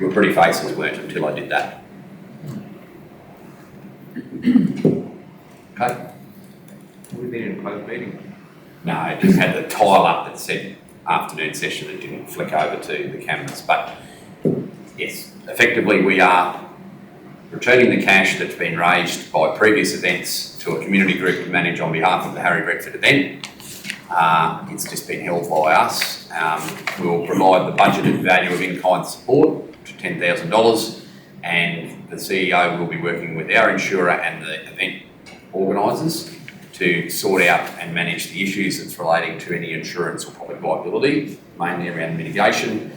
Your pretty faces weren't until I did that. Okay? We've been in a closed meeting. No, it just had the tile up that said afternoon session. It didn't flick over to the cameras. But yes, effectively we are returning the cash that's been raised by previous events to a community group to manage on behalf of the Harry Redford event. It's just been held by us. We'll provide the budgeted value of in-kind support to $10,000, and the CEO will be working with our insurer and the event organisers to sort out and manage the issues that's relating to any insurance or public liability, mainly around mitigation.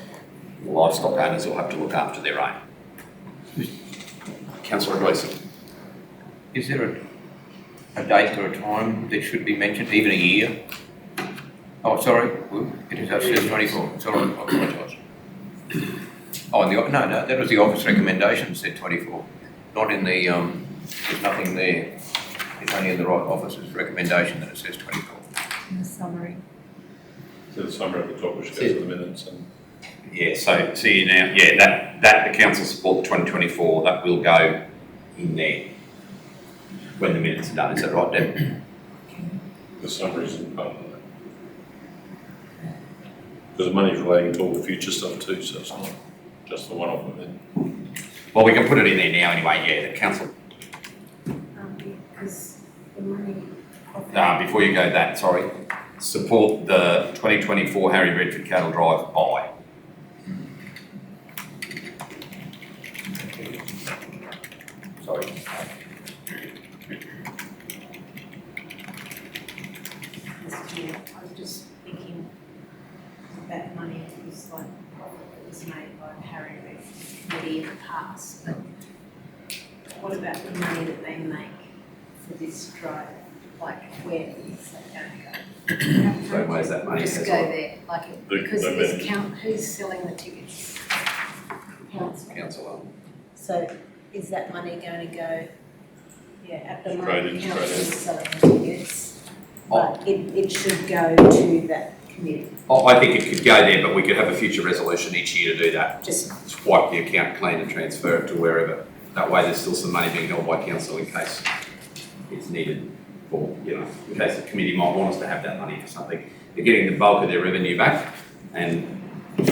Livestock owners will have to look after their own. Councillor Gleeson. Is there a date or a time that should be mentioned, even a year? Oh, sorry, it is, it says 24, sorry, I apologise. Oh, no, that was the office recommendation, said 24. Not in the, there's nothing there. It's only in the right office's recommendation that it says 24. In the summary. So the summary at the top, which goes to the minutes and... Yeah, so see now, yeah, that the council support the 2024, that will go in there when the minutes are done. Is that right, Deb? The summary isn't part of that. Because the money's relating to all the future stuff too, so it's not just the one-off event. Well, we can put it in there now anyway, yeah, the council. Because the money. Before you go that, sorry, support the 2024 Harry Redford Cattle Drive by. Sorry. Mr. Chair, I was just thinking that money was like it was made by Harry Redford committee in the past, but what about the money that they make for this drive? Like where is that going to go? So where's that money? Just That's go all. there, like it, because this count, who's selling the tickets? Council. Council. So is that money going to go? Yeah, at the Straight moment, in, council straight in. is selling the tickets, but it should go to that committee. Oh, I think it could go there, but we could have a future resolution each year to do that. Just Wipe the account clean and transfer it to wherever. That way there's still some money being held by council in case it's needed for, you know, in case the committee might want us to have that money for something. They're getting the bulk of their revenue back, and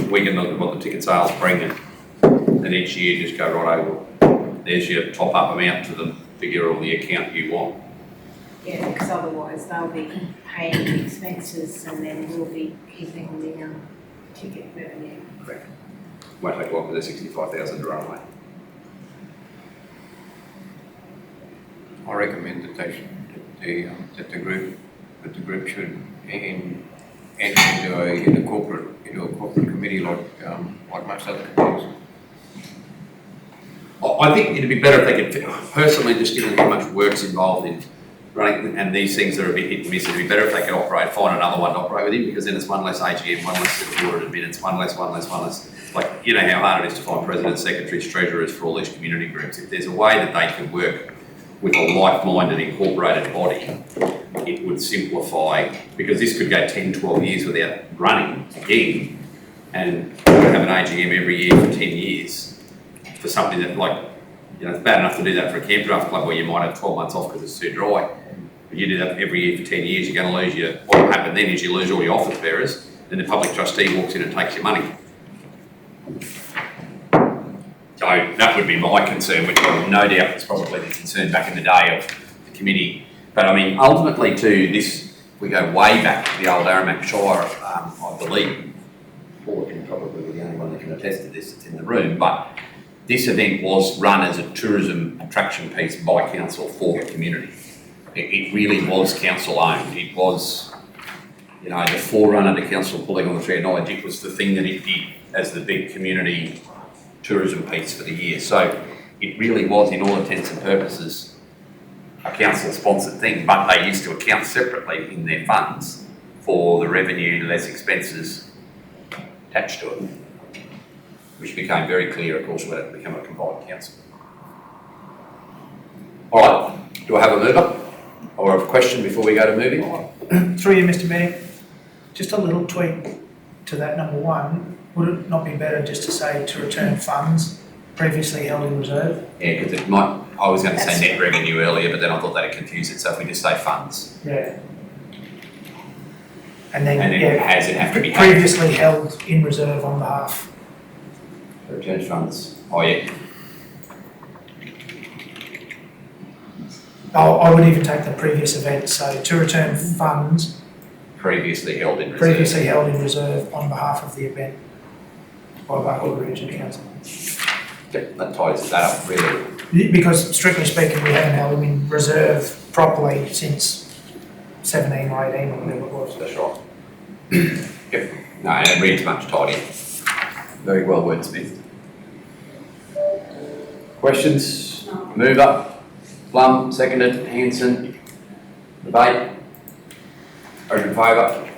we can look at what the ticket sales bring, and each year just go right over. There's your top up amount to the figure or the account you want. yeah, because otherwise they'll be paying the expenses and then we'll be keeping the ticket revenue. Correct. Won't take long for the 65,000 to run away. I recommend that they should, that the group should enter into a corporate committee like most other committees. I think it'd be better if they could, personally, just given how much work's involved in running, and these things are a bit hit and miss, it'd be better if they could find another one to operate with him, because then it's one less AGM, one less supported minutes, one less. Like, you know how hard it is to find presidents, secretaries, treasurers for all these community groups. If there's a way that they could work with a like-minded incorporated body, it would simplify, because this could go 10, 12 years without running again, and have an AGM every year for 10 years for something that, like, you know, it's bad enough to do that for a camp draft club where you might have 12 months off because it's too dry. But you do that every year for 10 years, you're going to lose your, what will happen then is you lose all your office bearers, then the public trustee walks in and takes your money. So that would be my concern, which no doubt was probably the concern back in the day of the committee. But I mean, ultimately to this, we go way back to the old Aramac Shire, I believe. Paul can probably be the only one that can attest to this that's in the room, but this event was run as a tourism attraction piece by council for the community. It really was council owned. It was, you know, the forerunner to council pulling on the tree of knowledge. It was the thing that it did as the big community tourism piece for the year. So it really was, in all intents and purposes, a council sponsored thing, but they used to account separately in their funds for the revenue less expenses attached to it, which became very clear, of course, when it became a combined council. All right, do I have a mover or a question before we go to moving? Through you, Mr. Mayor, just a little tweak to that number one. Would it not be better just to say to return funds previously held in reserve? Yeah, because it might, I was going to say That's- net revenue earlier, but then I thought that'd confuse it, so if we just say funds, Yeah. And then, and then yeah, has it have to be previously held in reserve on behalf. return funds, oh yeah, I would even take the previous event, so to return funds previously held in reserve. previously held in reserve on behalf of the event by Barclay Region Council. Yeah, that ties that up really. Because strictly speaking, we haven't held them in reserve properly since 17 or 18 or whatever it was. That's right. Yep, no, and it reads much tidier. Very well wordsmithed. Questions? No. Mover, Plum, seconded, Hanson, debate. Those in favour?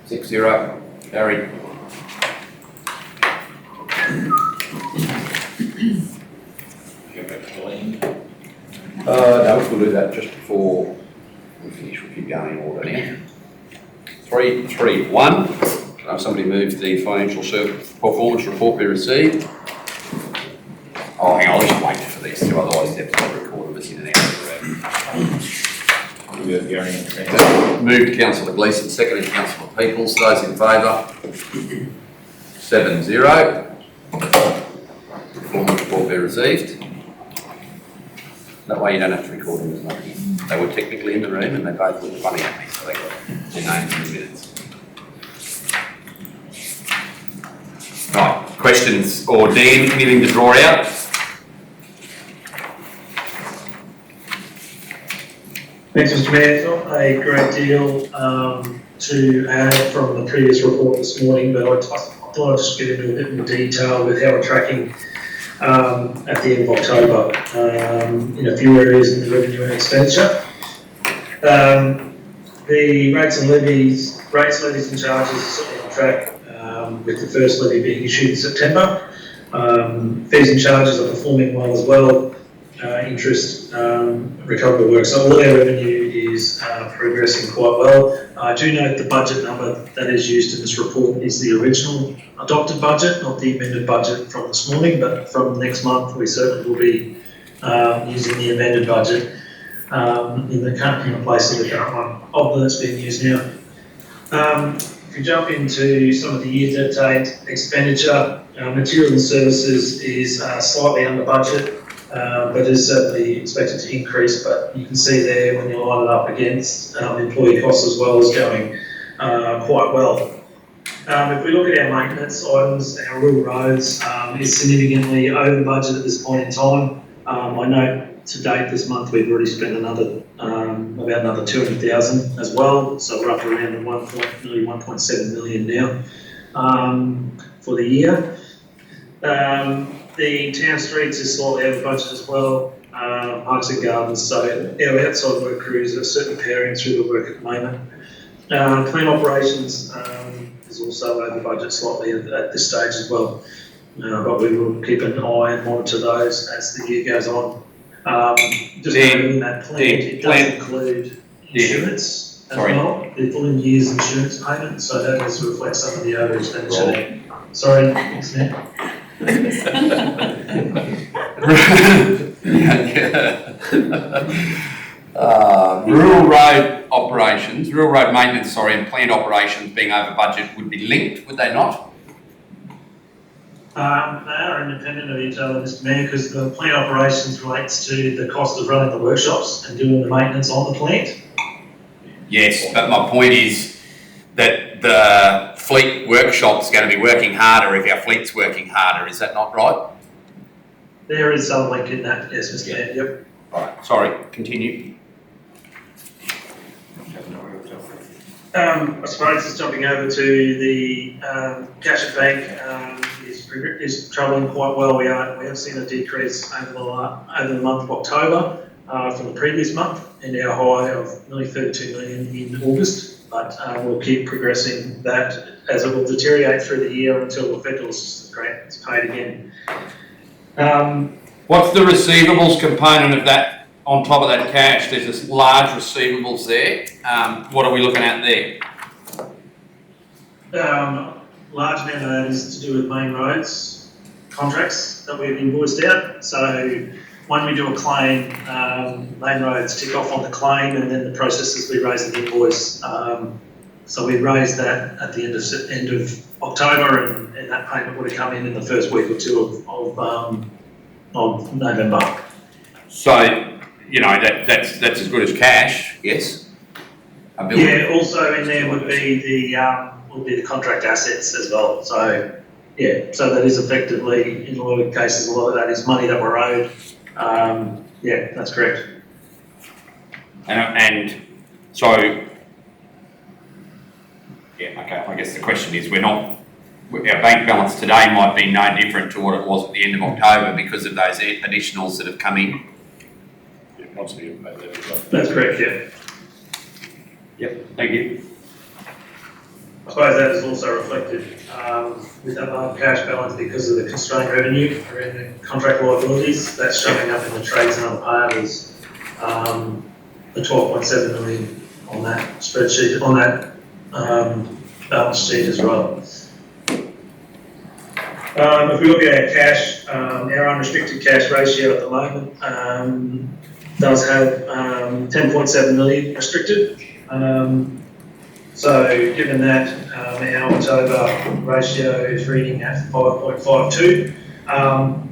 6-0, carried. Go back to Lean. No, we'll do that just before we finish. We'll keep going in order now. 3-3-1. Can I have somebody move the financial service performance report be received? Oh, hang on, I'll just wait for these two, otherwise they've got to record us in and out of We got Gary and Trent. the room. Moved Councillor Gleeson, seconded Councillor Peoples. Those in favour? 7-0. Performance report be received. That way you don't have to record them as nothing. They were technically in the room and they both looked funny at me, so they got their names in the minutes. Right, questions or Dan, anything to draw out? Thanks, Mr. Mayor. Not a great deal to add from the previous report this morning, but I thought I'd just get into a bit more detail with how we're tracking at the end of October in a few areas in the revenue and expenditure. The rates, levies and charges are certainly on track with the first levy being issued in September. Fees and charges are performing well as well. Interest, recoverable work. So all our revenue is progressing quite well. I do note the budget number that is used in this report is the original adopted budget, not the amended budget from this morning, but from next month we certainly will be using the amended budget in place of the current one, of that's being used now. If you jump into some of the year-to-date expenditure, material and services is slightly under budget. But is certainly expected to increase, but you can see there when you line it up against employee costs as well, is going quite well. If we look at our maintenance items, our rural roads is significantly over budget at this point in time. I know to date this month we've already spent another about another 200,000 as well, so we're up around nearly 1.7 million now for the year. The town streets is slightly over budget as well, parks and gardens, so our outside work crews are certainly powering through the work at the moment. Clean operations is also over budget slightly at this stage as well, but we will keep an eye and monitor those as the year goes on. Just noting that plant, it does include insurance as well, the full year's insurance payment, so that does reflect some of the over expenditure there. Sorry, thanks, Matt. Rural road maintenance, and plant operations being over budget would be linked, would they not? They are independent of each other, Mr. Mayor, because the plant operations relates to the cost of running the workshops and doing the maintenance on the plant. Yes, but my point is that the fleet workshop's going to be working harder if our fleet's working harder, is that not right? There is some link in that, yes, Mr. Mayor, yep. Right, sorry, continue. I suppose just jumping over to the cash at bank is travelling quite well. We have seen a decrease over the month of October from the previous month, and our high of nearly 32 million in August. But we'll keep progressing that as it will deteriorate through the year until the federal assistance grant is paid again. What's the receivables component of that? On top of that cash, there's this large receivables there. What are we looking at there? large amount of that is to do with main roads contracts that we've invoiced out. So when we do a claim, main roads tick off on the claim, and then the process is we raise an invoice. So we raised that at the end of October, and that payment would have come in the first week or two of November. So, you know, that's as good as cash, yes? A bill. Yeah, also in there would be the contract assets as well. So yeah, so that is effectively, in a lot of cases, a lot of that is money that we're owed. Yeah, that's correct. And so, yeah, okay, I guess the question is, our bank balance today might be no different to what it was at the end of October because of those additionals that have come in. Yeah, once we made that as well. That's correct, yeah. Yep, thank you. I suppose that is also reflected with that low cash balance because of the constrained revenue around the contract liabilities. That's showing up in the trades and other payables. The 12.7 million on that spreadsheet, on that balance sheet as well. If we look at our cash, our unrestricted cash ratio at the moment does have 10.7 million restricted. So given that our October ratio is reading at 5.52.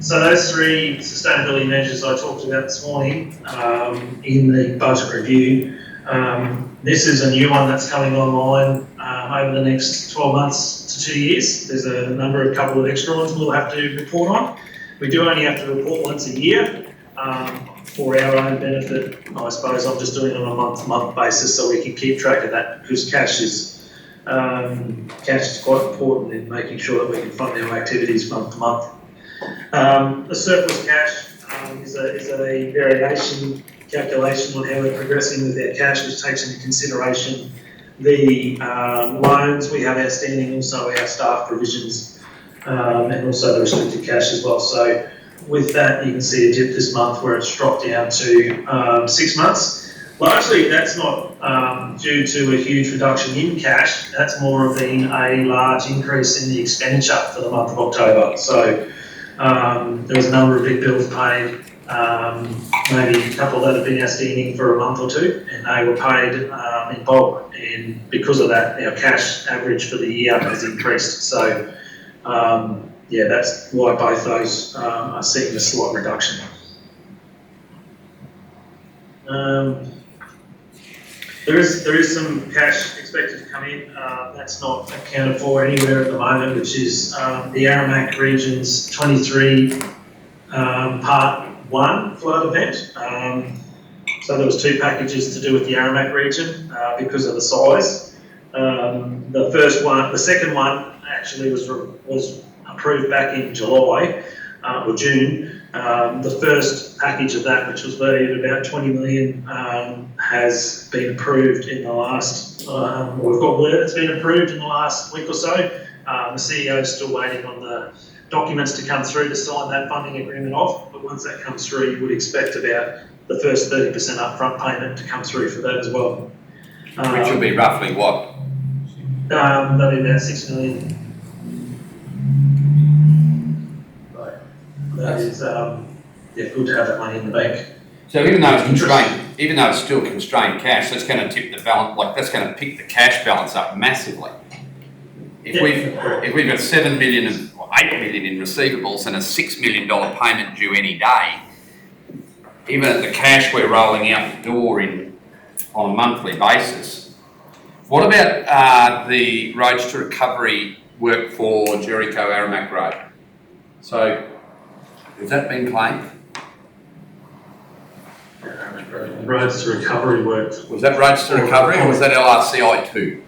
So those three sustainability measures I talked about this morning in the budget review, this is a new one that's coming online over the next 12 months to 2 years. There's a couple of extra ones we'll have to report on. We do only have to report once a year. For our own benefit, I suppose I'm just doing it on a month-to-month basis so we can keep track of that, because cash is quite important in making sure that we can fund our activities month to month. The surplus cash is a variation calculation on how we're progressing with our cash, which takes into consideration the loans we have outstanding, also our staff provisions, and also the restricted cash as well. So with that, you can see a dip this month where it's dropped down to 6 months. Largely, that's not due to a huge reduction in cash. That's more of being a large increase in the expenditure for the month of October. So there was a number of big bills paid, maybe a couple that have been outstanding for a month or two, and they were paid in bulk. And because of that, our cash average for the year has increased. So yeah, that's why both those are seeing a slight reduction. There is some cash expected to come in. That's not accounted for anywhere at the moment, which is the Aramac Region's 23 Part 1 flood event. So there was 2 packages to do with the Aramac region because of the size. The second one actually was approved back in July or June. The first package of that, which was valued at about 20 million, has been approved in the last, we've got word it's been approved in the last week or so. The CEO is still waiting on the documents to come through to sign that funding agreement off, but once that comes through, you would expect about the first 30% upfront payment to come through for that as well. Which will be roughly what? That'll be about 6 million. That is, good to have that money in the bank. So even though it's constrained, even though it's still constrained cash, that's going to tip the balance, that's going to pick the cash balance up massively. If we've got 7 million or 8 million in receivables and a $6 million payment due any day, even at the cash we're rolling out the door on a monthly basis. What about the roads to recovery work for Jericho Aramac Road? So has that been claimed? Roads to recovery work. Was that roads to recovery or was that LRCI 2?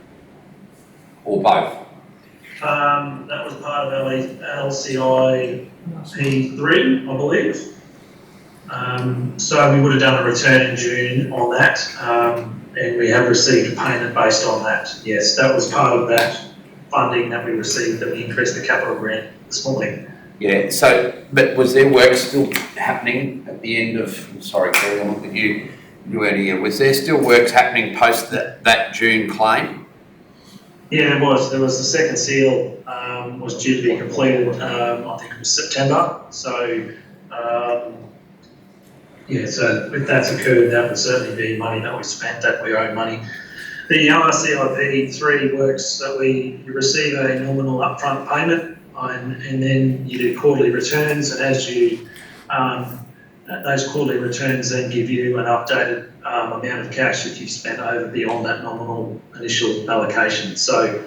Or both? That was part of LCI P3, I believe. So we would have done a return in June on that, and we have received a payment based on that. Yes, that was part of that funding that we received, that we increased the capital grant this morning. Yeah, so, but was there work still happening at the end of, sorry, Kerry, I'm looking at you earlier, was there still works happening post that June claim? Yeah, there was. There was the second seal was due to be completed. I think it was September. So yeah, so if that's occurred, that would certainly be money that we spent, that we owe money. The RCIP 3 works that we receive a nominal upfront payment, and then you do quarterly returns, and as you those quarterly returns then give you an updated amount of cash that you've spent over beyond that nominal initial allocation. So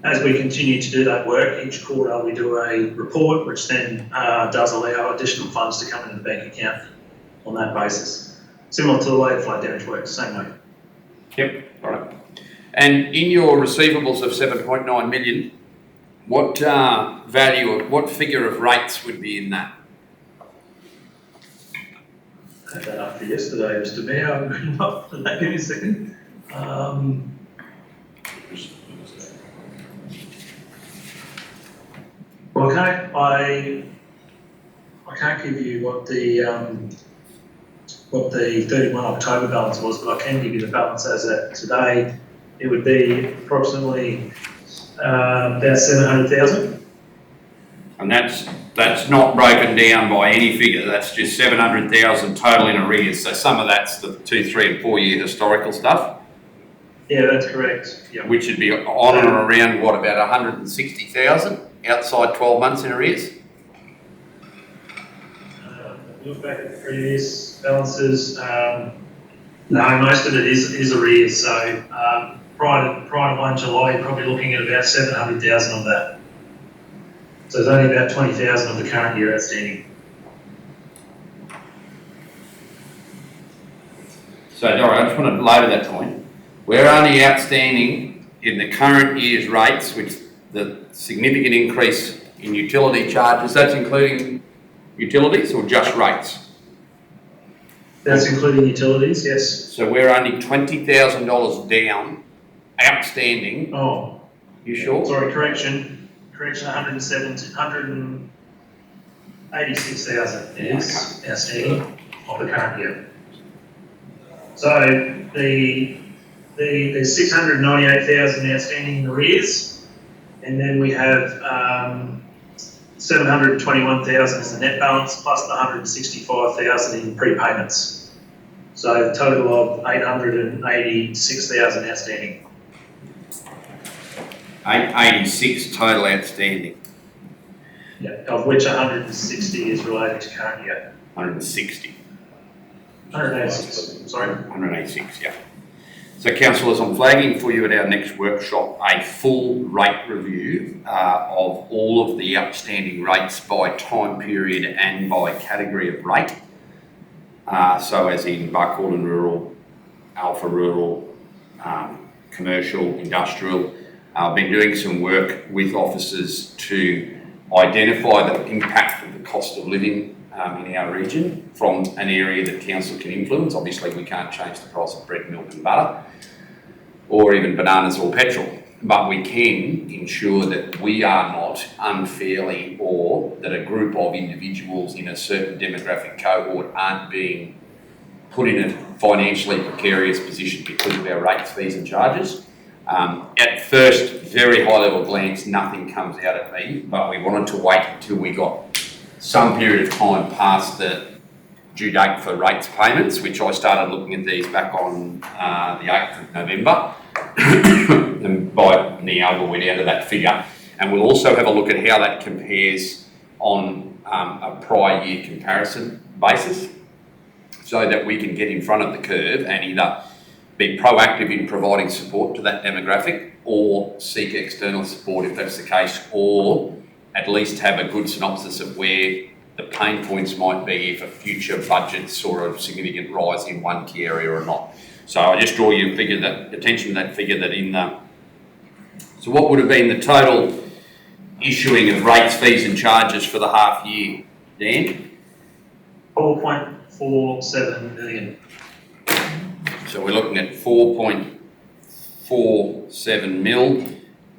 as we continue to do that work, each quarter we do a report which then does allow additional funds to come into the bank account on that basis. Similar to the way flood damage works, same way. Yep, all right. And in your receivables of 7.9 million, what value, what figure of rates would be in that? I had that up for yesterday, Mr. Mayor. I'm going to up for that. Give me a second. Okay, I can't give you what the 31 October balance was, but I can give you the balance as at today. It would be approximately about 700,000. And that's not broken down by any figure, that's just 700,000 total in arrears. So some of that's the 2, 3 and 4 year historical stuff. Yeah, that's correct. Yeah. Which would be on and around, what, about 160,000 outside 12 months in arrears? Look back at the previous balances. No, most of it is arrears. So prior to 1 July, you're probably looking at about 700,000 of that. So there's only about 20,000 of the current year outstanding. So Dora, I just want to load that point. We're only outstanding in the current year's rates, which the significant increase in utility charges, that's including utilities or just rates? That's including utilities, yes. So we're only $20,000 down, outstanding. Oh. You sure? Sorry, correction, 186,000 is outstanding of the current year. So there's 698,000 outstanding in arrears, and then we have 721,000 is the net balance plus the 165,000 in prepayments. So a total of 886,000 outstanding. 886 total outstanding. Yeah, of which 160 is related to current year. 160. 186, sorry. 186, yeah. So councillors, I'm flagging for you at our next workshop a full rate review of all of the outstanding rates by time period and by category of rate. So as in Buckle and rural, Alpha rural, commercial, industrial. I've been doing some work with officers to identify the impact of the cost of living in our region from an area that council can influence. Obviously we can't change the price of bread, milk and butter or even bananas or petrol, but we can ensure that we are not unfairly, or that a group of individuals in a certain demographic cohort aren't being put in a financially precarious position because of our rates, fees and charges. At first, very high level glance, nothing comes out at me, but we wanted to wait until we got some period of time past the due date for rates payments, which I started looking at these back on the 8th of November. And by now we're down to that figure. And we'll also have a look at how that compares on a prior year comparison basis, so that we can get in front of the curve and either be proactive in providing support to that demographic or seek external support if that's the case, or at least have a good synopsis of where the pain points might be if a future budget saw a significant rise in one key area or not. So I just draw your attention to that figure that in so what would have been the total issuing of rates, fees and charges for the half year, Dan? 4.47 million. So we're looking at 4.47 mil,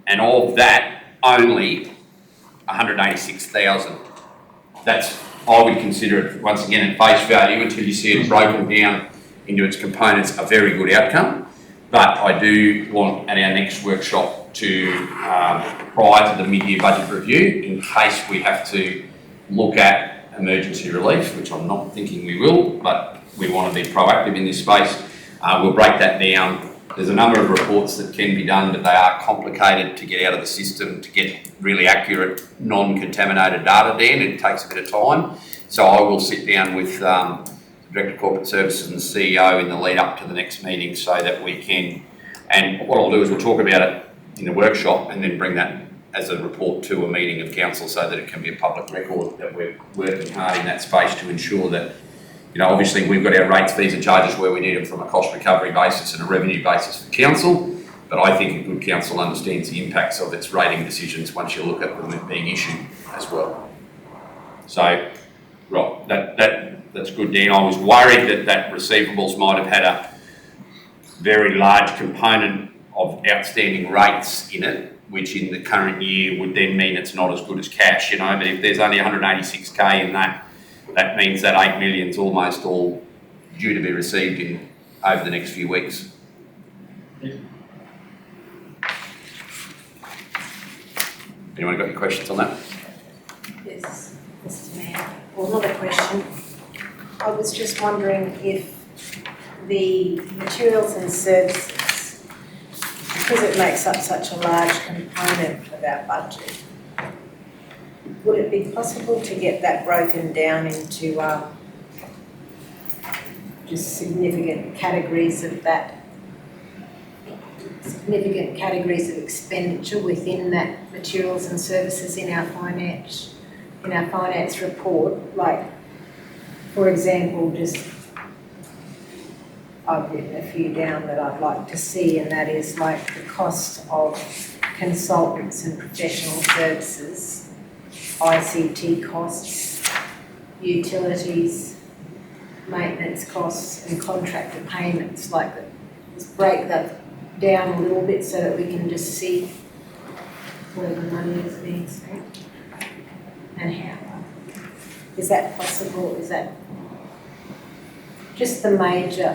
and of that, only 186,000. That's, I would consider it, once again, at face value, until you see it broken down into its components, a very good outcome. But I do want at our next workshop to, prior to the mid-year budget review, in case we have to look at emergency relief, which I'm not thinking we will, but we want to be proactive in this space. We'll break that down. There's a number of reports that can be done, but they are complicated to get out of the system to get really accurate, non-contaminated data then. It takes a bit of time. So I will sit down with the Director of Corporate Services and the CEO in the lead up to the next meeting so that we can, and what I'll do is we'll talk about it in the workshop and then bring that as a report to a meeting of council so that it can be a public record that we're working hard in that space to ensure that, you know, obviously we've got our rates, fees and charges where we need them from a cost recovery basis and a revenue basis for council, but I think a good council understands the impacts of its rating decisions once you look at them being issued as well. So, right, that's good, Dan. I was worried that receivables might have had a very large component of outstanding rates in it, which in the current year would then mean it's not as good as cash, you know, but if there's only 186k in that, that means that 8 million's almost all due to be received over the next few weeks. Yeah. Anyone got any questions on that? Yes, Mr. Mayor. Well, not a question. I was just wondering if the materials and services, because it makes up such a large component of our budget, would it be possible to get that broken down into just significant categories of that, significant categories of expenditure within that materials and services in our finance report? Like, for example, just I've written a few down that I'd like to see, and that is like the cost of consultants and professional services, ICT costs, utilities, maintenance costs and contractor payments, like just break that down a little bit so that we can just see where the money is being spent and how. Is that possible? Is that just the major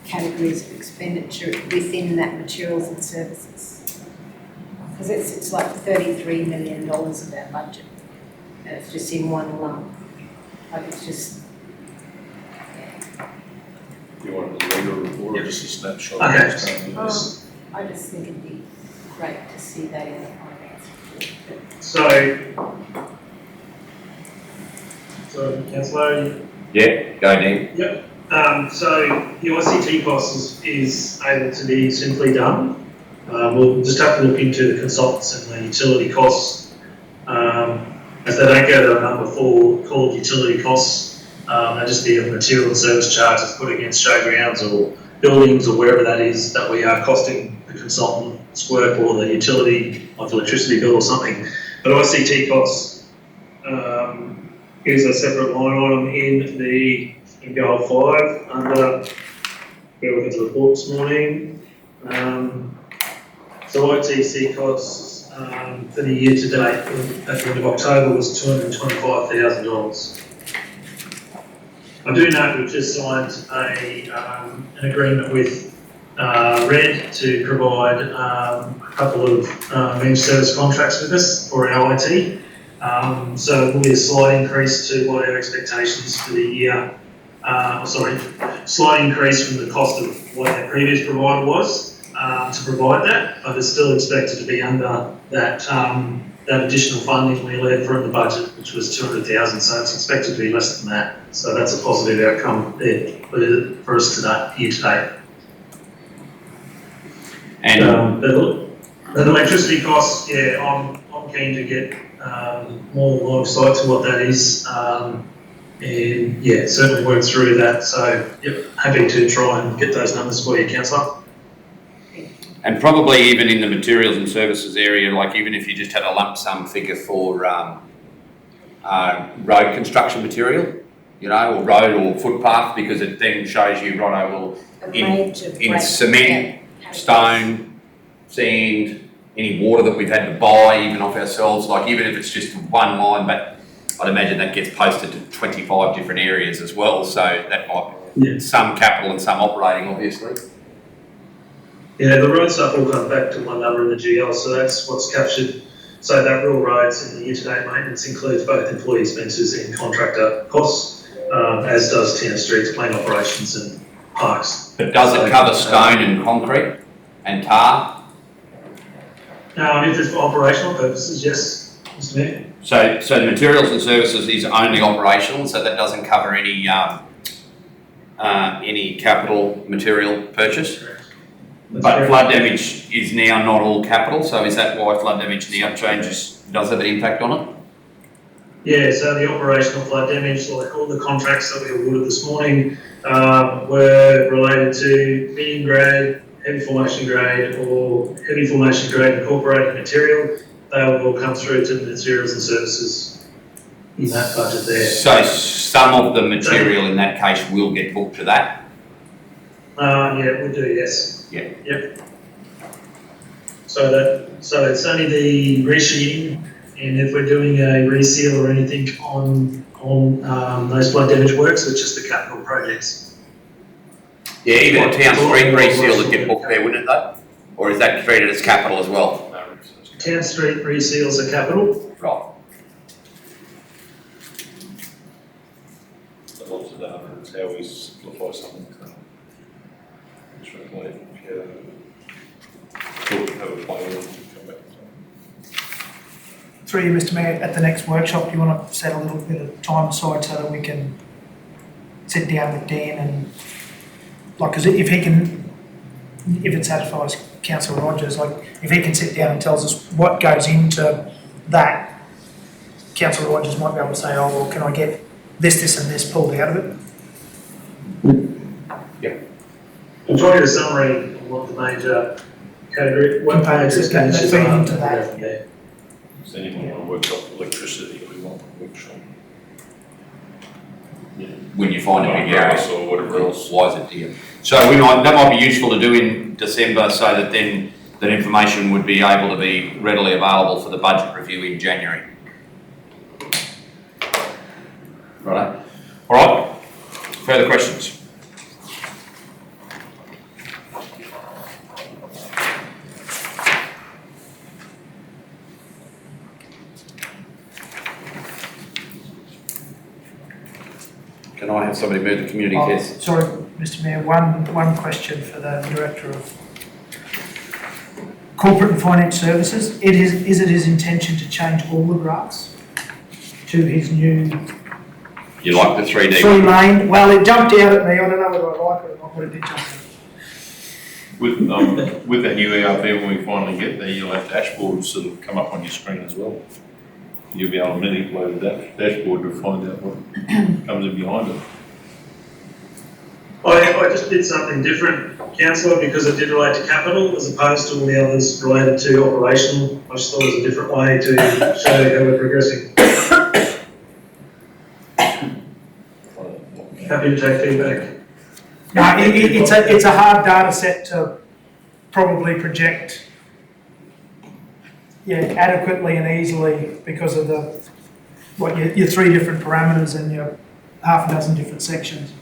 categories of expenditure within that materials and services? Because it's like $33 million of our budget, and it's just in one lump. Like it's just, yeah. You want a longer report or just a snapshot? Okay. I just think it'd be great to see that in the finance report. So, Councillor. Yeah, go Dan. Yep. So the ICT cost is able to be simply done. We'll just have to look into the consultants and the utility costs. As they don't go to a number 4 called utility costs, they just be a material and service charges put against showgrounds or buildings or wherever that is that we are costing the consultant's work or the utility, like electricity bill or something. But ICT costs is a separate line item in goal 5 under, where we got the report this morning. So ITC costs for the year to date at the end of October was $225,000. I do note we've just signed an agreement with Red to provide a couple of managed service contracts with us for our IT. So it will be a slight increase to what our expectations for the year, slight increase from the cost of what our previous provider was to provide that, but it's still expected to be under that additional funding we allowed for in the budget, which was $200,000, so it's expected to be less than that. So that's a positive outcome there for us today, here today. And The electricity costs, yeah, I'm keen to get more line of sight to what that is, and yeah, certainly work through that. So yep, happy to try and get those numbers for you, Councillor. And probably even in the materials and services area, like even if you just had a lump sum figure for road construction material, you know, or road or footpath, because it then shows you, right, well, in cement, stone, sand, any water that we've had to buy even off ourselves, like even if it's just one line, but I'd imagine that gets posted to 25 different areas as well, so that might be some capital and some operating, obviously. Yeah, the road stuff all comes back to one number in the GL, so that's what's captured. So that rural roads in the year-to-date maintenance includes both employee expenses and contractor costs, as does Tenner Street's planned operations and parks. But does it cover stone and concrete and tar? If it's for operational purposes, yes, Mr Mayor. So the materials and services is only operational, so that doesn't cover any capital material purchase? But flood damage is now not all capital, so is that why flood damage now changes, does have an impact on it? Yeah, so the operational flood damage, like all the contracts that we awarded this morning, were related to medium grade, heavy formation grade, or heavy formation grade incorporated material. They will all come through to the materials and services in that budget there. So some of the material in that case will get booked to that? Yeah, we do, yes. Yeah. Yep. So it's only the resheeting, and if we're doing a reseal or anything on those flood damage works, it's just the capital projects. Yeah, even a town street reseal would get booked there, wouldn't it though? Or is that treated as capital as well? Town street reseals are capital. Right. But lots of that, it's how we simplify something. It's really, cool, have a play and come back. Through you, Mr Mayor, at the next workshop, do you want to set a little bit of time aside so that we can sit down with Dan and, like, because if it satisfies Councillor Rogers, like, if he can sit down and tells us what goes into that, Councillor Rogers might be able to say, oh, well, can I get this and this pulled out of it? We'll draw you a summary of what the major category, what Components that feed into that. Yeah. Does anyone want to workshop electricity or we want a workshop? When you find a big area. Grass or whatever else. Why is it here? So that might be useful to do in December so that then that information would be able to be readily available for the budget review in January. Right. All right. Further questions? Can I have somebody move the community care? Sorry, Mr Mayor, one question for the Director of Corporate and Finance Services. Is it his intention to change all the graphs to his new You like the 3D? three-lane? Well, it jumped out at me. I don't know whether I like it or not, but it did jump out. With the new ERP, when we finally get there, you'll have dashboards sort of come up on your screen as well. You'll be able to manipulate the dashboard to find out what comes in behind it. I just did something different, Councillor, because it did relate to capital as opposed to all the others related to operational. I just thought it was a different way to show how we're progressing. Happy to take feedback. No, it's a hard data set to probably project adequately and easily because of your three different parameters and your half a dozen different sections.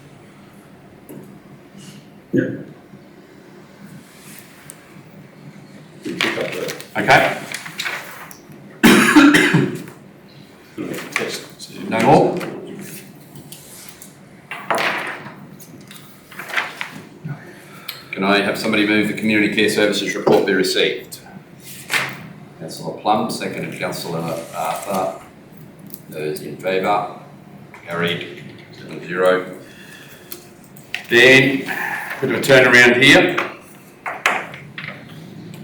Yeah. Pick up that. Okay. Test. No more? Can I have somebody move the community care services report be received? Councillor Plum, seconded Councillor Arthur. Those in favour? Carried 7-0. Then, bit of a turnaround here.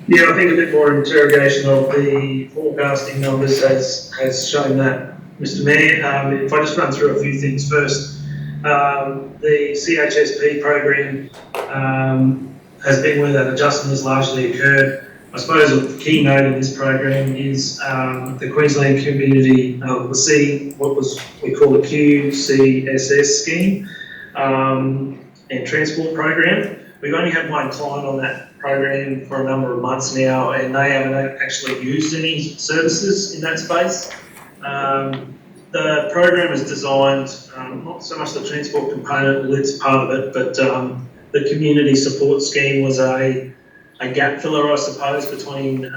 Yeah, I think a bit more interrogation of the forecasting numbers has shown that, Mr Mayor. If I just run through a few things first. The CHSP program has been where that adjustment has largely occurred. I suppose a key note in this program is the Queensland Community, what we call the QCSS scheme and transport program. We've only had one client on that program for a number of months now, and they haven't actually used any services in that space. The program is designed, not so much the transport component, well, it's part of it, but the community support scheme was a a gap filler, I suppose, between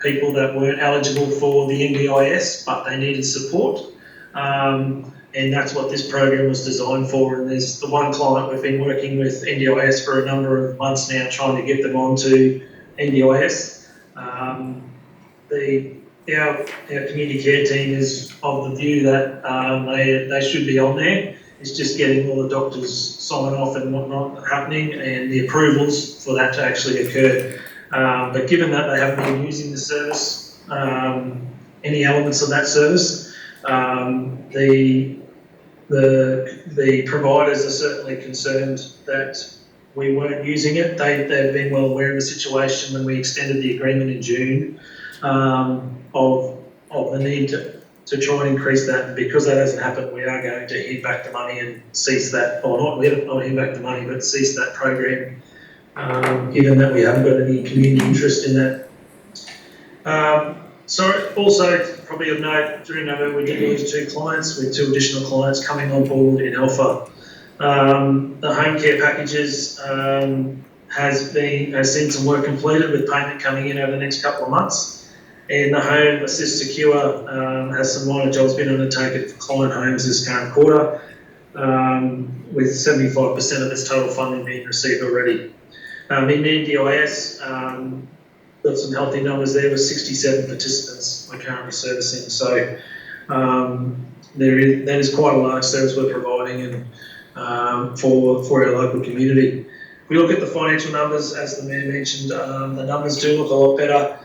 people that weren't eligible for the NDIS, but they needed support. And that's what this program was designed for. And there's the one client we've been working with NDIS for a number of months now, trying to get them onto NDIS. Our community care team is of the view that they should be on there. It's just getting all the doctors sign off and whatnot happening and the approvals for that to actually occur. But given that they haven't been using the service, any elements of that service, the providers are certainly concerned that we weren't using it. They've been well aware of the situation when we extended the agreement in June of the need to try and increase that. And because that hasn't happened, we are going to hand back the money and cease that, or not hand back the money, but cease that program, given that we haven't got any community interest in that. So also, probably of note, during November we did lose 2 clients, with 2 additional clients coming on board in Alpha. The home care packages has seen some work completed with payment coming in over the next couple of months. And the Home Assist Secure has some minor jobs been undertaken for client homes this current quarter, with 75% of its total funding being received already. In NDIS, got some healthy numbers there with 67 participants we're currently servicing. So that is quite a large service we're providing and for our local community. If we look at the financial numbers, as the Mayor mentioned, the numbers do look a lot better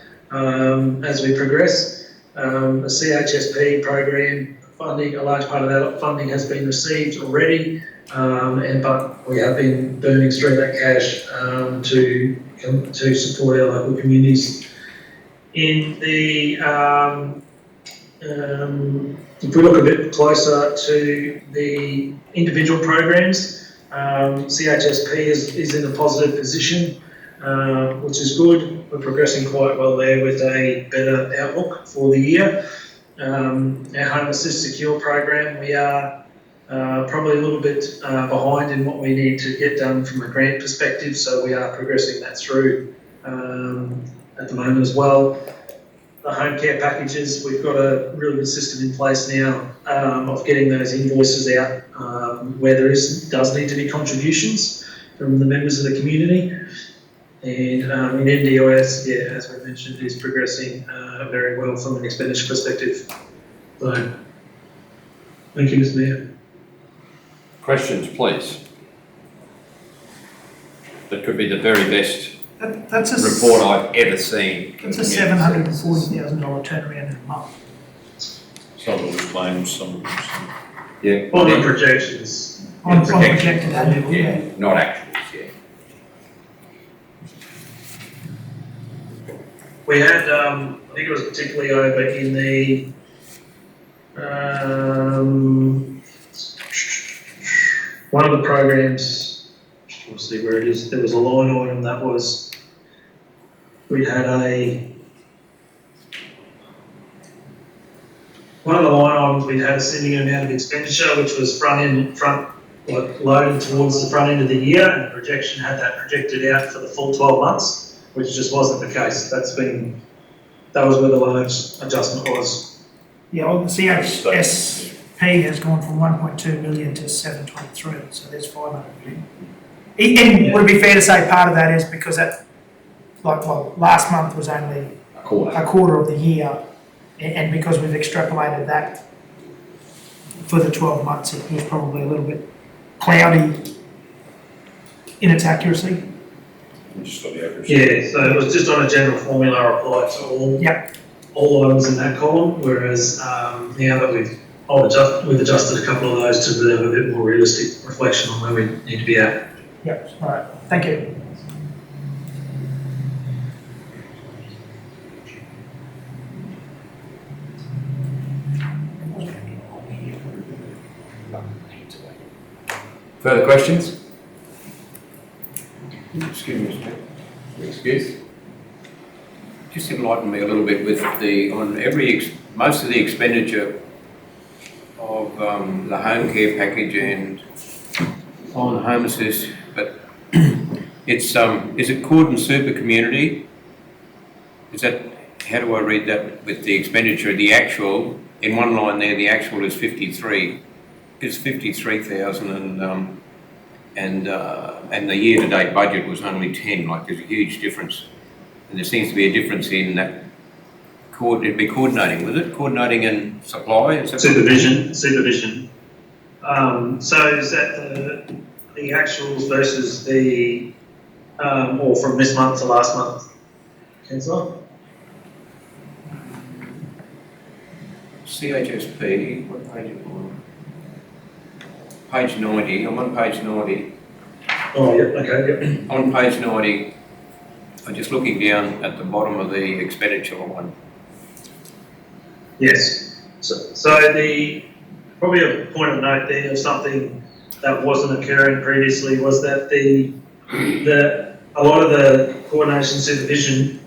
as we progress. The CHSP program funding, a large part of that funding has been received already, but we have been burning through that cash to support our local communities. In the if we look a bit closer to the individual programs, CHSP is in a positive position, which is good. We're progressing quite well there with a better outlook for the year. Our Home Assist Secure program, we are probably a little bit behind in what we need to get done from a grant perspective, so we are progressing that through at the moment as well. The home care packages, we've got a really good system in place now of getting those invoices out where does need to be contributions from the members of the community. And in NDIS, yeah, as we mentioned, is progressing very well from an expenditure perspective. So, thank you, Mr. Mayor. Questions, please? That could be the very best That's a report I've ever seen. It's a $740,000 turnaround in a month. Some of the claims, some. Yeah. On the projections. On projected annual, yeah. Not actuals, yeah. We had, I think it was particularly over in the, one of the programs, we'll see where it is, there was a line item that was, we had one of the line items, we had a significant amount of expenditure, which was loaded towards the front end of the year, and the projection had that projected out for the full 12 months, which just wasn't the case. That was where the large adjustment was. Yeah, well, the CHSP has gone from 1.2 million to 723, so there's 500 million. And would it be fair to say part of that is because that, last month was only a quarter of the year, and because we've extrapolated that for the 12 months, it was probably a little bit cloudy in its accuracy. Just on the average. Yeah, so it was just on a general formula applied to all items in that column, whereas now that we've adjusted a couple of those to have a bit more realistic reflection on where we need to be at. Yep, all right, thank you. Further questions? Excuse me, Mr. Excuse? Just enlighten me a little bit with most of the expenditure of the home care package and on Home Assist, but It's, is it Cordon Super Community? Is that, how do I read that with the expenditure? The actual, in one line there, the actual is 53. It's 53,000 and the year-to-date budget was only 10, like there's a huge difference. And there seems to be a difference in that, it'd be coordinating, was it? Coordinating and supply? Is that Supervision. So is that the actuals versus the, or from this month to last month, Councillor? CHSP, what page is it on? Page 90, I'm on page 90. Oh, yeah, okay, yep. On page 90, I'm just looking down at the bottom of the expenditure one. Yes. So the, probably a point of note there of something that wasn't occurring previously was that a lot of the coordination supervision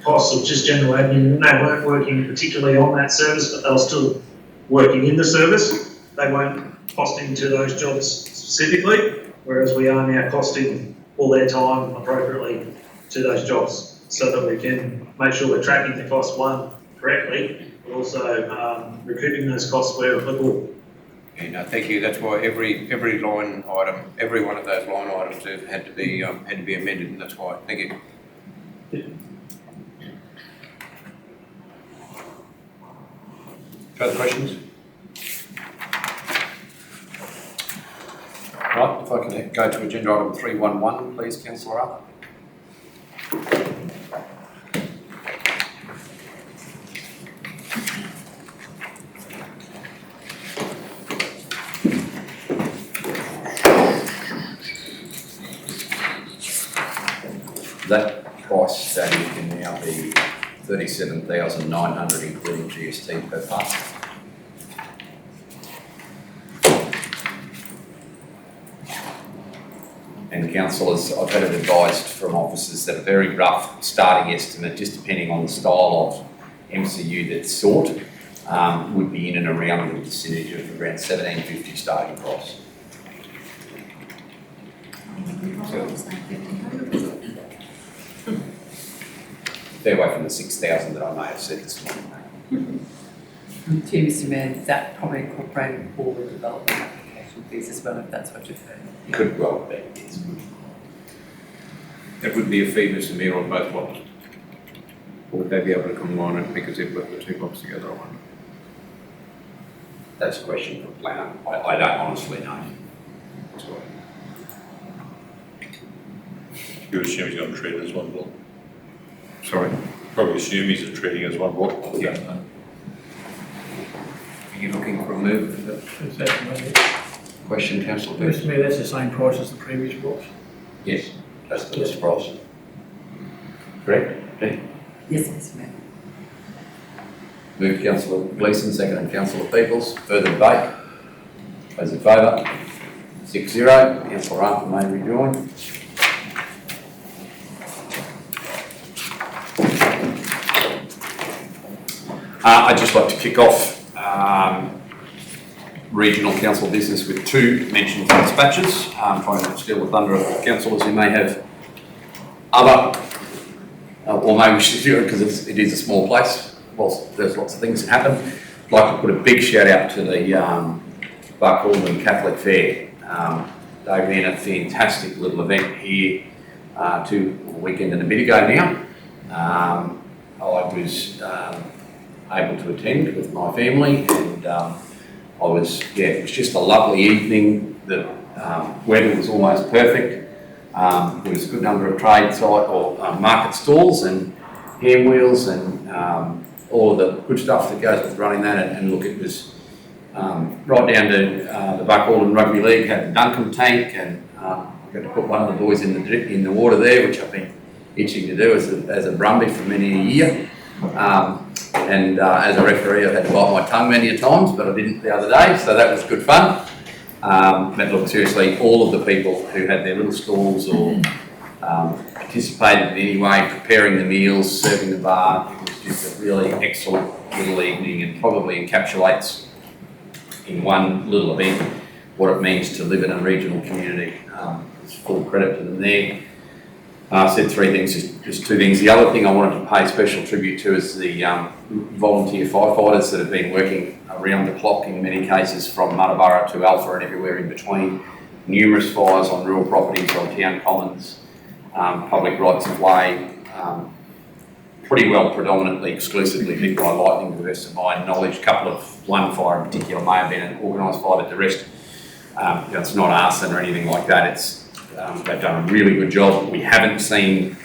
costs of just general admin, they weren't working particularly on that service, but they were still working in the service. They weren't costing to those jobs specifically, whereas we are now costing all their time appropriately to those jobs so that we can make sure we're tracking the cost, one, correctly, but also recouping those costs where applicable. Yeah, no, thank you. That's why every line item, every one of those line items have had to be amended, and that's why. Thank you. Further questions? Right, if I can go to agenda item 311, please, Councillor Arthur. That price study can now be 37,900 including GST per pass. And councillors, I've had it advised from officers that a very rough starting estimate, just depending on the style of MCU that's sought, would be in and around the vicinity of around 1,750 starting price. Fair way from the 6,000 that I may have said this morning. To Mr Mayor, that probably incorporated all the development application fees as well, if that's what you've heard. Could well be, yes. That would be a fee, Mr Mayor, on both lots. Or would they be able to combine it because they've got the two lots together on one? That's a question for the planner. I don't honestly know. That's right. You assume he's going to treat it as one block. Sorry? Probably assume he's treating it as one block. I Yeah. don't know. Are you looking for a move? Is that right? Question, councillor Looks Booth? to me that's the same price as the previous box. Yes, that's the list price. Correct? Yeah. Yes, Mr Mayor. Moved councillor Gleeson, seconded councillor Peoples. Further debate? Those in favour? 6-0. Councillor Arthur may rejoin. I'd just like to kick off regional council business with two mentioned dispatches, trying to steal the thunder of councillors who may have other, or maybe we should do it because it is a small place. Whilst there's lots of things that happen, I'd like to put a big shout out to the Buckhorn Catholic Fair. They ran a fantastic little event here a weekend and a bit ago now. I was able to attend with my family, and it was just a lovely evening. The weather was almost perfect. There was a good number of trade site or market stalls and hand wheels and all of the good stuff that goes with running that. And look, it was right down to the Buckhorn Rugby League had the Duncan tank, and I got to put one of the boys in the water there, which I've been itching to do as a Brumby for many a year. And as a referee, I've had to bite my tongue many a times, but I didn't the other day, so that was good fun. But look, seriously, all of the people who had their little stalls or participated in any way, preparing the meals, serving the bar, it was just a really excellent little evening, and probably encapsulates in one little event what it means to live in a regional community. It's full credit to them there. I said three things, just two things. The other thing I wanted to pay special tribute to is the volunteer firefighters that have been working around the clock in many cases from Muttaburra to Alpha and everywhere in between. Numerous fires on rural properties, on town commons, public rights of way, pretty well predominantly exclusively hit by lightning to the best of my knowledge. One fire in particular may have been an organised fire, but the rest, it's not arson or anything like that. They've done a really good job. We haven't seen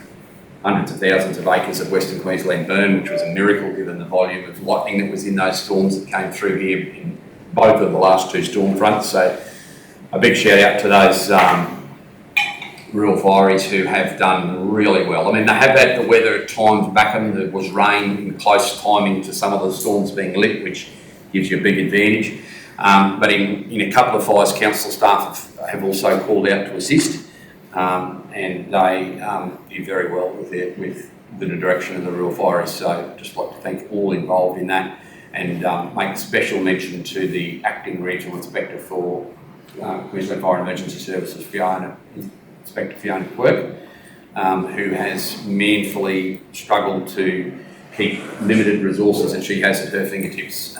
hundreds of thousands of acres of Western Queensland burn, which was a miracle given the volume of lightning that was in those storms that came through here in both of the last two storm fronts. So a big shout out to those rural fireys who have done really well. I mean, they have had the weather at times back them. There was rain in close timing to some of the storms being lit, which gives you a big advantage. But in a couple of fires, council staff have also called out to assist, and they do very well with the direction of the rural fireys. So just like to thank all involved in that, and make special mention to the acting regional inspector for Queensland Fire and Emergency Services, Inspector Fiona Quirk, who has manfully struggled to keep limited resources that she has at her fingertips,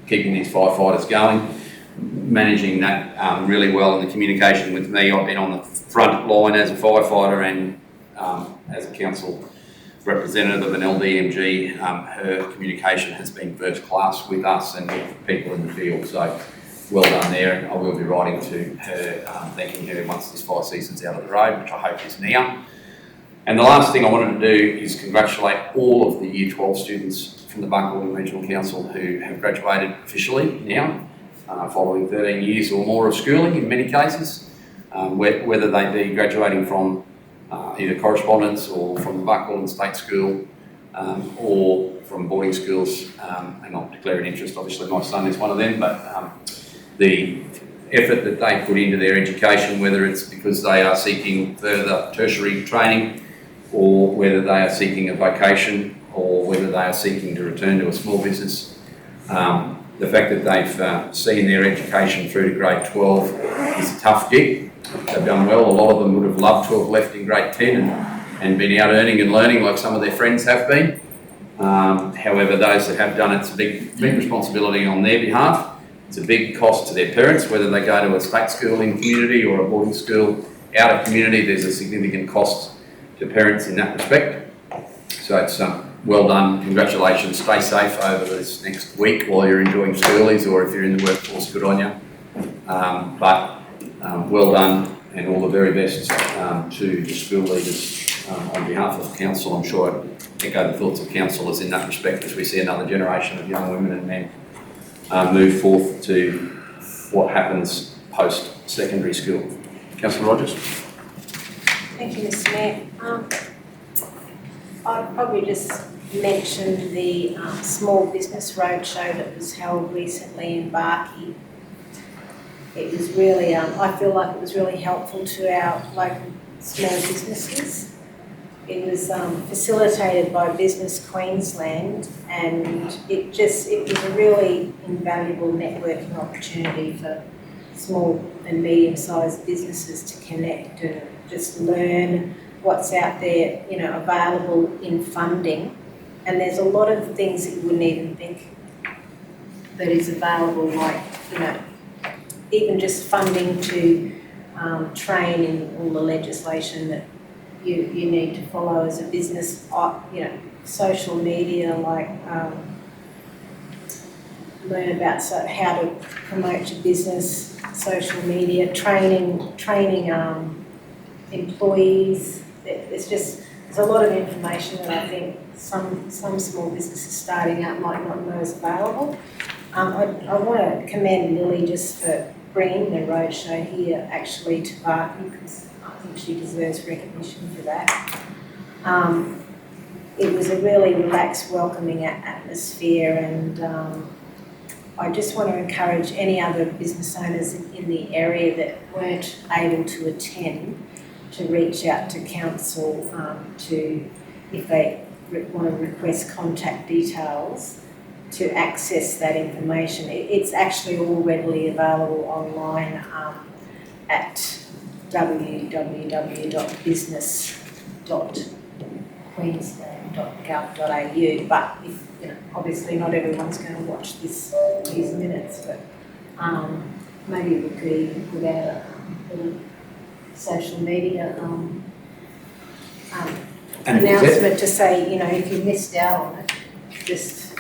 keeping these firefighters going, managing that really well in the communication with me. I've been on the front line as a firefighter and as a council representative of an LDMG. Her communication has been first class with us and with people in the field. So well done there, and I will be writing to her, thanking her once this fire season's out of the road, which I hope is now. And the last thing I wanted to do is congratulate all of the Year 12 students from the Buckhorn Regional Council who have graduated officially now, following 13 years or more of schooling in many cases, whether they be graduating from either correspondence or from the Buckhorn State School or from boarding schools, and I'll declare an interest. Obviously my son is one of them, but the effort that they put into their education, whether it's because they are seeking further tertiary training or whether they are seeking a vocation or whether they are seeking to return to a small business, the fact that they've seen their education through to grade 12 is a tough gig. They've done well. A lot of them would have loved to have left in grade 10 and been out earning and learning like some of their friends have been. However, those that have done it's a big responsibility on their behalf. It's a big cost to their parents, whether they go to a state school in community or a boarding school out of community. There's a significant cost to parents in that respect. So it's well done. Congratulations. Stay safe over this next week while you're enjoying schoolies, or if you're in the workforce, good on you. But well done, and all the very best to the school leaders on behalf of council. I'm sure I echo the thoughts of councillors in that respect as we see another generation of young women and men move forth to what happens post-secondary school. Councillor Rogers. Thank you, Mr. Mayor. I'd probably just mention the small business roadshow that was held recently in Barkey. It was really, I feel like it was really helpful to our local small businesses. It was facilitated by Business Queensland, and it was a really invaluable networking opportunity for small and medium-sized businesses to connect and just learn what's out there, available in funding. And there's a lot of things that you wouldn't even think that is available, like, even just funding to train in all the legislation that you need to follow as a business, social media, like learn about how to promote your business, social media, training employees. There's a lot of information that I think some small businesses starting out might not know is available. I want to commend Lily just for bringing the roadshow here actually to Barkey, because I think she deserves recognition for that. It was a really relaxed, welcoming atmosphere, and I just want to encourage any other business owners in the area that weren't able to attend to reach out to council if they want to request contact details to access that information. It's actually all readily available online at www.business.queensland.gov.au, but if, obviously not everyone's going to watch these minutes, but maybe it would be without a little social media And announcement to say, if you missed out on it, just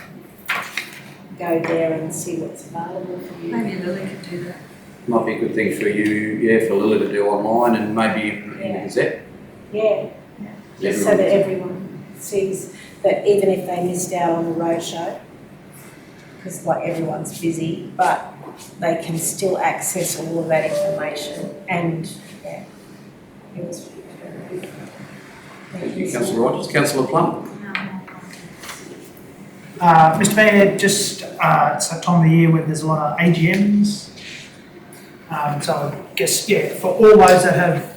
go there and see what's available for you. Maybe Lily could do that. might be a good thing for you, for Lily to do online and maybe in the Gazette. Yeah, just so that everyone sees that even if they missed out on the roadshow, because everyone's busy, but they can still access all of that information and, it was very good. Thank you, Councillor Rogers. Councillor Plum? Mr Mayor, just, it's that time of the year where there's a lot of AGMs. So I guess, for all those that have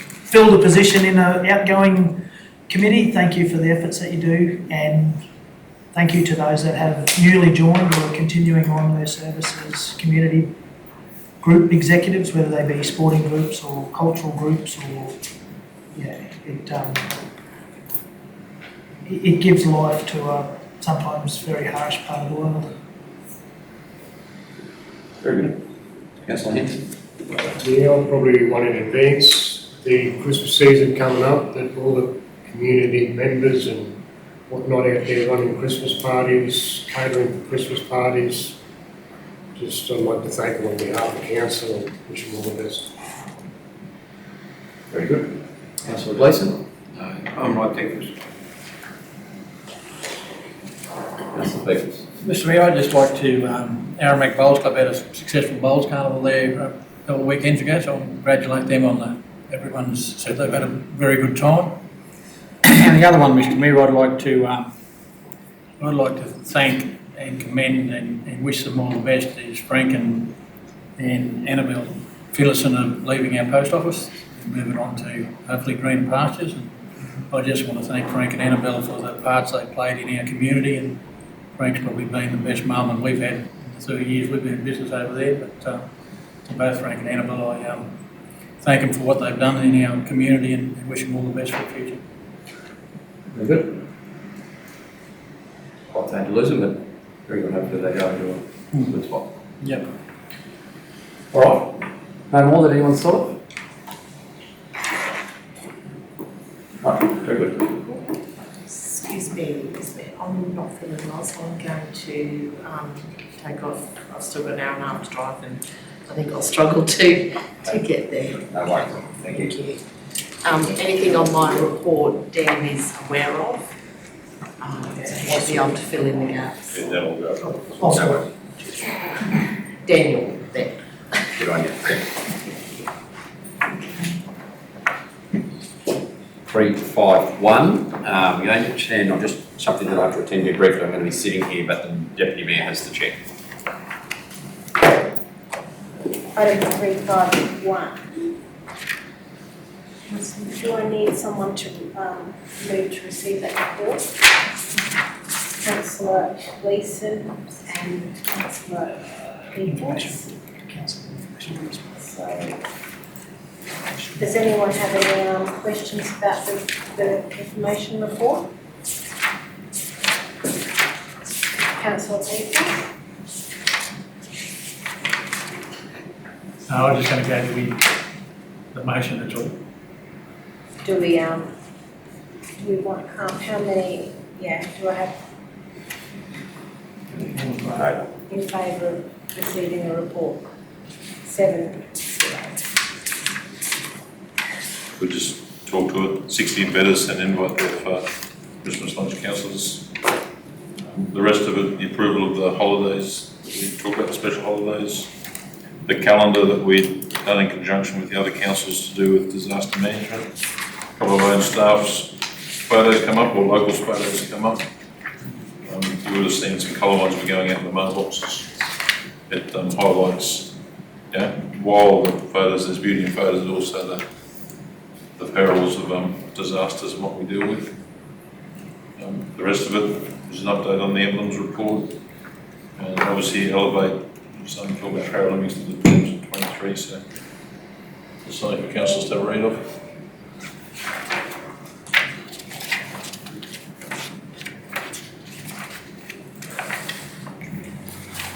filled a position in an outgoing committee, thank you for the efforts that you do, and thank you to those that have newly joined or are continuing on their service as community group executives, whether they be sporting groups or cultural groups, or it gives life to a sometimes very harsh part of the world. Very good. Councillor Henson? Yeah, I'm probably one in advance. The Christmas season coming up, that all the community members and whatnot out there running Christmas parties, catering for Christmas parties. Just I'd like to thank them on behalf of the council and wish them all the best. Very good. Councillor Gleeson? I'm right there. Councillor Peoples? Mr Mayor, I'd just like to, Aramac Bowls Club had a successful bowls carnival there a couple of weekends ago, so I congratulate them on everyone's said they've had a very good time. And the other one, Mr Mayor, I'd like to thank and commend and wish them all the best is Frank and Annabelle Phillison are leaving our post office and moving on to hopefully greener pastures. And I just want to thank Frank and Annabelle for the parts they played in our community, and Frank's probably been the best mum we've had in the 30 years we've been in business over there, but to both Frank and Annabelle, I thank them for what they've done in our community and wish them all the best for the future. Very good. Quite sad to lose them, but very good. Hopefully they go into a good spot. Yep. All right. No more that anyone's thought of? Right, very good. Excuse me, I'm not feeling well, so I'm going to take off. I've still got an hour and a half to drive, and I think I'll struggle to get there. No worries. Thank you. Anything on my report Dan is aware of, he'll be able to fill in the gaps. Yeah, that'll go. No worries. Daniel, there. Good on you. 351. And I'm just something that I have to attend to briefly. I'm going to be sitting here, but the Deputy Mayor has the chair. Item 351. Do I need someone to move to receive that report? Councillor Gleeson and Councillor Peoples. So, does anyone have any questions about the information report? Councillor Peoples? No, I'm just going to go to the motion, that's all. Do we want, how many, do I have in favour of receiving a report? 7. We just talk to it, 60 betters and invite their Christmas lunch councillors. The rest of it, the approval of the holidays, we talk about the special holidays, the calendar that we've done in conjunction with the other councils to do with disaster management, a couple of our own staff's photos come up, or local photos come up. You would have seen some colour ones were going out in the mailboxes. It highlights, while the photos, there's beauty in photos, and also the perils of disasters and what we deal with. The rest of it is an update on the emblems report, and obviously Elevate, some talk about Paralympics to the teams in 23, so Just something for councillors to have a read of.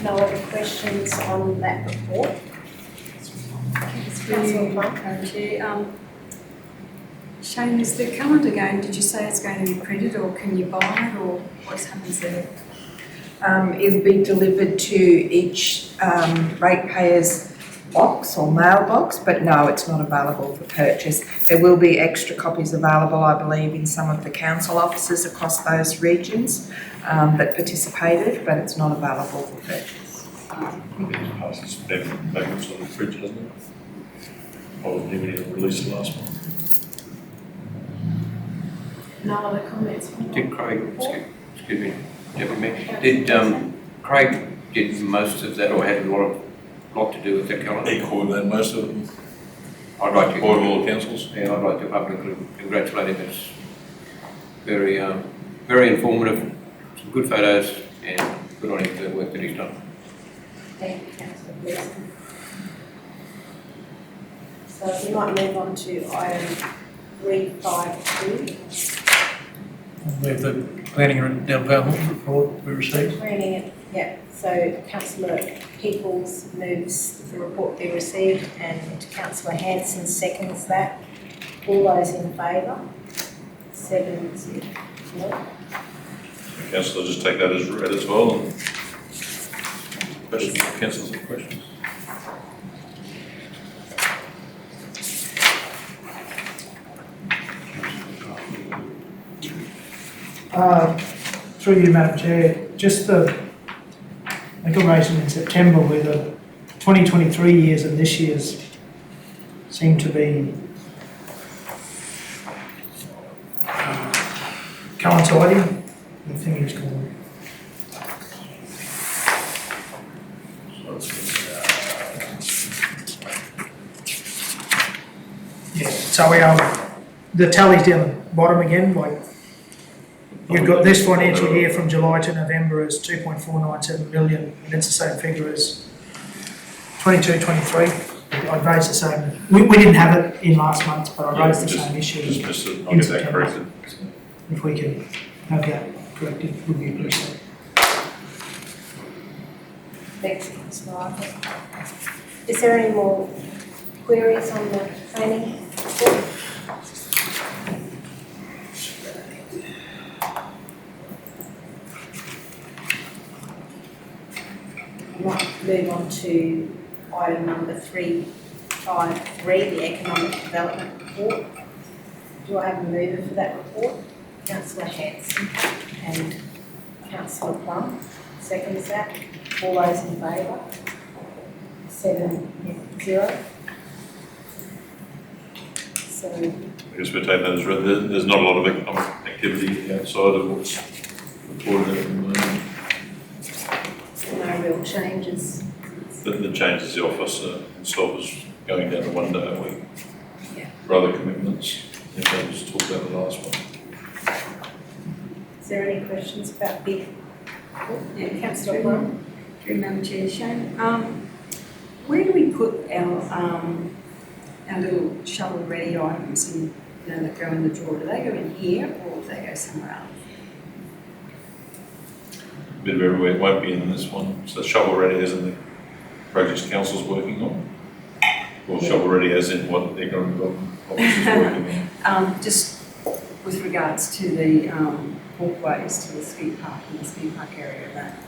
No other questions on that report? Councillor Plum? Shane, is the calendar game, did you say it's going to be printed or can you buy it or what happens there? It'll be delivered to each ratepayer's box or mailbox, but no, it's not available for purchase. There will be extra copies available, I believe, in some of the council offices across those regions that participated, but it's not available for purchase. Passes backwards on the fridge, hasn't it? I wasn't even able to release the last one. No other comments? Did Craig, excuse me, Deputy Mayor, did Craig did most of that or had a lot to do with that calendar? He coordinated most of them. I'd like to Board of all councils. Yeah, I'd like to publicly congratulate him. It's very, very informative, some good photos, and good on him for the work that he's done. Thank you, Councillor Gleeson. So we might move on to item 352. With the planning and development report we received. Planning it, yeah. So Councillor Peoples moves the report be received and Councillor Hanson seconds that. All those in favour? 7-0. Councillor, just take that as read as well. And questions, councillors have questions? Through you, Madam Chair, just the declaration in September where the 2023 years and this year's seem to be coinciding. The thing is called. Yeah, so we the tally's down the bottom again, like you've got this financial year from July to November as 2.497 million, and it's the same figure as 22-23. I'd raised the same, we didn't have it in last month, but I raised the same issue. Just missed it, I'll in get that September. corrected. If we can have that corrected, would be appreciated. Thanks, Councillor Arthur. Is there any more queries on the planning report? I might move on to item number 353, the Economic Development Report. Do I have a mover for that report? Councillor Hanson and Councillor Plum seconds that. All those in favour? 7-0. So I guess we're taking that as read. There's not a lot of economic activity outside of what's reported at the moment. no real changes. The change is the office itself is going down to 1 day a week. Yeah. For other commitments, if they just talked about the last one. Is there any questions about big? Yeah, Councillor Plum? Through Madam Chair, Shane, where do we put our little shovel-ready items in, that go in the drawer? Do they go in here or do they go somewhere else? A bit of everywhere, it won't be in this one. So shovel ready as in the projects council's working on? Or shovel ready as in what the economic development office is working on? Just with regards to the walkways to the ski park and the ski park area of that.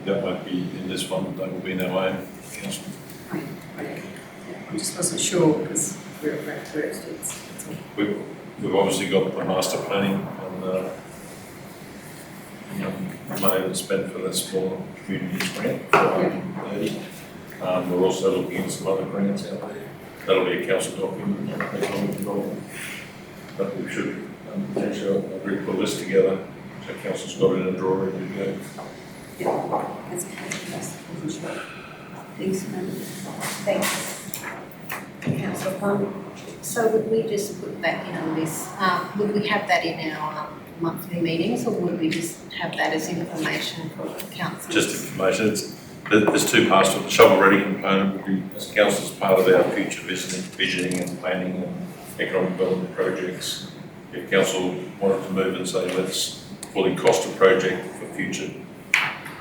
That won't be in this one, that will be in our own council. Okay. I just wasn't sure because we're at Black First. We've obviously got the master planning and money that's spent for that small community grant for 130. We're also looking at some other grants out there. That'll be a council document on economic development. But we should potentially agree to put a list together so council's got it in a drawer ready to go. Yeah, that's okay. Wasn't sure. Thanks, Madam. Thanks. Councillor Plum. So would we just put that in a list? Would we have that in our monthly meetings or would we just have that as information for council? Just information. There's two parts to it. The shovel-ready component would be, as council, as part of our future visioning and planning and economic development projects. If council wanted to move and say, let's fully cost a project for future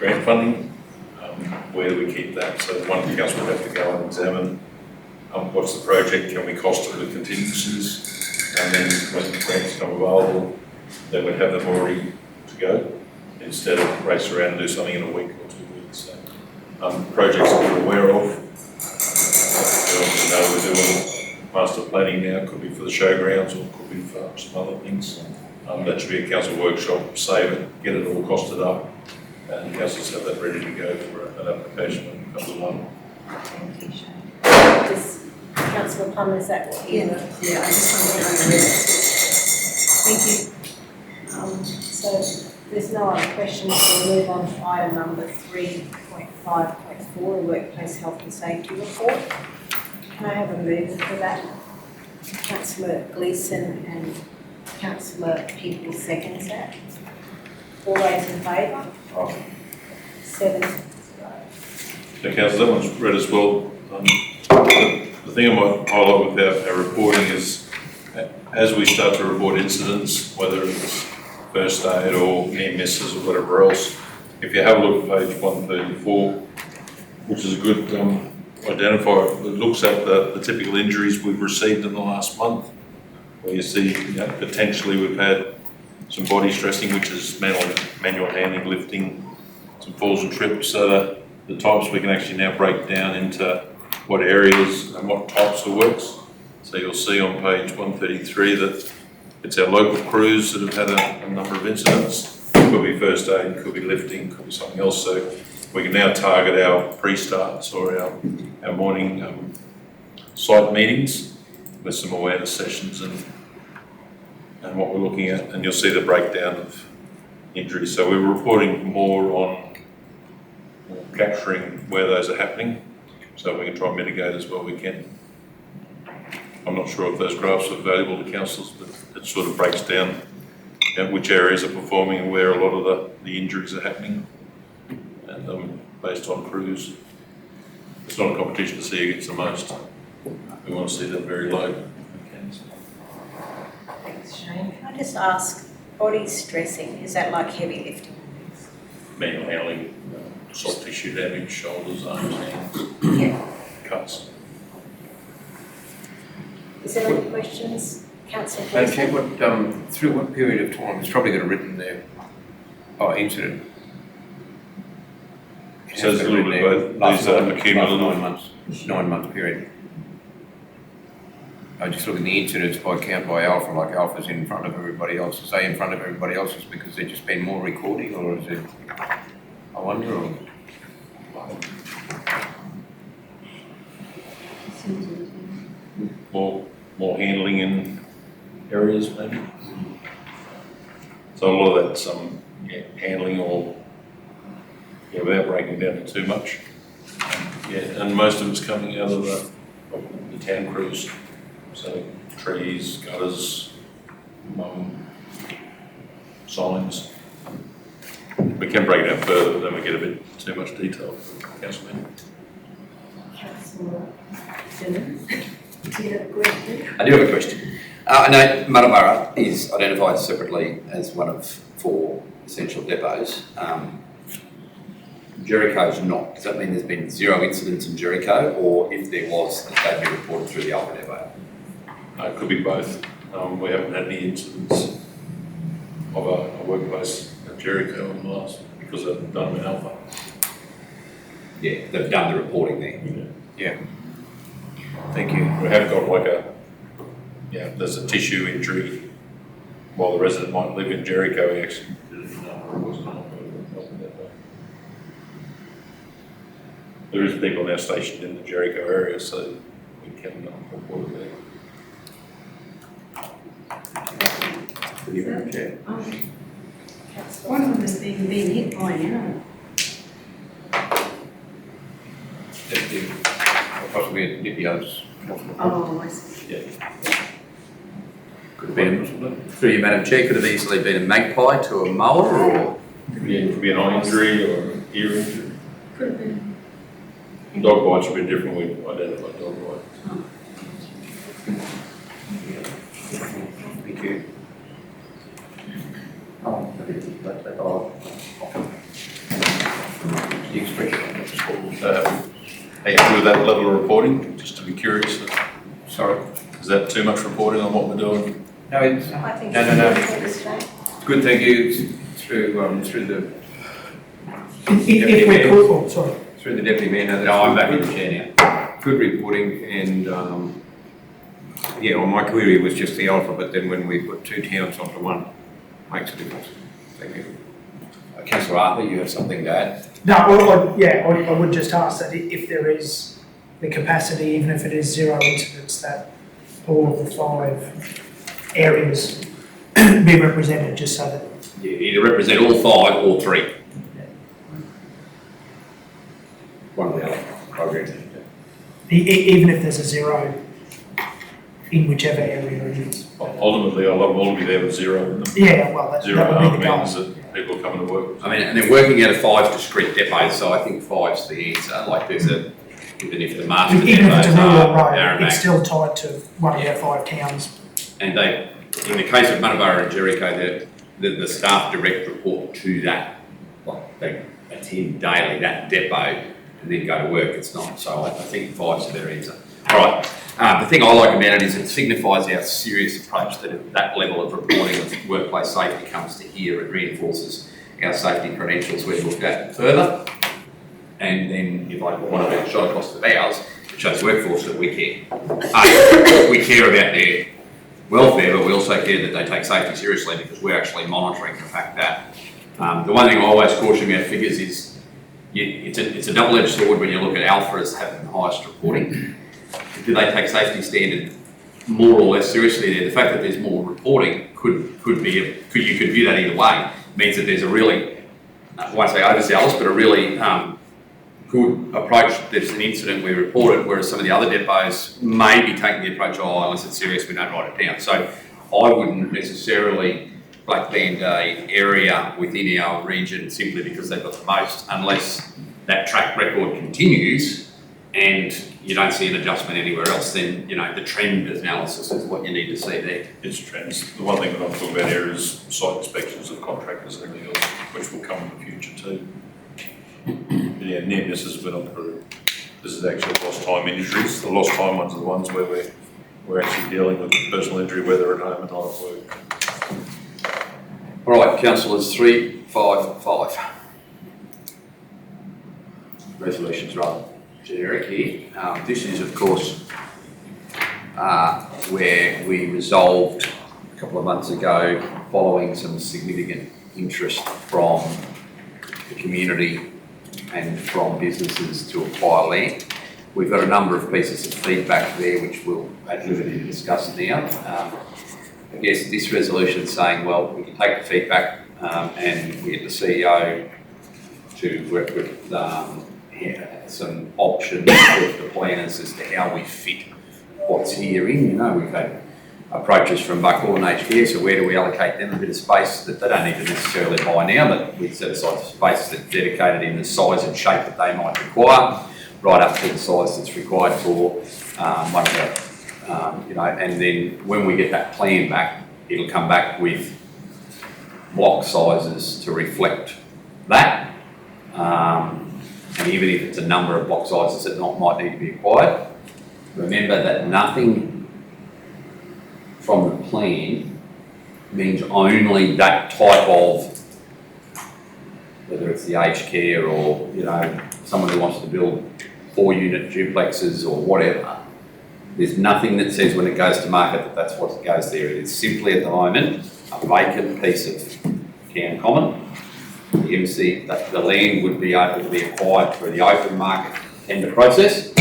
grant funding, where do we keep that? So one council would have to go and examine what's the project, can we cost it with contingencies, and then when the grants come available, then we'd have them already to go, instead of race around and do something in a week or 2 weeks. So, projects that we're aware of, we obviously know we're doing master planning now, could be for the showgrounds or could be for some other things. That should be a council workshop, save it, get it all costed up, and councils have that ready to go for an application when it comes along. Thank you, Shane. Does Councillor Plummer, is that what you? Yeah, I just want to know. Thank you. So there's no other questions, we'll move on to item number 3.5.4, the Workplace Health and Safety Report. Can I have a mover for that? Councillor Gleeson and Councillor People seconds that. All those in favour? 7. So council, that one's read as well. The thing I might highlight with our reporting is, as we start to report incidents, whether it's first aid or near misses or whatever else, if you have a look at page 134, which is a good identifier, it looks at the typical injuries we've received in the last month, where you see potentially we've had some body stressing, which is manual handling, lifting, some falls and trips. So the types we can actually now break down into what areas and what types of works. So you'll see on page 133 that it's our local crews that have had a number of incidents. Could be first aid, could be lifting, could be something else. So we can now target our pre-starts or our morning site meetings with some awareness sessions and what we're looking at, and you'll see the breakdown of injuries. So we're reporting more on capturing where those are happening, so we can try and mitigate as well we can. I'm not sure if those graphs are valuable to councils, but it sort of breaks down which areas are performing and where a lot of the injuries are happening, and based on crews. It's not a competition to see who gets the most. We want to see them very low. Thanks, Shane. Can I just ask, body stressing, is that like heavy lifting? Manual handling, soft tissue damage, shoulders, arms, hands, Yeah. cuts. Is there any questions? Councillor Madam Gleeson? Chair, through what period of time, it's probably got it written there, incident. So it's a little bit both, these are accumulative. 9 months, 9 month period. I just look at the incidents by count by Alpha, like Alpha's in front of everybody else. Is they in front of everybody else is because there's just been more recording, or is it, I wonder, or? More handling in areas maybe. So a lot of that's handling or without breaking down to too much. And most of it's coming out of the town crews. So trees, gutters, signs. We can break it down further, but then we get a bit too much detail for council meeting. Councillor Simmons, do you have a question? I do have a question. I know Muttaburra is identified separately as one of 4 essential depots. Jericho's not. Does that mean there's been 0 incidents in Jericho, or if there was, that they'd be reported through the Alpha depot? It could be both. We haven't had any incidents of a workplace at Jericho in the last, because they've done them in Alpha. Yeah, they've done the reporting there. Yeah. Thank you. We have got there's a tissue injury while the resident might live in Jericho. He actually did it in Alpha, it wasn't Alpha. There is people now stationed in the Jericho area, so we can report it there. One of them has been hit by an arrow. Possibly the others. Oh, I see. Yeah. Could have been, through you, Madam Chair, could have easily been a magpie to a mower, or? Yeah, it could be an eye injury or an ear injury. Could have been. Dog bites have been different, we identified dog bites. Thank you. The expression. Are you happy with that level of reporting? Just to be curious, Sorry. is that too much reporting on what we're doing? No, it's, I think No, it's no, no. good for the state. good, thank you, through the, If we're cool, oh, sorry. through the deputy mayor. No, No, I'm back in the chair now. Good reporting and, yeah, well, my query was just the alpha, but then when we put two towns onto one, makes a difference. Thank you. Councillor Arthur, you have something to add? No, I would just ask that if there is the capacity, even if it is 0 incidents, that all of the 5 areas be represented, just so that. Yeah, either represent all 5 or 3. One or the other, I agree. Even if there's a 0 in whichever area it is. Ultimately, I love all of you there with 0 in them. Yeah, well, that 0 would be the goal. means that people are coming to work. I mean, and they're working out of 5 discrete depots, so I think 5's the answer. Like there's a, even if the master Even if it's a depots rural are road, Aramac, it's still tied to one of our 5 towns. and they, in the case of Munnaburra and Jericho, the staff direct report to that, like they attend daily that depot and then go to work. It's not, so I think 5's a better answer. All right. The thing I like about it is it signifies our serious approach that at that level of reporting of workplace safety comes to here. It reinforces our safety credentials we've looked at further. And then if I want to shot across the bows, it shows workforce that we care. We care about their welfare, but we also care that they take safety seriously because we're actually monitoring the fact that the one thing I always caution about figures is it's a double-edged sword when you look at Alpha as having the highest reporting. Do they take safety standard more or less seriously there? The fact that there's more reporting you could view that either way. It means that there's a really, I won't say overzealous, but a really good approach. There's an incident we reported, whereas some of the other depots may be taking the approach, unless it's serious, we don't write it down. So I wouldn't necessarily black band a area within our region simply because they've got the most, unless that track record continues and you don't see an adjustment anywhere else, then, the trend analysis is what you need to see there. It's trends. The one thing that I'm talking about here is site inspections of contractors and everything else, which will come in the future too. But yeah, near misses we're not through. This is actually lost time injuries. The lost time ones are the ones where we're actually dealing with personal injury, whether at home and not at work. All right, councillors, 355. Resolutions rather generic here. This is, of course, where we resolved a couple of months ago, following some significant interest from the community and from businesses to acquire land. We've got a number of pieces of feedback there which we'll at liberty to discuss now. I guess this resolution is saying, well, we can take the feedback and we get the CEO to work with some options with the planners as to how we fit what's here in. We've had approaches from Buckhorn HK, so where do we allocate them a bit of space that they don't need to necessarily buy now, but we set aside space that's dedicated in the size and shape that they might require, right up to the size that's required for one of the, and then when we get that plan back, it'll come back with block sizes to reflect that. And even if it's a number of block sizes that might need to be acquired, remember that nothing from the plan means only that type of, whether it's the aged care or, someone who wants to build 4-unit duplexes or whatever. There's nothing that says when it goes to market that that's what goes there. It is simply at the moment a vacant piece of town common. The MC, that the land would be able to be acquired through the open market tender process,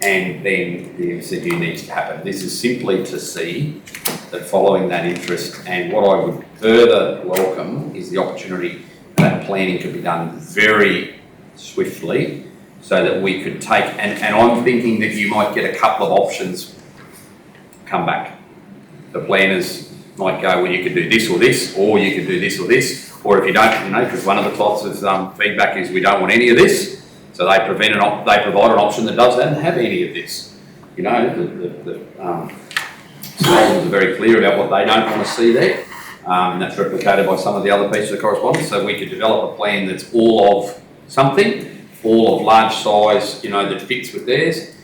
and then the MCG needs to happen. This is simply to see that following that interest, and what I would further welcome is the opportunity that planning could be done very swiftly, so that we could take, and I'm thinking that you might get a couple of options come back. The planners might go, well, you could do this, or you could do this or this, or if you don't, because one of the types of feedback is we don't want any of this, So they provide an option that doesn't have any of this. You know, the Sullivan's are very clear about what they don't want to see there. And that's replicated by some of the other pieces of correspondence. So we could develop a plan that's all of something, all of large size, you know, that fits with theirs.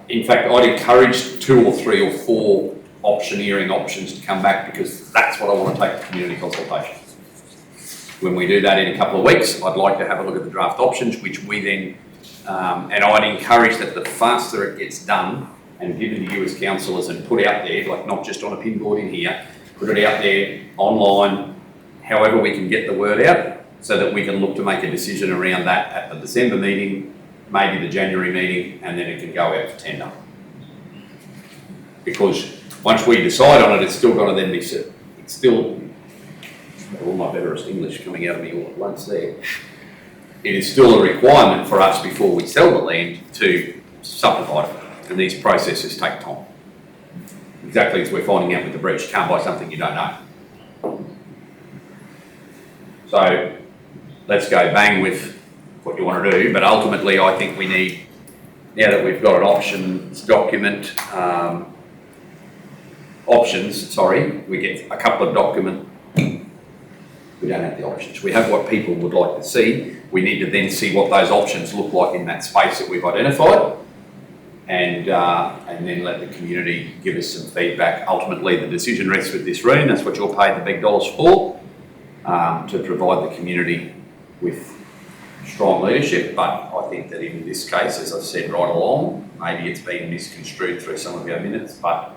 In fact, I'd encourage 2 or 3 or 4 optioneering options to come back, because that's what I want to take to community consultation. When we do that in a couple of weeks, I'd like to have a look at the draft options, which we then, and I'd encourage that the faster it gets done and given to you as councillors and put out there, like not just on a pin board in here, put it out there online, however we can get the word out, so that we can look to make a decision around that at the December meeting, maybe the January meeting, and then it can go out for tender. Because once we decide on it, it's still got to then be set. It's still, all my betterest English coming out of me all at once there. It is still a requirement for us before we sell the land to subdivide it, and these processes take time. Exactly as we're finding out with the breach, you can't buy something you don't know. So let's go bang with what you want to do, but ultimately I think we need, now that we've got an options document, we get a couple of document, we don't have the options. We have what people would like to see. We need to then see what those options look like in that space that we've identified, and then let the community give us some feedback. Ultimately, the decision rests with this room. That's what you're paid the big dollars for, to provide the community with strong leadership. But I think that in this case, as I've said right along, maybe it's been misconstrued through some of our minutes, but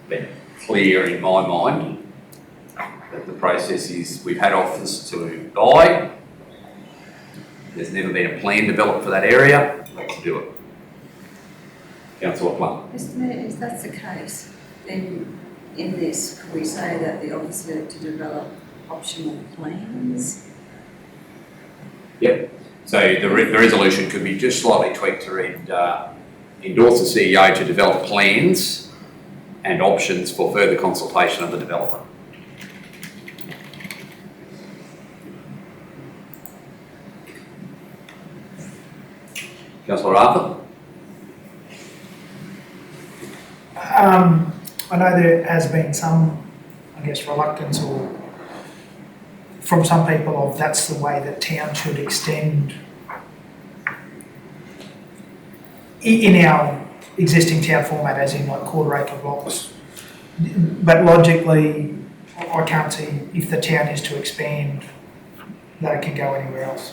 been clear in my mind that the process is, we've had offers to buy, there's never been a plan developed for that area, let's do it. Councillor Plum. Mr Mayor, if that's the case, then in this, could we say that the officer to develop optional plans? Yep. So the resolution could be just slightly tweaked to read, endorse the CEO to develop plans and options for further consultation of the developer. Councillor Arthur? I know there has been some, I guess, reluctance or from some people of that's the way that town should extend in our existing town format, as in like quarter acre blocks. But logically, I can't see if the town is to expand that it can go anywhere else.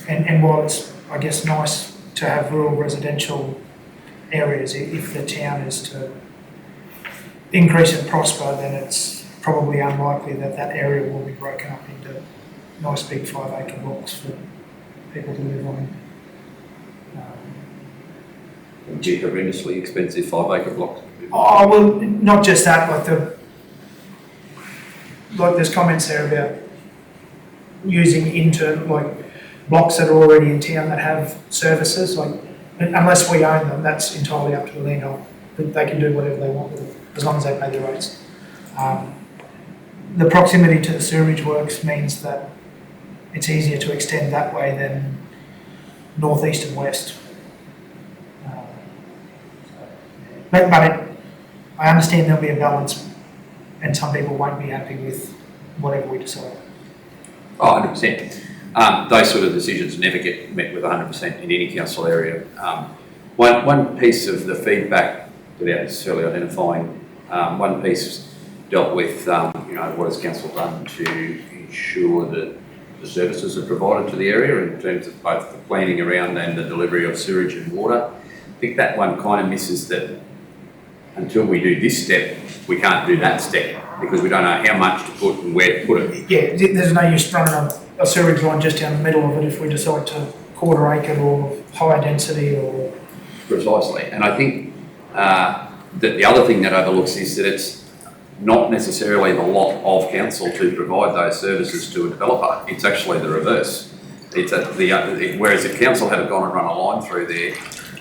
And while it's, I guess, nice to have rural residential areas, if the town is to increase and prosper, then it's probably unlikely that that area will be broken up into nice big 5 acre blocks for people to live on. Would be horrendously expensive 5 acre blocks. Oh, well, not just that, like there's comments there about using blocks that are already in town that have services, like, unless we own them, that's entirely up to the landowner. They can do whatever they want with it, as long as they pay their rates. The proximity to the sewerage works means that it's easier to extend that way than north, east and west. I understand there'll be a balance and some people won't be happy with whatever we decide. Oh, 100%. Those sort of decisions never get met with 100% in any council area. One piece of the feedback, without necessarily identifying, one piece dealt with, what has council done to ensure that the services are provided to the area in terms of both the planning around and the delivery of sewage and water. I think that one kind of misses that until we do this step, we can't do that step because we don't know how much to put and where to put it. Yeah, there's no use running a sewage line just down the middle of it if we decide to quarter acre or high density or... Precisely. And I think that the other thing that overlooks is that it's not necessarily the lot of council to provide those services to a developer. It's actually the reverse. Whereas if council had gone and run a line through there,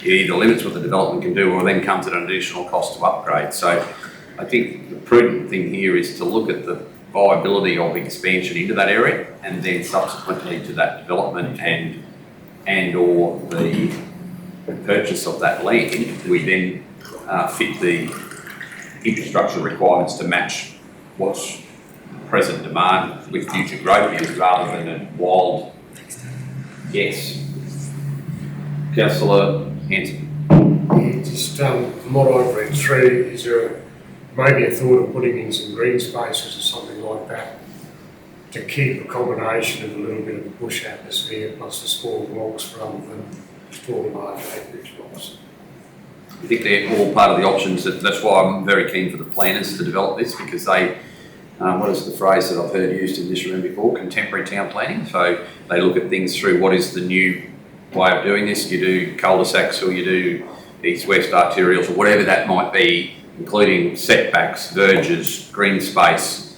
it either limits what the development can do or then comes at an additional cost to upgrade. So I think the prudent thing here is to look at the viability of expansion into that area, and then subsequently to that development and or the purchase of that land, we then fit the infrastructure requirements to match what's present demand with future growth views rather than a wild guess. Councillor Hanson. Just from what I've read through, is there maybe a thought of putting in some green spaces or something like that to keep a combination of a little bit of a bush atmosphere plus the small blocks rather than tall large acreage blocks? I think they're all part of the options. That's why I'm very keen for the planners to develop this, because they, what is the phrase that I've heard used in this room before? Contemporary town planning. So they look at things through what is the new way of doing this. You do cul-de-sacs or you do east-west arterials or whatever that might be, including setbacks, verges, green space,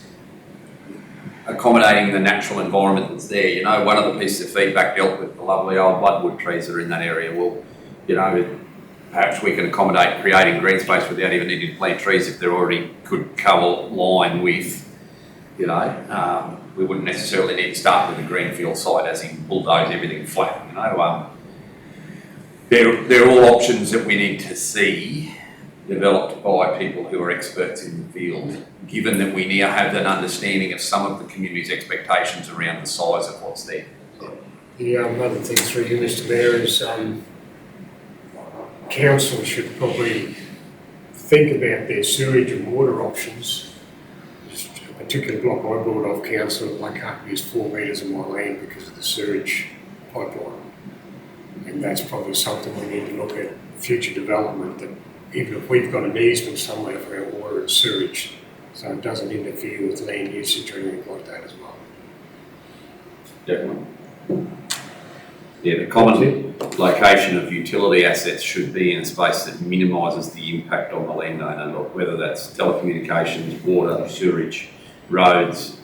accommodating the natural environment that's there. You know, one of the pieces of feedback dealt with the lovely old bloodwood trees that are in that area. Well, you know, perhaps we can accommodate creating green space without even needing to plant trees if they're already could co-align with, you know, we wouldn't necessarily need to start with a greenfield site as in bulldoze everything flat, you know. They're all options that we need to see developed by people who are experts in the field, given that we now have an understanding of some of the community's expectations around the size of what's there. The other thing through you, Mr. Mayor, is council should probably think about their sewage and water options. Just a particular block I brought off council, I can't use 4 metres of my land because of the sewage pipeline. And that's probably something we need to look at future development, that even if we've got an easement somewhere for our water and sewage, so it doesn't interfere with land usage or anything like that as well. Definitely. Yeah, the common location of utility assets should be in a space that minimises the impact on the landowner, whether that's telecommunications, water, sewerage, roads,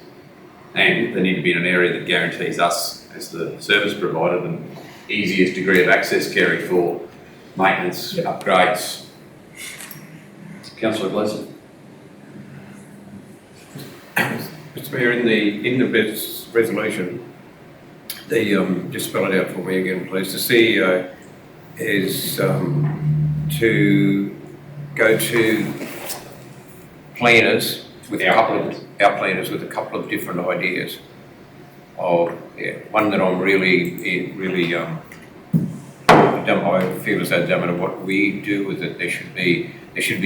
and they need to be in an area that guarantees us, as the service provider, the easiest degree of access carry for maintenance, upgrades. Councillor Gleeson. Mr. Mayor, in the resolution, just spell it out for me again, please. The CEO is to go to planners with our planners with a couple of different ideas. One that I'm really I feel as though no matter what we do with it, there should be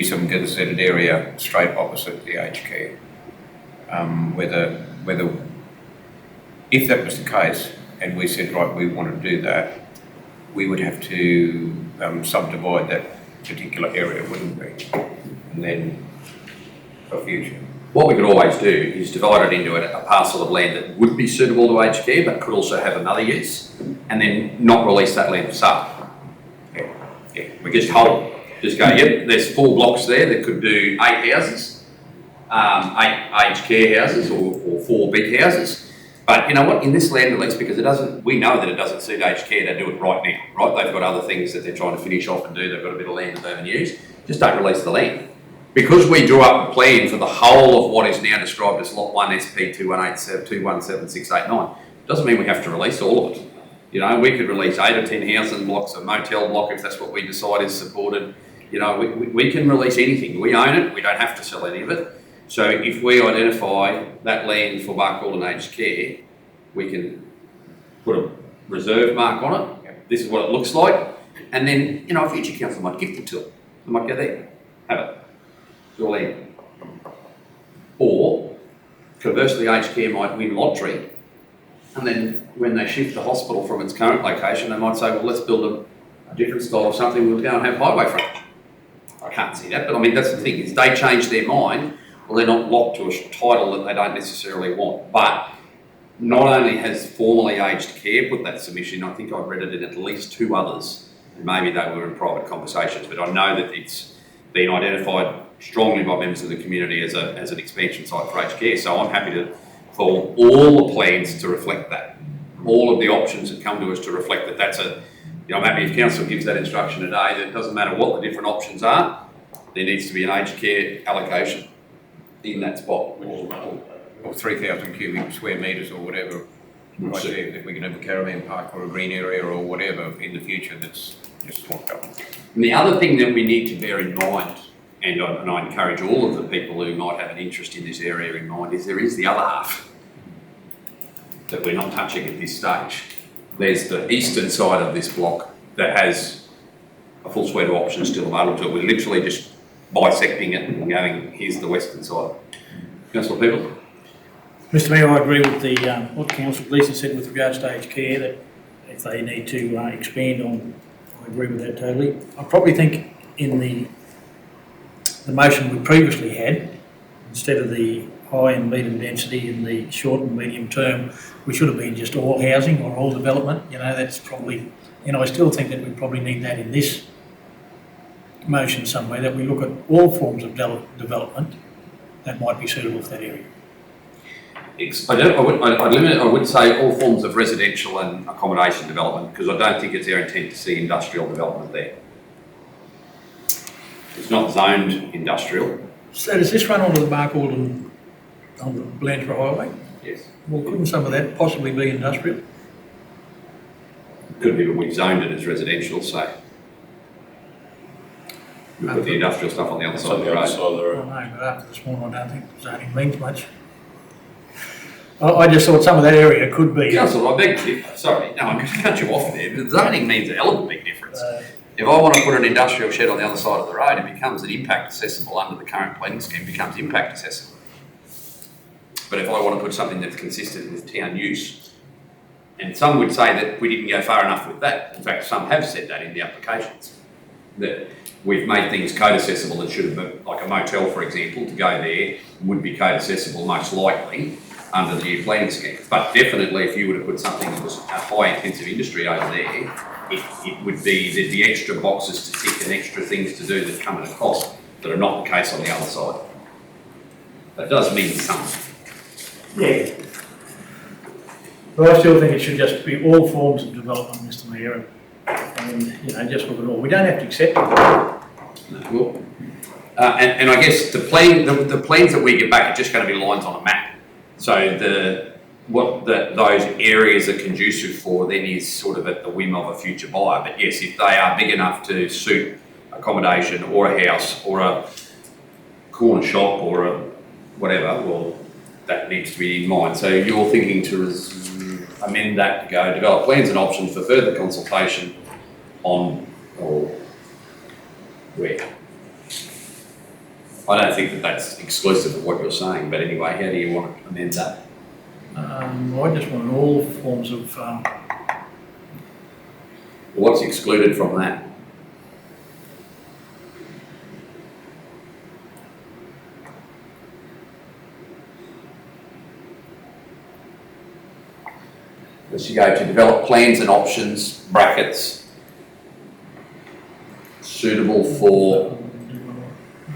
some gazetted area straight opposite the aged care. Whether if that was the case, and we said, right, we want to do that, we would have to subdivide that particular area, wouldn't we? And then for future. What we could always do is divide it into a parcel of land that would be suitable to aged care but could also have another use, and then not release that land for sale. Yeah. We just hold, just go, yep, there's 4 blocks there that could do 8 houses, 8 aged care houses or 4 big houses. But you know what, in this land release, because we know that it doesn't suit aged care to do it right now, right? They've got other things that they're trying to finish off and do, they've got a bit of land that they haven't used, just don't release the land. Because we drew up a plan for the whole of what is now described as Lot 1 SP 2187-217689, doesn't mean we have to release all of it. You know, we could release 8 or 10 housing blocks, a motel block if that's what we decide is supported. You know, we can release anything. We own it, we don't have to sell any of it. So if we identify that land for Mark Alden aged care, we can put a reserve mark on it. This is what it looks like. And then, you know, a future council might gift it to them. They might go there, have it. Your land. Or, conversely, aged care might win lottery, and then when they shift the hospital from its current location, they might say, well, let's build a different style of something, we'll go and have highway frontage. I can't see that, but I mean, that's the thing, is they change their mind, well, they're not locked to a title that they don't necessarily want. But not only has formerly aged care put that submission, I think I've read it in at least 2 others, and maybe they were in private conversations, but I know that it's been identified strongly by members of the community as an expansion site for aged care. So I'm happy for all the plans to reflect that. All of the options that come to us to reflect that that's I'm happy if council gives that instruction today, that it doesn't matter what the different options are, there needs to be an aged care allocation in that spot. or 3,000 cubic square metres or whatever, right there, that we can have a caravan park or a green area or whatever in the future that's just swapped up. And the other thing that we need to bear in mind, and I encourage all of the people who might have an interest in this area in mind, is there is the other half that we're not touching at this stage. There's the eastern side of this block that has a full suite of options still available to it. We're literally just bisecting it and going, here's the western side. Councillor Peeble? Mr Mayor, I agree with the, what Councillor Gleeson said with regards to aged care, that if they need to expand on, I agree with that totally. I probably think in the motion we previously had, instead of the high and medium density in the short and medium term, we should have been just all housing or all development. You know, that's probably, and I still think that we probably need that in this motion somewhere, that we look at all forms of development that might be suitable for that area. I would say all forms of residential and accommodation development, because I don't think it's our intent to see industrial development there. It's not zoned industrial. So does this run onto the Mark Alden on the Blanchard Highway? Yes. Well, couldn't some of that possibly be industrial? Could be, but we've zoned it as residential, so we've got the industrial stuff on the other It's side on of the the other road. side of the I road. don't know, but after this morning, I don't think zoning means much. I just thought some of that area could be. Councillor, I beg to differ. Sorry, no, I'm going to cut you off there. But zoning means a hell of a big difference. If I want to put an industrial shed on the other side of the road, it becomes an impact accessible under the current planning scheme, becomes impact accessible. But if I want to put something that's consistent with town use, and some would say that we didn't go far enough with that. In fact, some have said that in the applications, that we've made things code accessible that should have been, like a motel, for example, to go there would be code accessible most likely under the new planning scheme. But definitely if you were to put something that was a high intensive industry over there, it would be the extra boxes to tick and extra things to do that come at a cost that are not the case on the other side. That does mean something. Yeah. But I still think it should just be all forms of development, Mr Mayor, and you know, just look at all. We don't have to accept it. Well, and I guess the plans that we get back are just going to be lines on a map. So those areas are conducive for then is sort of at the whim of a future buyer. But yes, if they are big enough to suit accommodation or a house or a corner shop or a whatever, well, that needs to be in mind. So you're thinking to amend that to go develop plans and options for further consultation on or where? I don't think that that's exclusive of what you're saying, but anyway, how do you want to amend that? I just want all forms of, What's excluded from that? Let's go to develop plans and options, brackets, suitable for.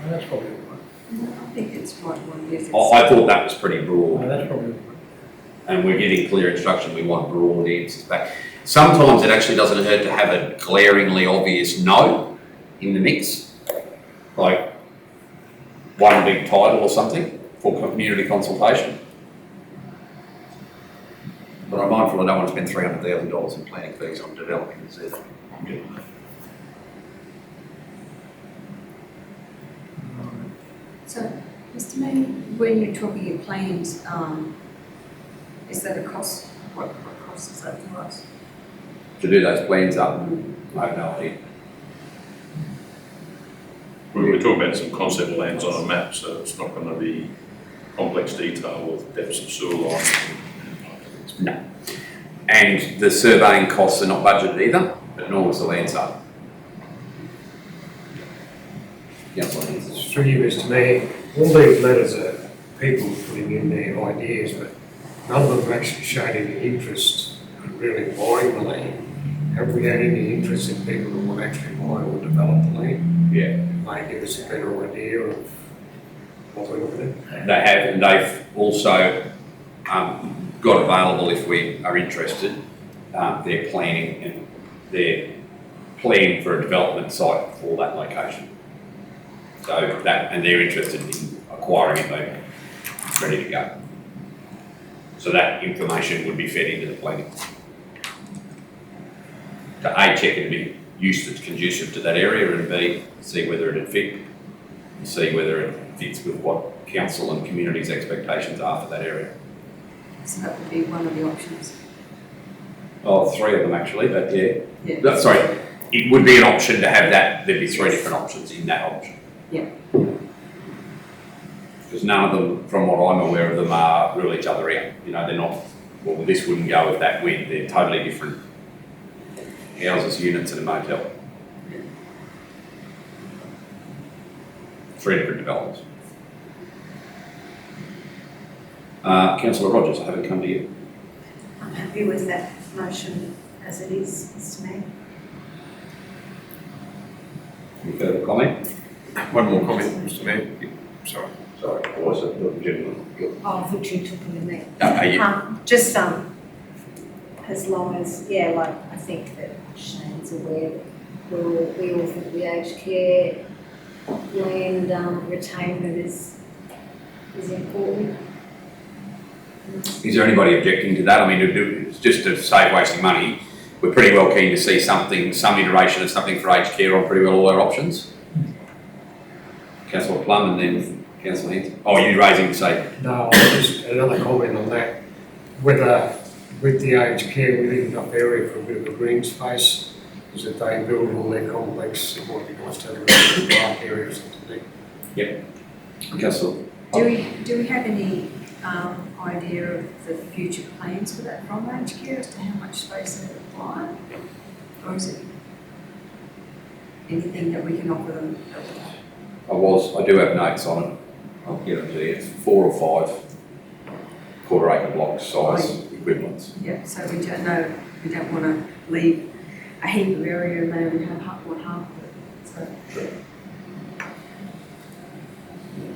that's probably all right. I think it's right one, yes. I thought that was pretty broad. That's probably all right. And we're getting clear instruction, we want broad answers back. Sometimes it actually doesn't hurt to have a glaringly obvious no in the mix, like one big title or something for community consultation. But I'm mindful I don't want to spend $300,000 in planning fees on developing this either. So, Mr Mayor, when you're talking of plans, is that a cost? What cost is that for us? To do those plans up, I have no idea. We're talking about some concept plans on a map, so it's not going to be complex detail with depths of sewer lines. No. And the surveying costs are not budgeted either, but nor was the land sale. Councillor Haynes. Through you, Mr Mayor, all these letters are people putting in their ideas, but none of them have actually showed any interest in really buying the land. Have we had any interest in people who want to actually buy or develop the land? Yeah. May give us a better idea of what we're looking at. They have, and they've also got available, if we are interested, their planning and their plan for a development site for that location. So that, and they're interested in acquiring it, they're ready to go. So that information would be fed into the planning. To A, check it be use that's conducive to that area, and B, see whether it'd fit, and see whether it fits with what council and community's expectations are for that area. So that would be one of the options. Oh, three of them actually, but yeah. Yeah. No, sorry, it would be an option to have that, there'd be three different options in that option. Yeah. Because none of them, from what I'm aware of them, rule each other out. You know, they're not, well, this wouldn't go if that went, they're totally different houses, units and a motel. Three different developments. Councillor Rogers, I haven't come to you. I'm happy with that motion as it is, Mr Mayor. Any further comment? One more comment, Mr Mayor. Sorry. Sorry, I was a gentleman. Oh, I thought you took it in there. Yeah. As long as, yeah, like, I think that Shane's aware that we all think the aged care land retainment is important. Is there anybody objecting to that? I mean, it's just to save wasting money, we're pretty well keen to see something, some iteration of something for aged care on pretty well all our options. Councillor Plum and then Councillor Hanson. Oh, you raising to say? No, just another comment on that. Whether with the aged care, we leave enough area for a bit of a green space, is that they build all their complex, it might be nice to have a little park area or something. Yep. Councillor. Do we have any idea of the future plans for that from aged care as to how much space they require? Or is it anything that we can offer them? I do have notes on it. I'll get them to you. It's 4 or 5 quarter acre block size equivalents. Yeah, so we don't know, we don't want to leave a heap of area and they only have half of it, so. Sure.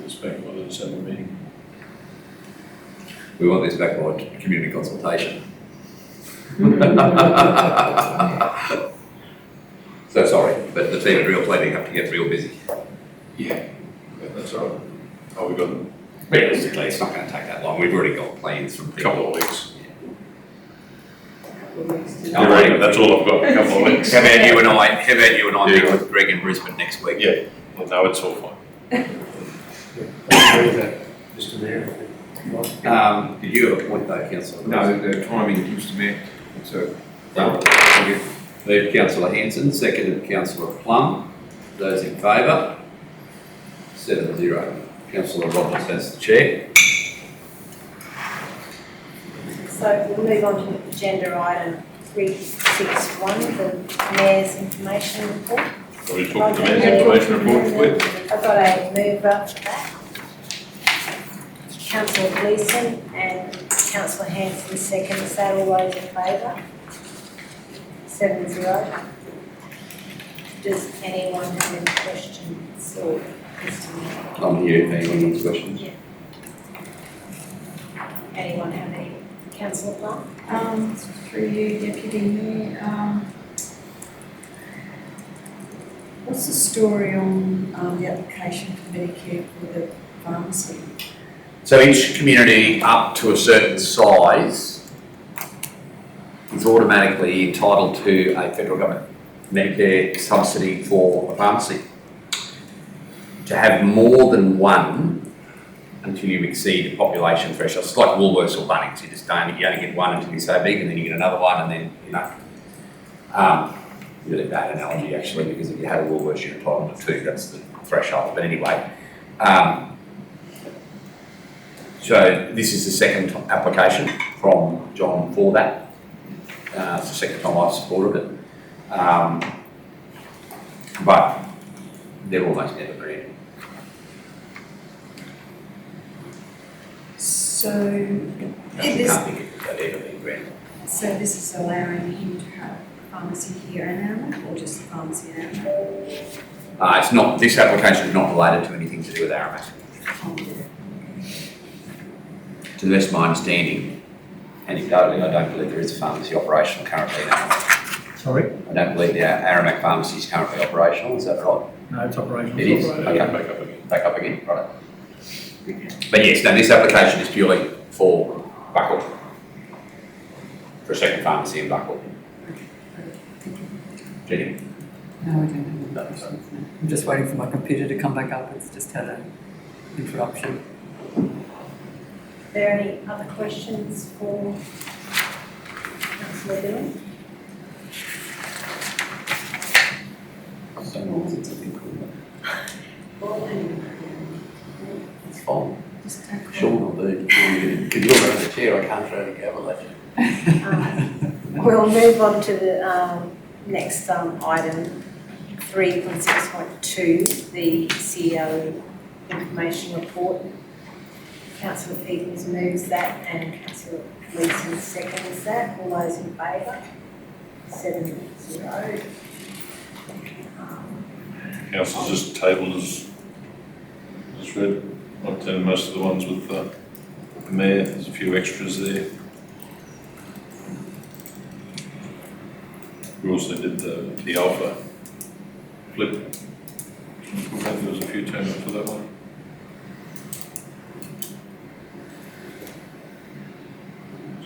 This back by the December meeting. We want this back by community consultation. So sorry, but the team at Real Planning have to get real busy. Yeah, that's all right. Oh, we got a Realistically, it's not going to take that long. We've already got plans from people. couple of weeks. I'm ready. That's all I've got, a couple of weeks. How about you and I meet Yeah. with Greg in Brisbane next week? Yeah, well, no, it's all fine. I agree with that, Mr Mayor. Did you have a point though, Councillor? No, the timing, Mr Mayor, so. Moved Councillor Hanson, seconded Councillor Plum. Those in favour? 7-0. Councillor Rogers has the chair. So we'll move on to agenda item 361, the Mayor's information report. So we talked to the information report, please. I've got a mover for that. Councillor Gleeson and Councillor Hanson second. Is that all those in favour? 7-0. Does anyone have any questions or Mr. I'm here if anyone has questions. Yeah. Anyone have any? Councillor Plum? Through you, Deputy Mayor, what's the story on the application for Medicare for the pharmacy? So each community up to a certain size is automatically entitled to a federal government Medicare subsidy for a pharmacy. To have more than one until you exceed the population threshold. It's like Woolworths or Bunnings. You only get one until you're so big, and then you get another one, and then, you know. Really bad analogy actually, because if you had a Woolworths, you're entitled to 2, that's the threshold. But anyway, so this is the second application from John for that. It's the second time I've supported it. But they're almost never green. So, I can't think of that ever been granted. so this is allowing him to have a pharmacy here in Arama, or just a pharmacy in Arama? It's not, this application is not related to anything to do with Aramat. To the best of my understanding, anecdotally, I don't believe there is a pharmacy operational currently in Aramat. Sorry? I don't believe the Aramat pharmacy is currently operational, is that right? No, it's operational. It is, okay. Back up again, right. But yes, no, this application is purely for Buckle. For a second pharmacy in Buckle. Jenny? No, I don't have any questions. No. I'm just waiting for my computer to come back up. It's just had an interruption. Are there any other questions for Councillor Dillon? Well, It's fine. Just take a Sean will do. If you're around the chair, I can't throw the gavel at you. We'll move on to the next item, 3.6.2, the CEO information report. Councillor Peters moves that and Councillor Leeson seconds that. All those in favour? 7-0. Council's just tabled as read. I've done most of the ones with the mayor. There's a few extras there. We also did the alpha flip. I think there was a few turned up for that one.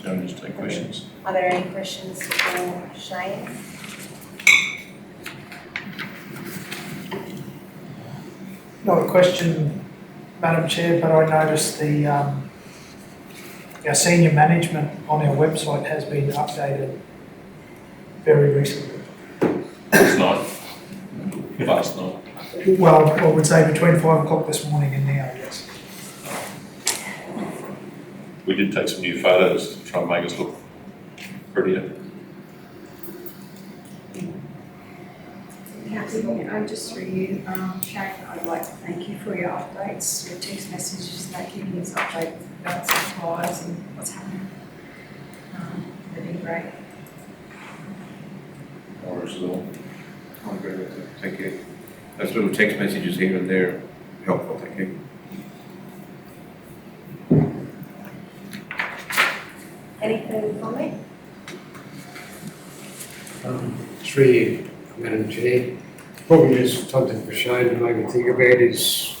Shall we just take questions? Are there any questions for Shane? Not a question, Madam Chair, but I noticed our senior management on our website has been updated very recently. Last night. Last night. Well, I would say between 5 o'clock this morning and now, yes. We did take some new photos to try and make us look prettier. Councillor, just through you, Shane, I'd like to thank you for your updates, your text messages, that giving us updates about supplies and what's happening. They've been great. No worries at all. I agree with that, thank you. Those little text messages here and there are helpful, thank you. Anything from me? Through you, Madam Chair. Probably just something for Shane to make me think about is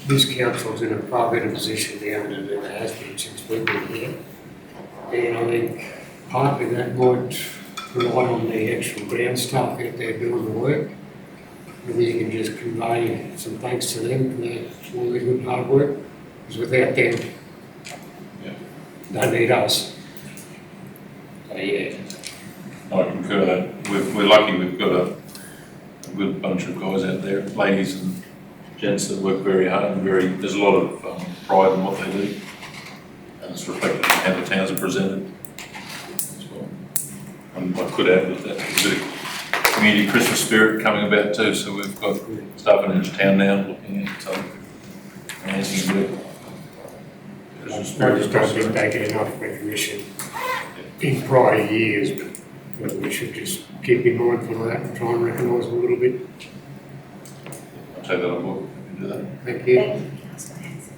this council's in a far better position now than it ever has been since we've been here. And I think partly that might rely on the actual ground staff out there doing the work. Maybe you can just convey some thanks to them for all their good hard work, because without them, they need us. So yeah. I concur that we're lucky we've got a good bunch of guys out there, ladies and gents that work very hard and there's a lot of pride in what they do. And it's reflected in how the towns are presented as well. And I could add with that, there's a bit of community Christmas spirit coming about too, so we've got staff in each town now looking at amazing work. I just don't think they get enough recognition in prior years, but whether we should just keep in mindful of that and try and recognise them a little bit. I'll take that on board, we can do that. Thank you. Thank you, Councillor Hanson.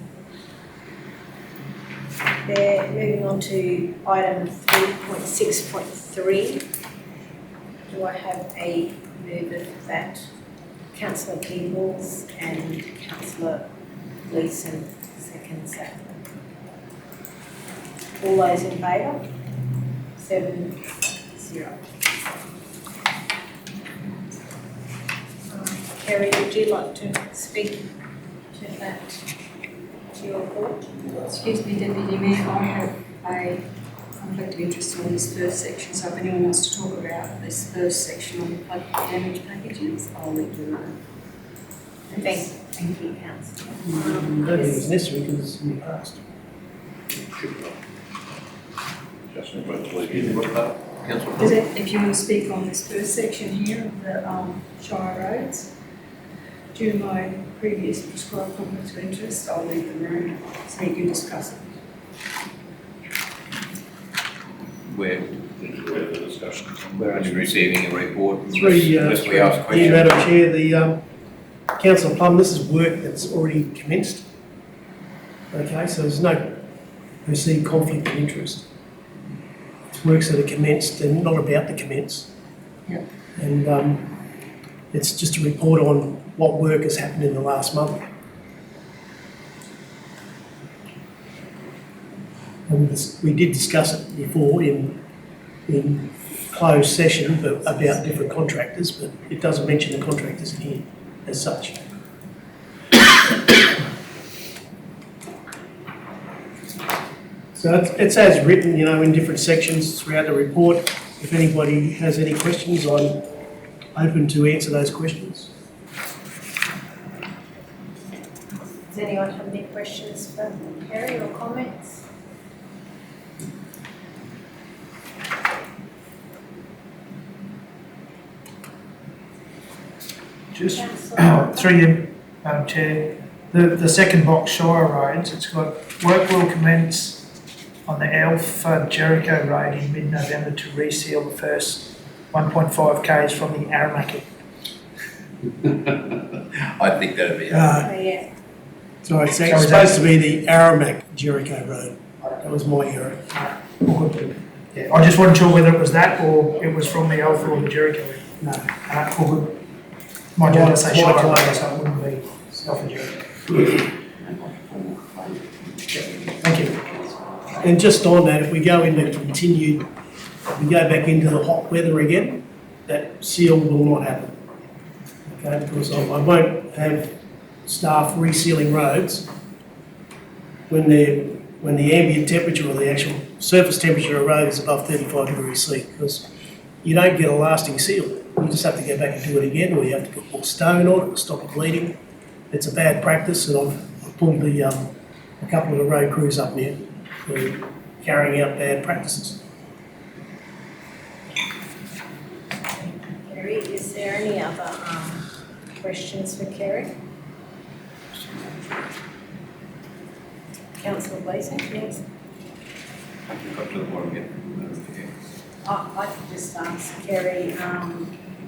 Moving on to item 3.6.3. Do I have a mover for that? Councillor Peebles and Councillor Leeson seconds that. All those in favour? 7-0. Kerry, would you like to speak to that, to your report? Excuse me, Deputy Mayor, I have a conflict of interest on this first section, so if anyone wants to talk about this first section on the flood damage packages, I'll leave the room. Thank you, Councillor. I don't think it's necessary because it's in the past. Just about to leave you with that. Councillor. Is it, if you want to speak on this first section here of the Shire roads, due to my previous prescribed conflict of interest, I'll leave the room so you can discuss it. We're The discussions. only receiving a report Three, unless we ask yeah, questions. Madam Chair, the Councillor Plum, this is work that's already commenced. Okay, so there's no perceived conflict of interest. It's works that are commenced and not about to commence. Yeah. And it's just a report on what work has happened in the last month. And we did discuss it before in closed session but about different contractors, but it doesn't mention the contractors in here as such. So it's as written, you know, in different sections throughout the report. If anybody has any questions, I'm open to answer those questions. Does anyone have any questions for Kerry or comments? Just Councillor? through you, Madam Chair, the second box, Shire Roads, it's got work will commence on the Alpha Jericho Road in mid-November to reseal the first 1.5 k's from the Aramac. I think that'd be. Yeah. Sorry, it's Sorry, supposed to be the Aramac Jericho Road. That was my error. Yeah, I just wasn't sure whether it was that or it was from the Alpha or the Jericho. No. All good. My job to say Shire Quite Road, close. so it wouldn't be Alpha Jericho. Thank you. And just on that, if we go into continued, we go back into the hot weather again, that seal will not happen. Okay, because I won't have staff resealing roads when the ambient temperature or the actual surface temperature of a road is above 35 degrees C, because you don't get a lasting seal. You just have to go back and do it again, or you have to put more stone on it to stop it bleeding. It's a bad practice, and I've pulled a couple of the road crews up there who are carrying out bad practices. Kerry, is there any other questions for Kerry? Councillor Gleeson, yes. Got to the bottom again. I could just ask Kerry,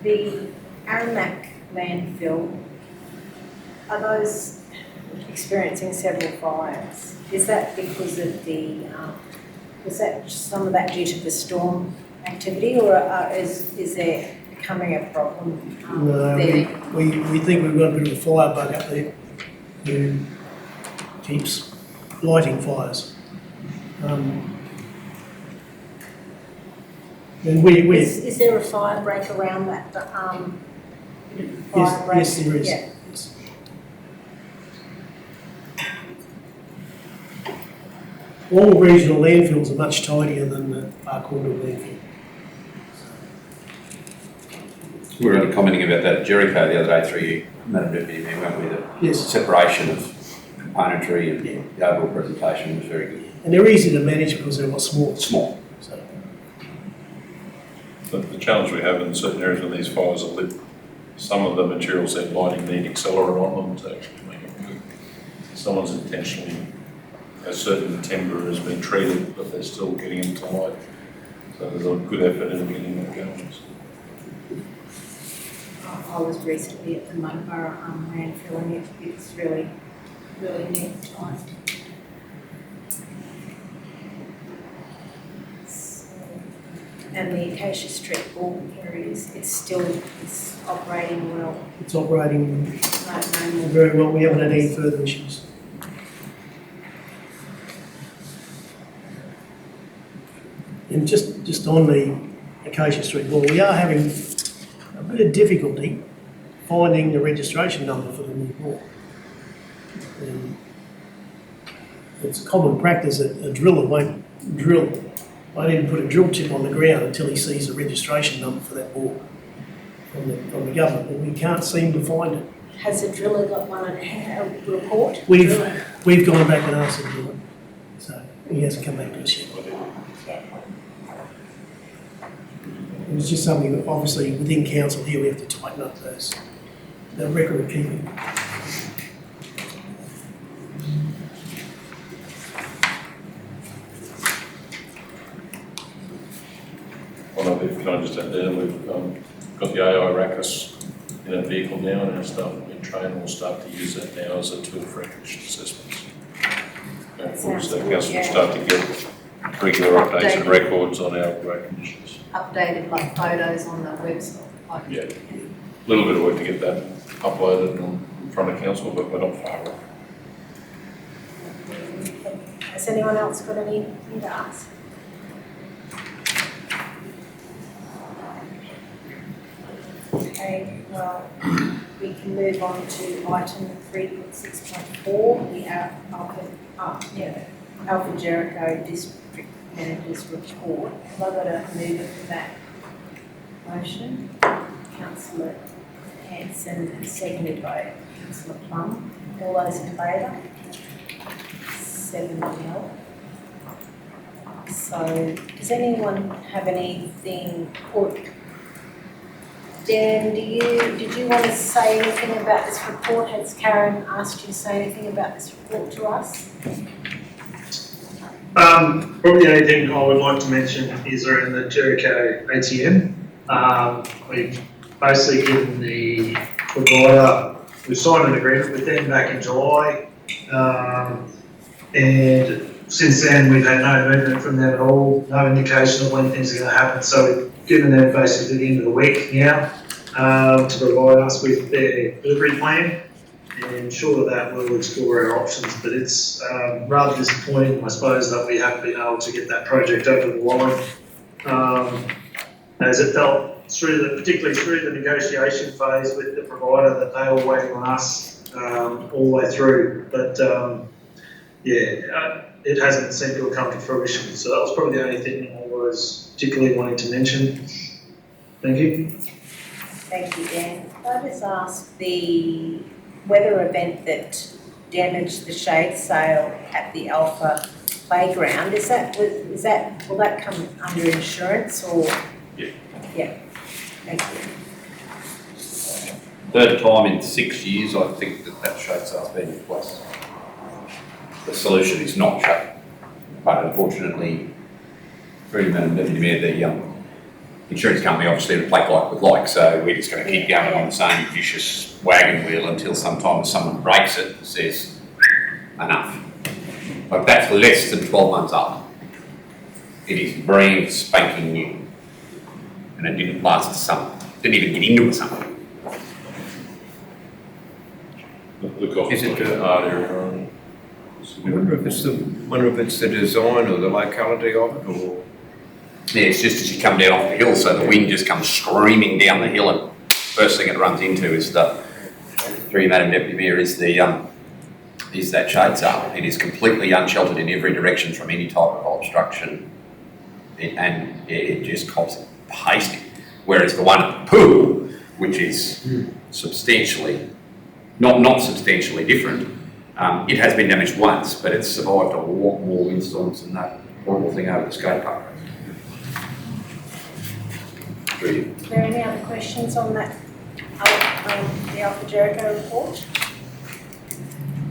the Aramac landfill, are those experiencing several fires? Is that because of was that some of that due to the storm activity, or is there becoming a problem No, there? we think we've got a bit of a fire bug up there who keeps lighting fires. And we Is there a fire break around that, fire break? yes, there is. Yeah. Yes. All regional landfills are much tidier than the Barcaldine landfill. We were only commenting about that Jericho the other day through you, Madam Deputy Mayor, weren't we? The Yes. separation of componentry and the overall presentation was very good. And they're easy to manage because they're a lot smaller. Small. So, The challenge we have in certain areas when these fires are lit, some of the materials that lighting need accelerant on them to actually make it good. Someone's intentionally, a certain timber has been treated, but they're still getting into light. So there's a good effort in getting that going. I was recently at the Mudborough landfill and it's really, really neat time. And the Acacia Street ball areas, it's operating well. it's operating No more. very well. We haven't had any further issues. And just on the Acacia Street ball, we are having a bit of difficulty finding the registration number for the new ball. And it's common practice that a driller won't even put a drill chip on the ground until he sees the registration number for that ball from the government, but we can't seem to find it. Has the driller got one at a report? We've gone back and asked him to do it, so he hasn't come back to us yet. It's just something that obviously within council here we have to tighten up the record keeping. Well, can I just add there, we've got the AI Rackus in our vehicle now, and our staff have been trained, we'll start to use that now as a tool for accuracy assessments. And of course, the council will start to get regular updates and records on our road conditions. Updated like photos on the website. Like, Yeah, a little bit of work to get that uploaded and in front of council, but we're not far off. Has Has anyone else got anything to ask? Okay, well, we can move on to item 3.6.4, the Alpha Jericho District Manager's Report. Have I got a mover for that motion? Councillor Hanson, and seconded by Councillor Plum. All those in favour? 7-0. So, does anyone have anything, or Dan, did you want to say anything about this report? Has Karen asked you to say anything about this report to us? Probably the only thing I would like to mention is around the Jericho ATM. We've basically given the provider, we signed an agreement with them back in July, and since then we've had no movement from them at all, no indication of when things are going to happen. So we've given them basically the end of the week now to provide us with their delivery plan, and short of that we'll explore our options. But it's rather disappointing, I suppose, that we haven't been able to get that project over the line, as it felt particularly through the negotiation phase with the provider, that they were waiting on us all the way through. But it hasn't seemed to have come to fruition. So that was probably the only thing I was particularly wanting to mention. Thank you. Thank you, Dan. Can I just ask, the weather event that damaged the shade sail at the Alpha Playground, will that come under insurance or? Yeah. Yeah. Thank you. Third time in 6 years, I think that shade sail's been replaced. The solution is not shut, but unfortunately, through Madam Deputy Mayor, the insurance company obviously replaced like with like, so we're just going to keep going on the same vicious wagon wheel until sometimes someone breaks it and says, enough. But that's less than 12 months up. It is brand spanking new. And it didn't last the summer. Didn't even get into the summer. The cost Is it, of hard area. I wonder if it's the design or the locality of it, or Yeah, it's just as you come down off the hill, so the wind just comes screaming down the hill, and first thing it runs into is through Madam Deputy Mayor, is that shade sail. It is completely unsheltered in every direction from any type of obstruction, and it just cops pasting. Whereas the one at the pool, which is substantially, not substantially different, it has been damaged once, but it's survived a lot more windstorms than that horrible thing over the skate park. Brilliant. Are there any other questions on that, the Alpha Jericho report?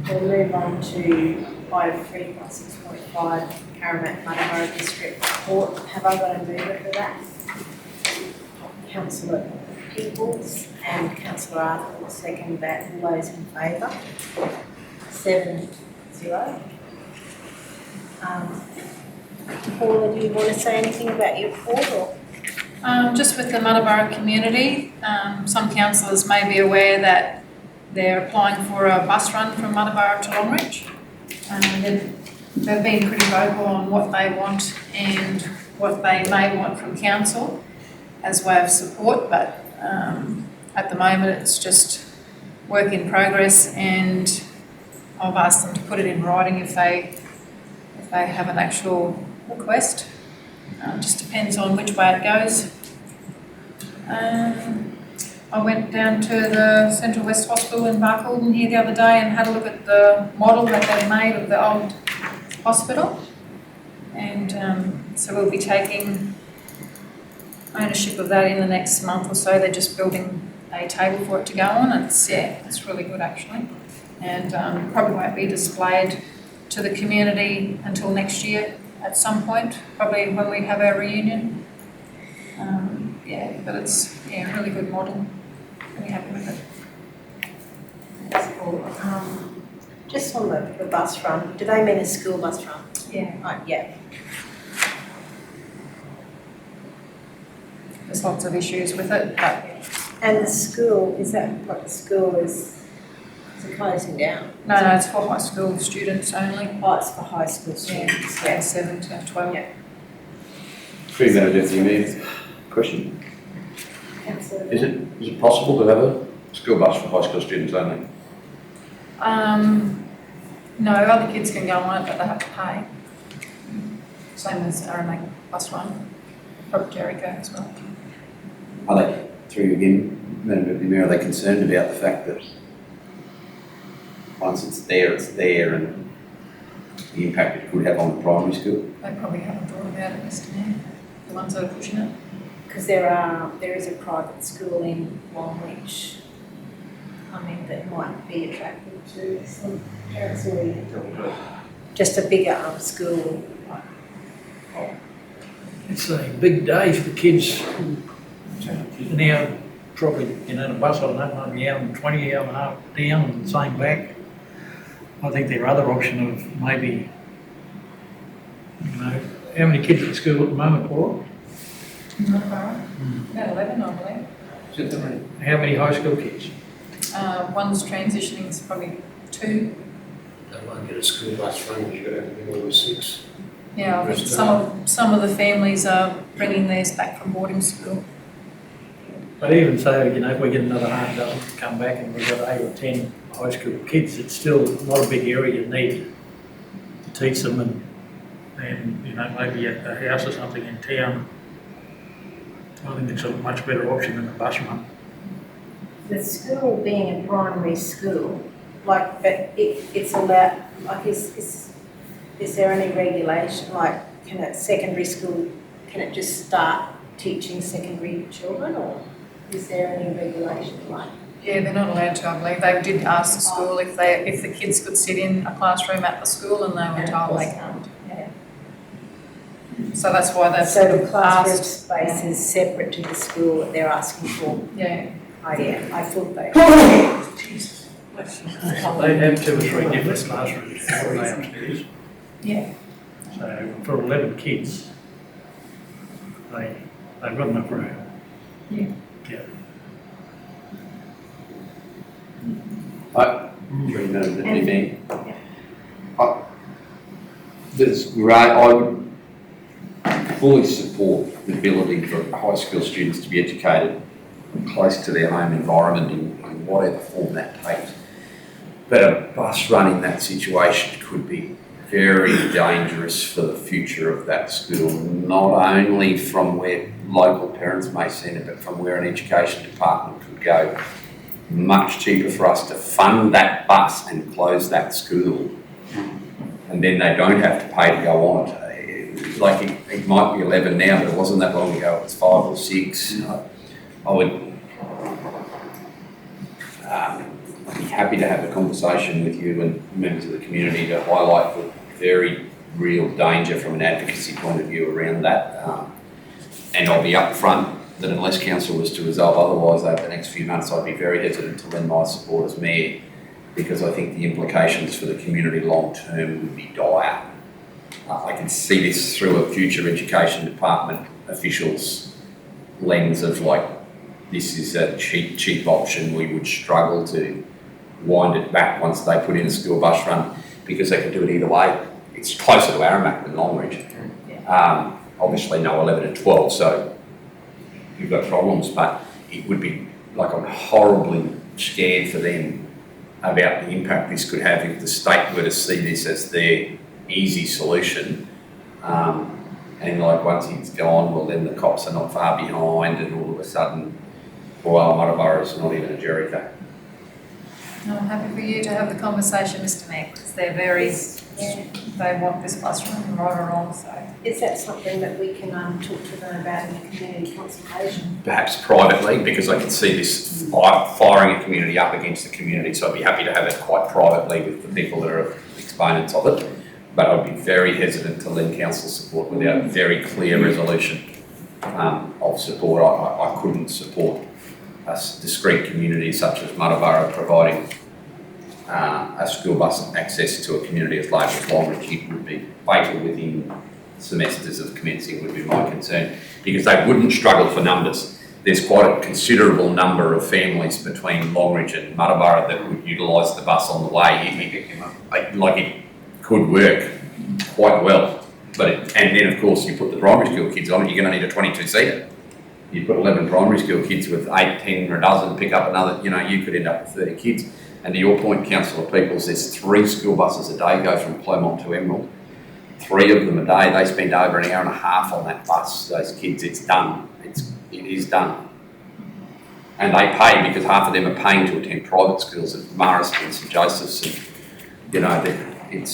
We'll move on to item 3.6.5, Karamat Muttara District Report. Have I got a mover for that? Councillor Peoples and Councillor Arthur will second that. All those in favour? 7-0. Paula, do you want to say anything about your report or? Just with the Muttara community, some councillors may be aware that they're applying for a bus run from Muttara to Longreach. They've been pretty vocal on what they want and what they may want from council as way of support, but at the moment it's just work in progress, and I've asked them to put it in writing if they have an actual request. Just depends on which way it goes. I went down to the Central West Hospital in Barcaldine here the other day and had a look at the model that they made of the old hospital, and so we'll be taking ownership of that in the next month or so. They're just building a table for it to go on. It's really good actually, and probably won't be displayed to the community until next year at some point, probably when we have our reunion. But it's a really good model. Really happy with it. That's cool. Just on the bus run, do they mean a school bus run? Yeah. Right, yeah. There's lots of issues with it, but And the school, is that what the school is Is it closing down? No, it's for high school students only. Oh, it's for high school students. Yeah, 7 to 12. Yeah. Through that, Deputy Mayor, question. Councillor. Is it possible to have a school bus for high school students only? No, other kids can go on it, but they have to pay. Same as Aramac bus run, probably Jericho as well. Are they, through you again, Madam Deputy Mayor, are they concerned about the fact that once it's there and the impact it could have on the primary school? They probably haven't thought about it, Mr Mayor, the ones that are pushing it. Because there is a private school in Longreach, that might be attractive to some parents or just a bigger school. It's a big day for the kids. Now, probably, the bus, I don't know, maybe hour and 20, hour and a half down and the same back. I think their other option of maybe, how many kids at school at the moment, Paul? About 11, I believe. Is it how many high school kids? One's transitioning, is probably 2. They won't get a school bus run, you've got to have a minimum of 6. Yeah, I think some of the families are bringing theirs back from boarding school. But even so, if we get another half dozen to come back and we've got 8 or 10 high school kids, it's still not a big area you need to teach them and maybe a house or something in town. I think it's a much better option than a bus run. The school being a primary school, but it's allowed, is there any regulation, can a secondary school, can it just start teaching secondary children, or is there any regulation Yeah, they're not allowed to, I believe. They did ask the school if the kids could sit in a classroom at the school, and they were told they can't. Yeah. So that's why they've So sort the of classroom asked. space is separate to the school that they're asking for? Yeah. I thought they. They have 2 or 3 different classrooms for they upstairs. Yeah. So for 11 kids, they've got enough room. Yeah. Yeah. I would fully support the ability for high school students to be educated close to their home environment in whatever form that takes. But a bus run in that situation could be very dangerous for the future of that school, not only from where local parents may send it, but from where an education department could go. Much cheaper for us to fund that bus and close that school, and then they don't have to pay to go on it. It might be 11 now, but it wasn't that long ago, it was 5 or 6. I would be happy to have a conversation with you and members of the community to highlight the very real danger from an advocacy point of view around that. And I'll be upfront that unless council was to resolve otherwise over the next few months, I'd be very hesitant to lend my support as mayor, because I think the implications for the community long term would be dire. I can see this through a future education department official's lens of this is a cheap option. We would struggle to wind it back once they put in a school bus run, because they can do it either way. It's closer to Aramac than Longreach. Obviously no 11 and 12, so you've got problems, but it would be I'm horribly scared for them about the impact this could have if the state were to see this as their easy solution. And once he's gone, well then the cops are not far behind, and all of a sudden, Muttaburra is not even a Jericho. I'm happy for you to have the conversation, Mr Mayor, because they're very, they want this bus run right or wrong, so. Is that something that we can talk to them about in the community consultation? Perhaps privately, because I can see this firing a community up against the community, so I'd be happy to have it quite privately with the people that are exponents of it. But I'd be very hesitant to lend council support without a very clear resolution of support. I couldn't support a discrete community such as Muttaburra providing a school bus access to a community as large as Longreach. It would be fatal within semesters of commencing, would be my concern, because they wouldn't struggle for numbers. There's quite a considerable number of families between Longreach and Muttaburra that would utilise subsidise the bus on the way. Like it could work quite well. And then of course you put the primary school kids on it, you're going to need a 22-seater. You put 11 primary school kids with 8, 10 or a dozen, pick up another, you could end up with 30 kids. And to your point, Councillor Peoples, there's 3 school buses a day go from Clermont to Emerald. 3 of them a day, they spend over an hour and a half on that bus, those kids. It's done. It is done. And they pay because half of them are paying to attend private schools at Marist and St Joseph's. And,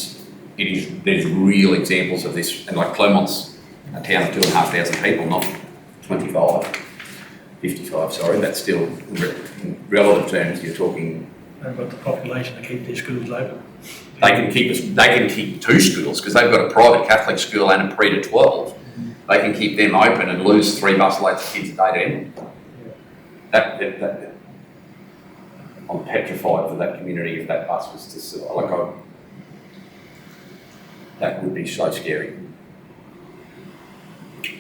there's real examples of this. And like Clermont's a town of 2,500 people, not 55, sorry. That's still, in relative terms, you're talking. They've got the population to keep their schools open. They can keep 2 schools because they've got a private Catholic school and a pre to 12. They can keep them open and lose 3 bus loads of kids a day to end. I'm petrified for that community if that bus was to that would be so scary.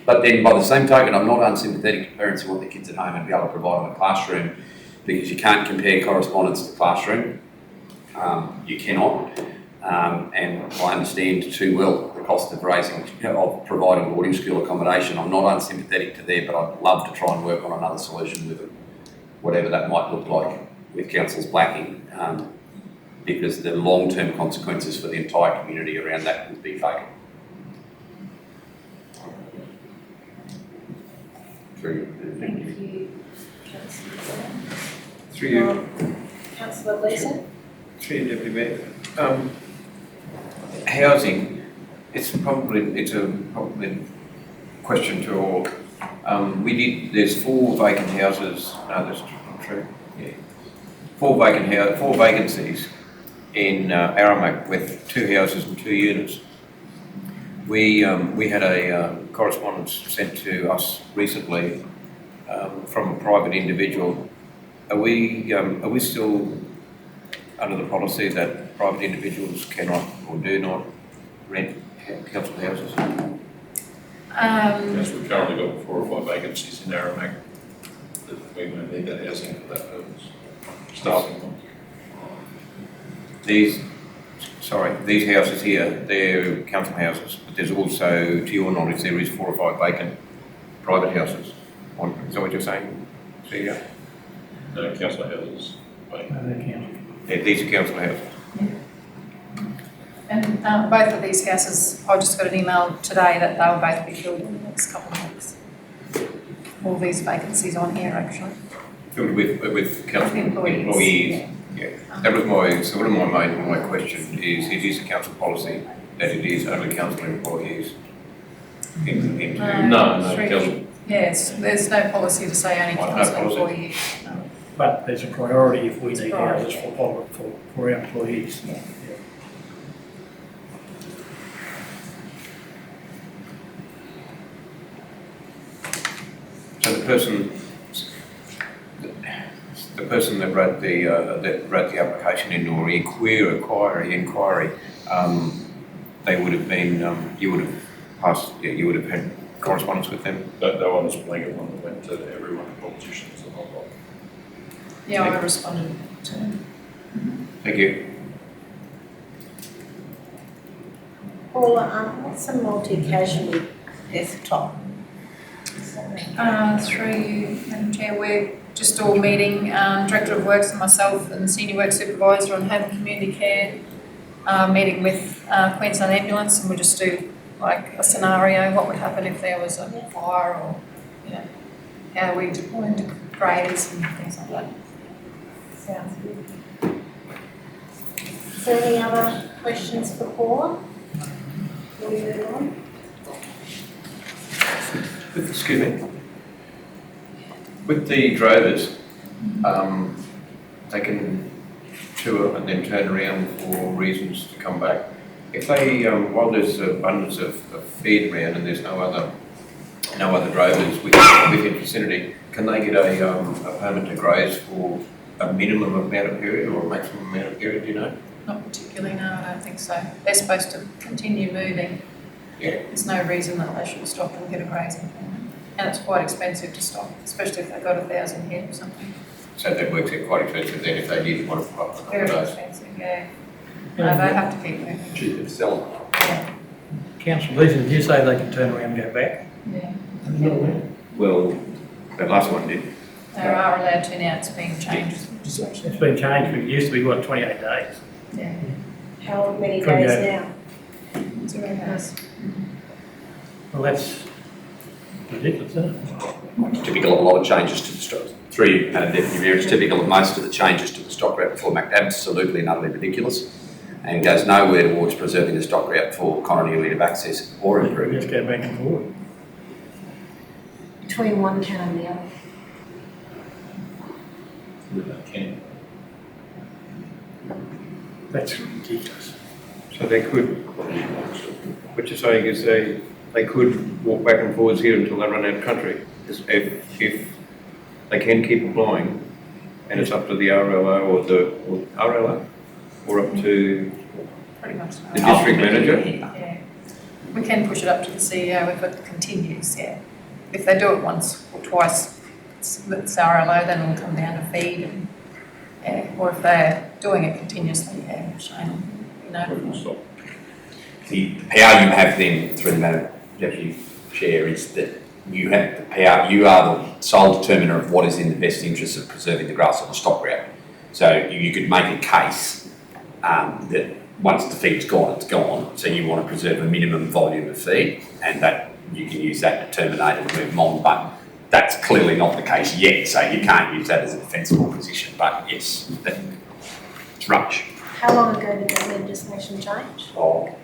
But then by the same token, I'm not unsympathetic to parents who want their kids at home and be able to provide them a classroom, because you can't compare correspondence to classroom. You cannot. And I understand too well the cost of providing boarding school accommodation. I'm not unsympathetic to there, but I'd love to try and work on another solution with them, whatever that might look like with Council's Blacking, because the long-term consequences for the entire community around that would be fatal. Thank you, Councillor. Through you. Councillor Gleeson? Through you, Deputy Mayor. Housing, it's probably a question to all. There's 4 vacant houses, no, that's not true, yeah. 4 vacancies in Aramac with 2 houses and 2 units. We had a correspondence sent to us recently from a private individual. Are we still under the policy that private individuals cannot or do not rent council houses? Yes, we've currently got 4 or 5 vacancies in Aramac that we may need that housing for that purpose. Staffing them. These houses here, they're council houses, but there's also, to your knowledge, there is 4 or 5 vacant private houses. Is that what you're saying? So, yeah. No, council houses. Yeah, these are council houses. And both of these houses, I just got an email today that they will both be filled in the next couple of weeks. All these vacancies on here, actually. Filled with council employees. Yeah. That was my question is, it is a council policy that it is only council employees. No, council. Yes, there's no policy to say only council employees. No. But there's a priority if we need houses for our employees. Yeah. So the person that wrote the application in or inquiry, they would have been you would have had correspondence with them. That one was a blanket one that went to everyone, politicians and all that. Yeah, I responded to them. Thank you. Paula, what's a multi-casualty desktop? Through you, Madam Chair, we're just all meeting, Director of Works and myself and Senior Work Supervisor on Home and Community Care, meeting with Queensland Ambulance, and we just do like a scenario, what would happen if there was a fire, or how we deployed graders and things like that. Sounds good. Is there any other questions for Paula? Will we move on? Excuse me. With the drovers, they can tour and then turn around for reasons to come back. If they, while there's abundance of feed around and there's no other drovers within vicinity, can they get a permit to graze for a minimum amount of period or a maximum amount of period? Do you know? Not particularly, no, I don't think so. They're supposed to continue moving. Yeah. There's no reason that they should stop and get a grazing permit. And it's quite expensive to stop, especially if they've got 1,000 head or something. So that works out quite expensive then if they did want to put up a couple Very of those. expensive, yeah. No, they have to keep moving. Cheaper to sell them. Councillor Leeson, did you say they can turn around and go back? Yeah. Well, that last one did. They are allowed to now, it's being changed. It's been changed, but it used to be, what, 28 days? Yeah. How many Couldn't days go. now? It's a reverse. Well, that's ridiculous, isn't it? It's typical of a lot of changes to the stock. Through Madam Deputy Mayor, it's typical of most of the changes to the stock route reform act, absolutely and utterly ridiculous, and goes nowhere towards preserving the stock route for continuity of access or improving. Just go back and forward. Between one town and the other. That's ridiculous. So they could, what you're saying is they could walk back and forwards here until they run out of country. If they can keep applying, and it's up to the RLO or RLO, or up to Pretty much. the district manager. Yeah. We can push it up to the CEO if it continues, yeah. If they do it once or twice, it's RLO, then it'll come down to feed and, yeah. Or if they're doing it continuously, yeah, Shane, you know. The power you have then through the Madam Deputy Chair is that you have the power, you are the sole determiner of what is in the best interest of preserving the grass on the stock route. So you could make a case that once the feed's gone, it's gone. So you want to preserve a minimum volume of feed, and that you can use that to terminate and move them on. But that's clearly not the case yet, so you can't use that as a defensible position. But yes, it's rubbish. How long ago did that legislation change? Oh,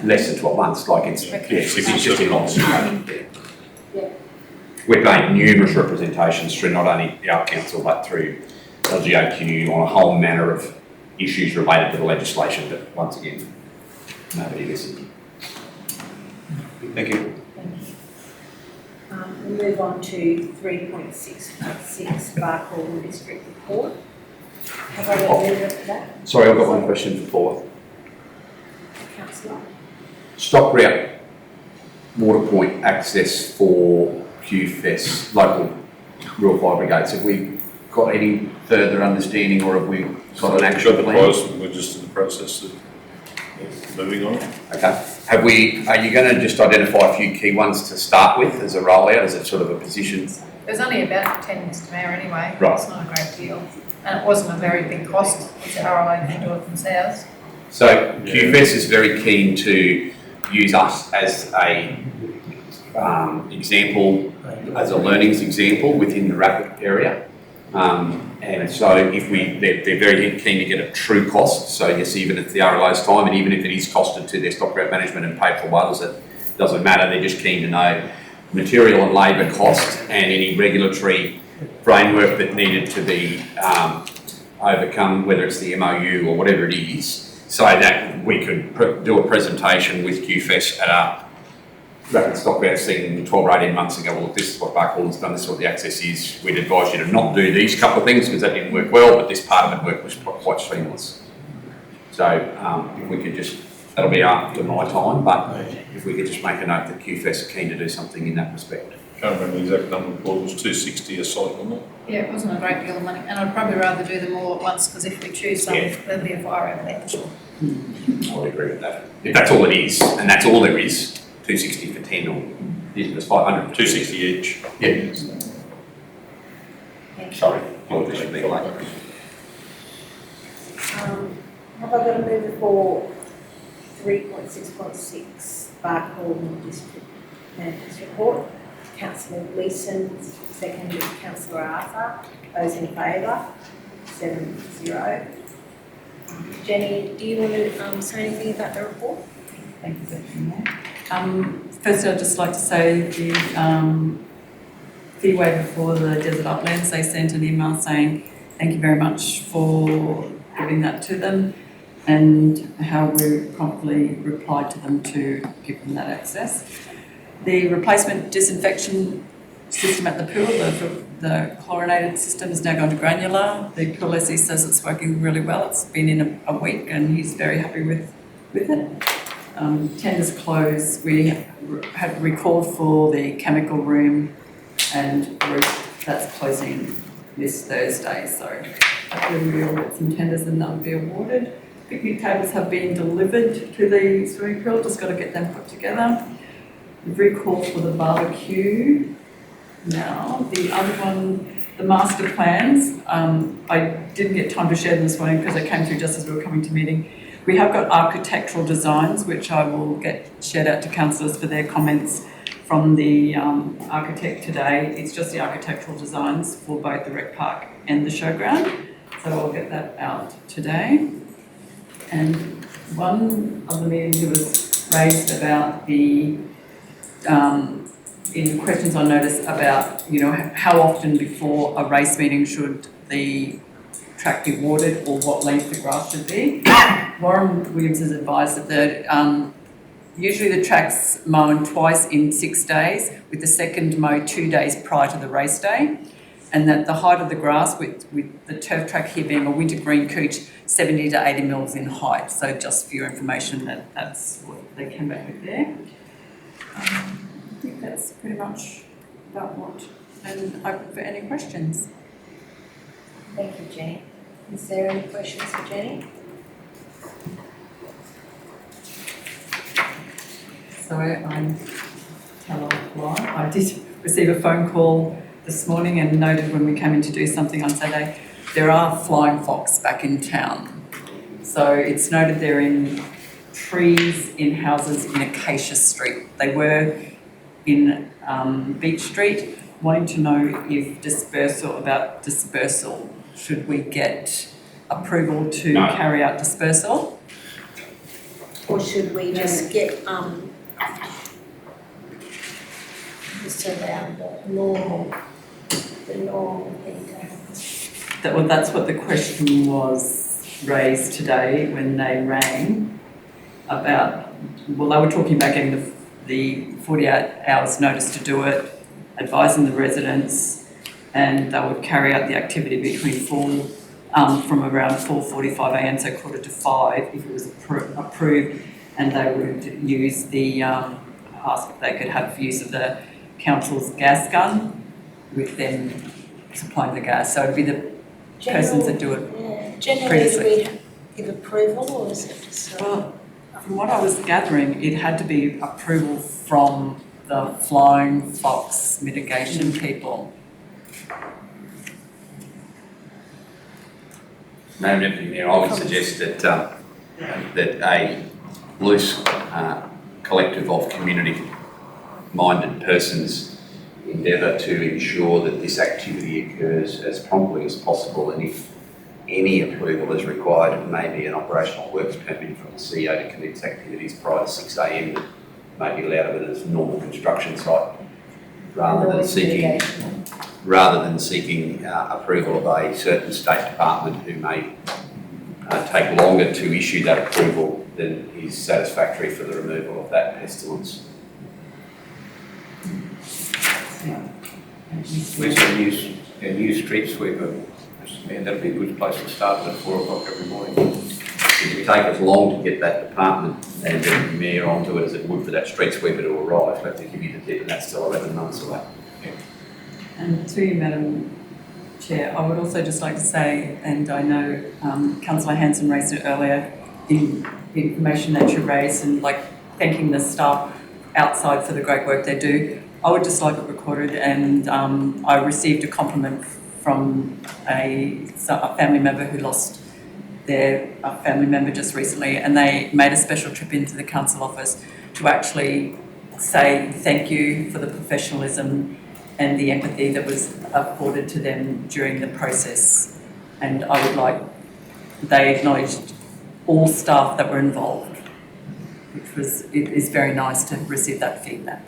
less than 12 months, like it's, yes, it's just in lots. Yeah. We've made numerous representations through not only our council but through LGOQ on a whole manner of issues related to the legislation, but once again, nobody listened. Thank you. We'll move on to 3.6.6 Barcaldine District Report. Have I got a mover for that? Sorry, I've got one question for Paul. Councillor? Stock route water point access for QFES, local rural fire brigades. Have we got any further understanding, or have we got an actual plan? We're just in the process of moving on. Okay. Are you going to just identify a few key ones to start with as a rollout, as a sort of a position? There's only about 10, Mr Mayor, anyway. Right. It's not a great deal. And it wasn't a very big cost, if the RLA can do it themselves. So QFES is very keen to use us as a example, as a learnings example within the RAPID area. And so they're very keen to get a true cost. So yes, even if the RLO's time, and even if it is costed to their stock route management and paid for by others, it doesn't matter. They're just keen to know material and labour cost and any regulatory framework that needed to be overcome, whether it's the MOU or whatever it is, so that we could do a presentation with QFES at a rapid stock route scene 12 or 18 months ago. Well, look, this is what Barcaldin's done, this is what the access is. We'd advise you to not do these couple of things because that didn't work well, but this part of it worked was quite seamless. So if we could just, that'll be after my time, but if we could just make a note that QFES are keen to do something in that respect. Can't remember the exact number, Paul, it was 260 a site, wasn't it? Yeah, it wasn't a great deal of money, and I'd probably rather do them all at once, because if we choose some, Yeah. there'll be a fire over there for sure. I would agree with that. If that's all it is, and that's all there is, 260 for 10 or it's 500. 260 each. Yeah. Thank you. Sorry, apologies for being late. Have I got a mover for 3.6.6 Barcaldine District Manager's Report? Councillor Leeson, seconded Councillor Arthur. Those in favour? 7-0. Jenny, do you want to say anything about the report? Thank you, Deputy Mayor. First, I'd just like to say the fee waiver for the desert uplands, they sent an email saying thank you very much for giving that to them, and how we promptly replied to them to give them that access. The replacement disinfection system at the pool, the chlorinated system, is now gone to granular. The pool lessee says it's working really well. It's been in a week and he's very happy with it. Tenders closed. We have recalled for the chemical room and roof that's closing this Thursday, so hopefully we'll get some tenders and they'll be awarded. Picnic tables have been delivered to the swimming pool, just got to get them put together. We've recalled for the barbecue. Now, the other one, the master plans, I didn't get time to share them this morning because they came through just as we were coming to meeting. We have got architectural designs, which I will get shared out to councillors for their comments from the architect today. It's just the architectural designs for both the rec park and the showground. So I'll get that out today. And one of the meetings that was raised about the in questions I noticed about, how often before a race meeting should the track be watered or what length the grass should be. Warren Williams has advised that usually the track's mown twice in 6 days, with the second mow 2 days prior to the race day, and that the height of the grass, with the turf track here being a wintergreen couch, 70 to 80 mils in height. So just for your information, that's what they came back with there. I think that's pretty much about what, and open for any questions. Thank you, Jenny. Is there any questions for Jenny? So I'm telephone. I did receive a phone call this morning and noted when we came in to do something on Saturday, there are flying fox back in town. So it's noted they're in trees in houses in Acacia Street. They were in Beach Street, wanting to know if dispersal, should we get approval to carry out dispersal? Or should we just get, just around the normal thing to happen? That's what the question was raised today when they rang about, well, they were talking about getting the 48 hours notice to do it, advising the residents, and they would carry out the activity between from around 4:45am, so 4:45 if it was approved, and they would use ask if they could have use of the council's gas gun with them supplying the gas. So it'd be the persons that do it. Yeah. Generally, previously. do we give approval or is it just? Well, from what I was gathering, it had to be approval from the flying fox mitigation people. Madam Deputy Mayor, I would suggest that a loose collective of community-minded persons endeavour to ensure that this activity occurs as promptly as possible, and if any approval is required, it may be an operational works permit from the CEO to commence activities prior to 6am that may be allowed of it as a normal construction site, rather than seeking approval of a certain state department who may take longer to issue that approval than is satisfactory for the removal of that pestilence. We're going to use a new street sweeper. Man, that'd be a good place to start at 4 o'clock every morning. It would take as long to get that department and the mayor onto it as it would for that street sweeper to arrive. We have to give you the tip, and that's still 11 months away. And to you, Madam Chair, I would also just like to say, and I know Councillor Hanson raised it earlier, the information that you raised and thanking the staff outside for the great work they do. I would just like it recorded, and I received a compliment from a family member who lost their family member just recently, and they made a special trip into the council office to actually say thank you for the professionalism and the empathy that was afforded to them during the process. And I would they acknowledged all staff that were involved, it is very nice to receive that feedback.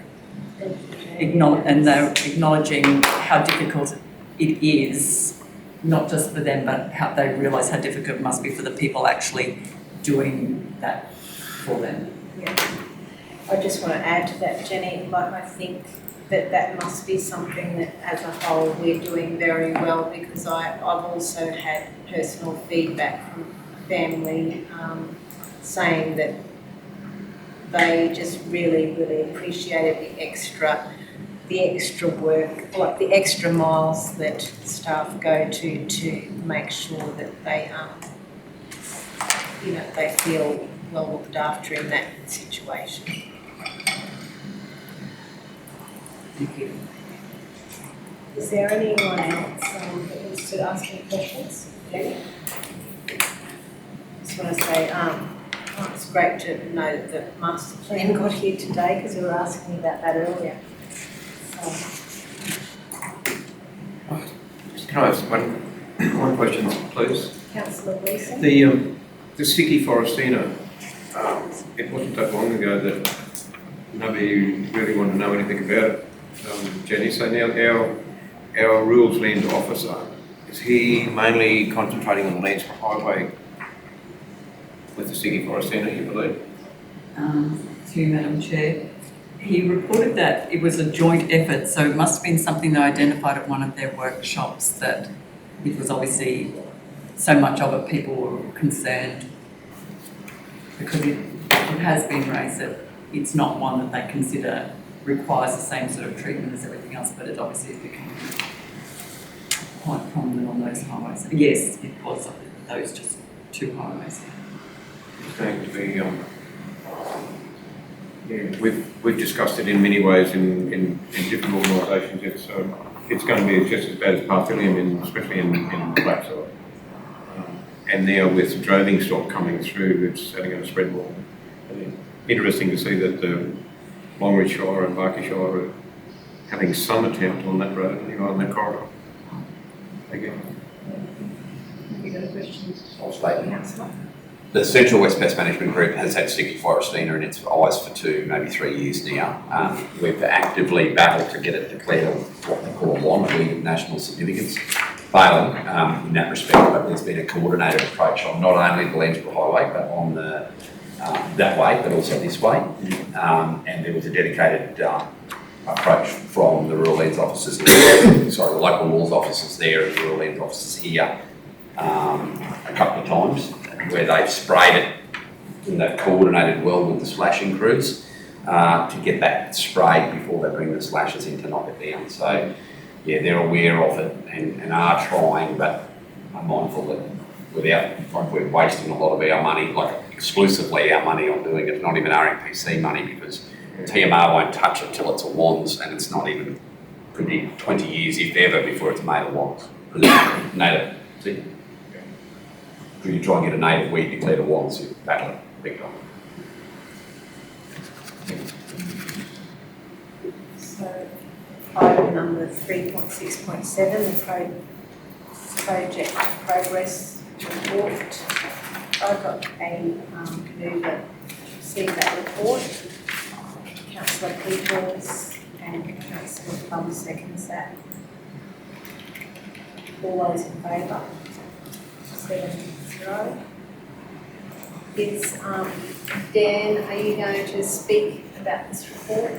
And they're acknowledging how difficult it is, not just for them, but how they realise how difficult it must be for the people actually doing that for them. Yeah. I just want to add to that, Jenny, I think that must be something that as a whole we're doing very well, because I've also had personal feedback from family saying that they just really, really appreciated the extra the extra work, like the extra miles that staff go to make sure that they, they feel well looked after in that situation. Thank you. Is there anyone else that wants to ask any questions? Jenny? Just want to say, it's great to know that the master plan got here today because we were asking about that earlier. Can I ask one question, please? Councillor Gleeson? The Sticky Forestina, it wasn't that long ago that nobody really wanted to know anything about it, Jenny. So now our rules land officer, is he mainly concentrating on the Landsborough Highway with the Sticky Forestina, you believe? To you, Madam Chair. He reported that it was a joint effort, so it must have been something they identified at one of their workshops, that it was obviously so much of it, people were concerned because it has been raised that it's not one that they consider requires the same sort of treatment as everything else, but it obviously has become quite prominent on those highways. Yes, it was those just two highways. It's going to be, we've discussed it in many ways in different organisations. It's going to be just as bad as Parthenium, especially in Blackside. And now with droving stock coming through, it's only going to spread more. Interesting to see that Longreach Shire and Barker Shire are having some attempt on that road, on that corridor. Again. Have you got a question? I'll state. Councillor? The Central West Pest Management Group has had Sticky Forestina in its eyes for 2, maybe 3 years now. We've actively battled to get it declared what they call one of national significance, failing in that respect, but there's been a coordinated approach on not only the Landsborough Highway, but on the that way, but also this way. And there was a dedicated approach from the Rural Lands officers, the local laws officers there and the Rural Lands officers here a couple of times, where they've sprayed it in that coordinated well with the slashing crews to get that sprayed before they bring the slashers in to knock it down. So, yeah, they're aware of it and are trying, but I'm mindful that we're wasting a lot of our money, like exclusively our money on doing it, not even RMPC money, because TMR won't touch it till it's a wands, and it's not even, could be 20 years, if ever, before it's made a wands. Native, see? If you try and get a native weed declared a wands, you battle it big time. So, item number 3.6.7, the project progress report. I've got a mover to see that report. Councillor Peters and Councillor Plum seconds that. All those in favour? 7-0. Is Dan, are you going to speak about this report?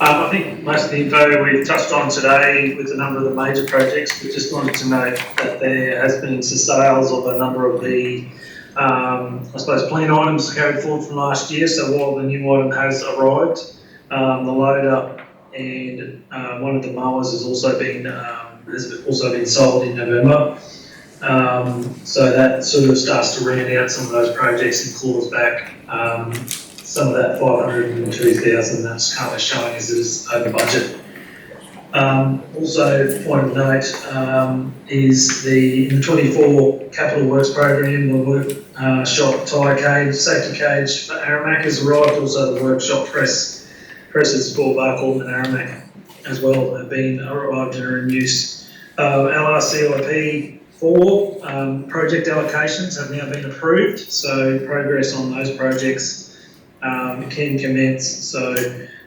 I think most of the info we've touched on today with a number of the major projects. We just wanted to note that there has been some sales of a number of the, plan items carried forward from last year. So while the new item has arrived, the loader and one of the mowers has also been sold in November. So that sort of starts to round out some of those projects and claws back some of that 502,000 that's currently showing as over budget. Also, point of note is in the 24 capital works program, the workshop tyre cage, safety cage for Aramac has arrived. Also, the workshop presses for Barcaldine and Aramac as well have been arrived and are in use. LRCIP 4 project allocations have now been approved, so progress on those projects can commence. So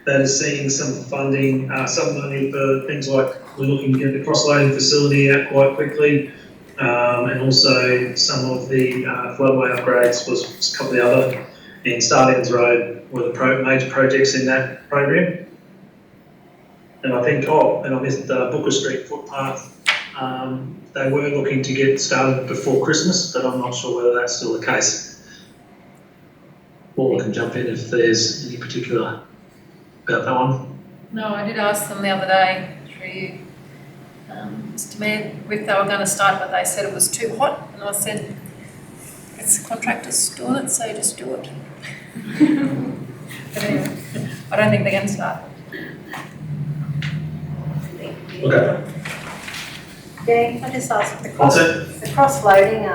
that is seeing some funding, some money for things like we're looking to get the cross-loading facility out quite quickly, and also some of the floodway upgrades was a couple of the other, and Starlands Road were the major projects in that program. And I think, and I missed the Booker Street footpath. They were looking to get started before Christmas, but I'm not sure whether that's still the case. Paul can jump in if there's any particular about that one? No, I did ask them the other day through you, Mr Mayor, if they were going to start, but they said it was too hot, and I said, it's the contractors doing it, so just do it. But anyway, I don't think they're going to start. Okay. Yeah, can I just ask, What's it? the cross-loading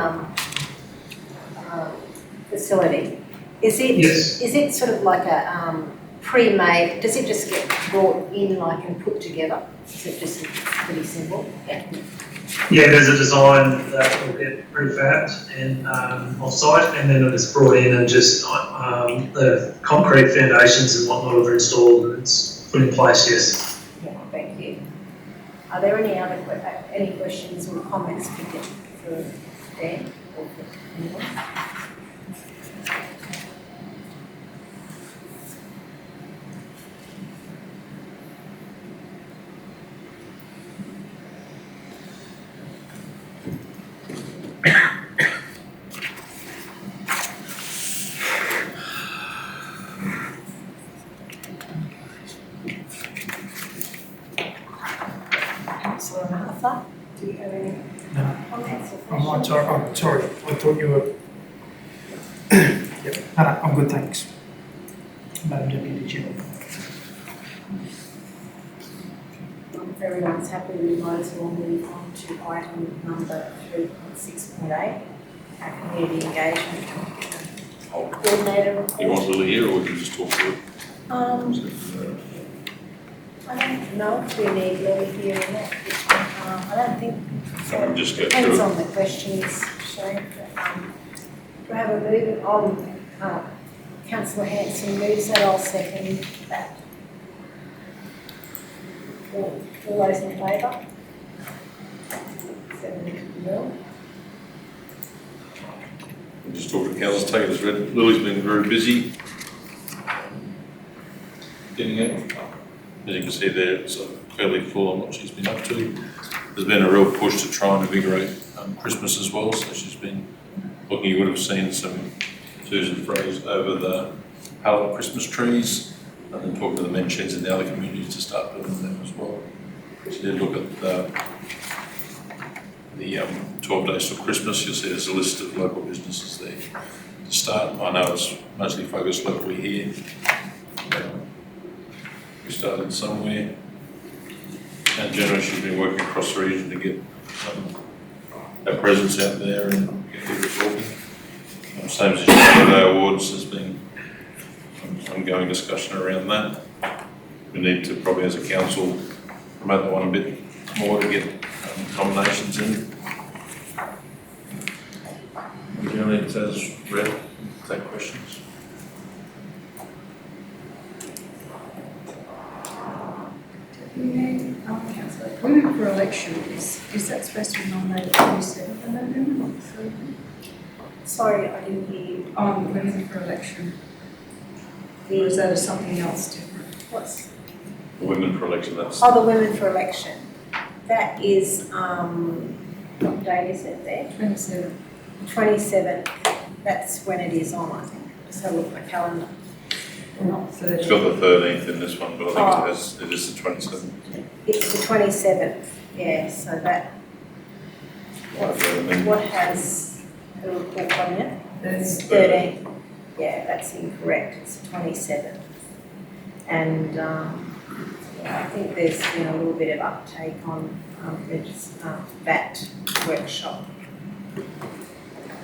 facility, is it, Yes. is it sort of like a pre-made, does it just get brought in like and put together? Is it just pretty simple? Yeah. Yeah, there's a design that will get prefabbed and off-site, and then it's brought in and just the concrete foundations and whatnot are installed and it's put in place, yes. Yeah, thank you. Are there any other any questions or comments for Dan or for anyone? Councillor Arthur, do you have any comments or I'm questions? sorry, I thought you were. Yep, no, I'm good, thanks. Madam Deputy Chair. If everyone's happy, we might as well move on to item number 3.6.8, our community engagement coordinator You want report. Lily here, or we can just talk to it? I don't know if we need Lily here or not. I don't think so. Can we just go Depends through it? on the questions, Shane. Do I have a move on, councillor Hanson moves that, I'll second that. All those in favour? 7-0. We'll just talk to council, take it as read. Lily's been very busy getting it. As you can see there, it's fairly full on what she's been up to. There's been a real push to try and invigorate Christmas as well, so she's been looking, you would have seen some twos and threes over the pallet Christmas trees, and then talking to the men sheds in the other communities to start building them as well. She did look at the 12 days for Christmas. You'll see there's a list of local businesses there to start. I know it's mostly focused locally here. We started somewhere, and generally she's been working across the region to get our presence out there and get people talking. Same as the Holiday Awards, there's been ongoing discussion around that. We need to probably as a council promote that one a bit more to get nominations in. Generally it says read, take questions. Councillor, women for election, is that supposed to be nominated 27th of November, not 30th? Sorry, I didn't hear you. Women for election. Or is that something else different? What's, The women for election, that's oh, the women for election. That is, what date is it there? 27th. 27th, that's when it is on, I think. Just have a look at my calendar. Not 30th. it's got the 13th in this one, but I think it is the 27th. It's the 27th, yeah, so that, what has the report on it? It's 13th. Yeah, that's incorrect, it's the 27th. And, yeah, I think there's been a little bit of uptake on that workshop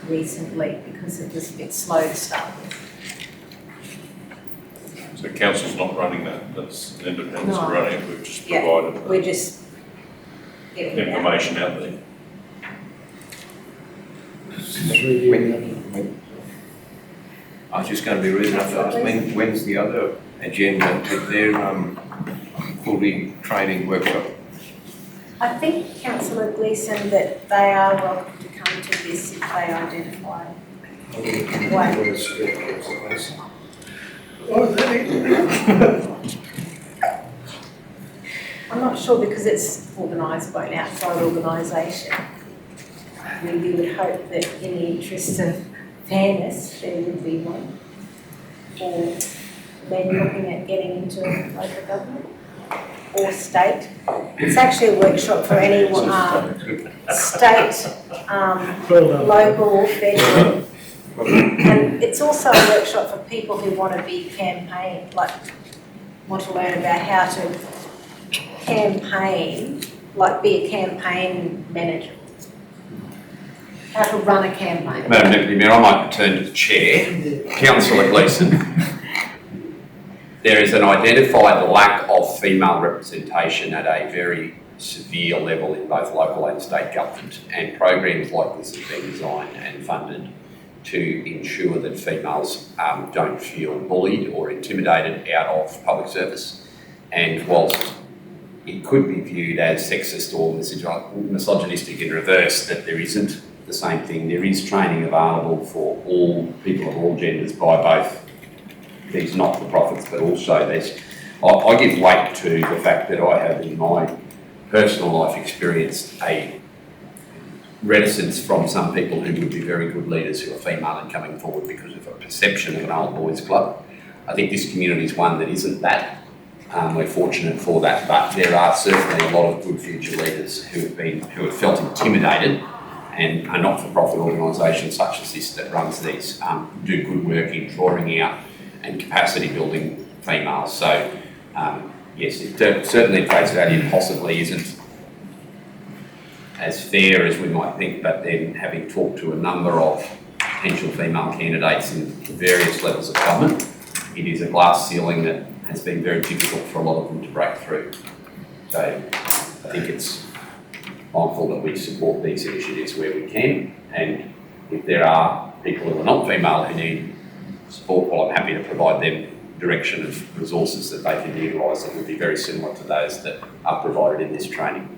recently because it was a bit slow to start with. So council's not running that, that's an independence No. running it, we've just Yeah, provided we're just getting it out. information out there. I was just going to be rude enough to ask, when's the other agenda to their fully training workshop? I think, Councillor Gleeson, that they are welcome to come to this if they identify. I'm not sure because it's organised by an outside organisation. We would hope that in the interest of fairness, there would be one. Or men looking at getting into local government or state. It's actually a workshop for anyone, state, local, federal. And it's also a workshop for people who want to be want to learn about how to campaign, be a campaign manager. How to run a campaign. Madam Deputy Mayor, I might return to the chair. Councillor Gleeson. There is an identified lack of female representation at a very severe level in both local and state government, and programs like this have been designed and funded to ensure that females don't feel bullied or intimidated out of public service. And whilst it could be viewed as sexist or misogynistic in reverse, that there isn't the same thing. There is training available for all people of all genders by both these not-for-profits, but also I give weight to the fact that I have in my personal life experienced a reticence from some people who would be very good leaders who are female and coming forward because of a perception of an old boys club. I think this community is one that isn't that. We're fortunate for that, but there are certainly a lot of good future leaders who have felt intimidated, and a not-for-profit organisation such as this that runs these do good work in drawing out and capacity building females. So yes, it certainly face value possibly isn't as fair as we might think, but then having talked to a number of potential female candidates in various levels of government, it is a glass ceiling that has been very difficult for a lot of them to break through. So I think it's mindful that we support these initiatives where we can, and if there are people who are not female who need support, well, I'm happy to provide them direction of resources that they can utilise that would be very similar to those that are provided in this training.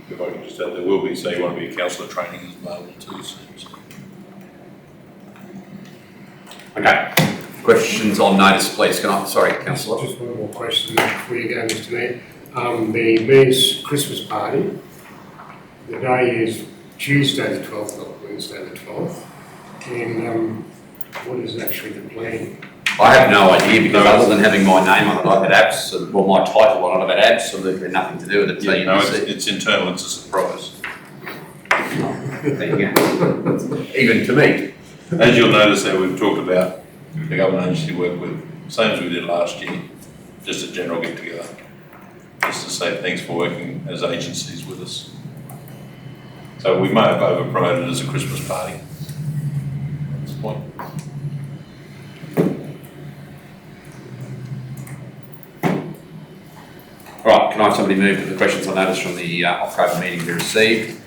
If I can just add, there will be, say you want to be a councillor, training is available too. So. Okay, questions on notice, please. Sorry, Councillor. Just one more question before you go, Mr. Mayor. The Mayor's Christmas party, the day is Tuesday the 12th, not Wednesday the 12th. And what is actually the plan? I have no idea, because other than having my name on it, I've had my title on it, I've had absolutely nothing to do with it. Yeah, no, it's internal, it's a surprise. There you go. Even to me. As you'll notice there, we've talked about the government agency work with, same as we did last year, just a general get together. Just to say thanks for working as agencies with us. So we may have over-promoted it as a Christmas party at this point. Right, can I have somebody move that the questions on notice from the October meeting be received?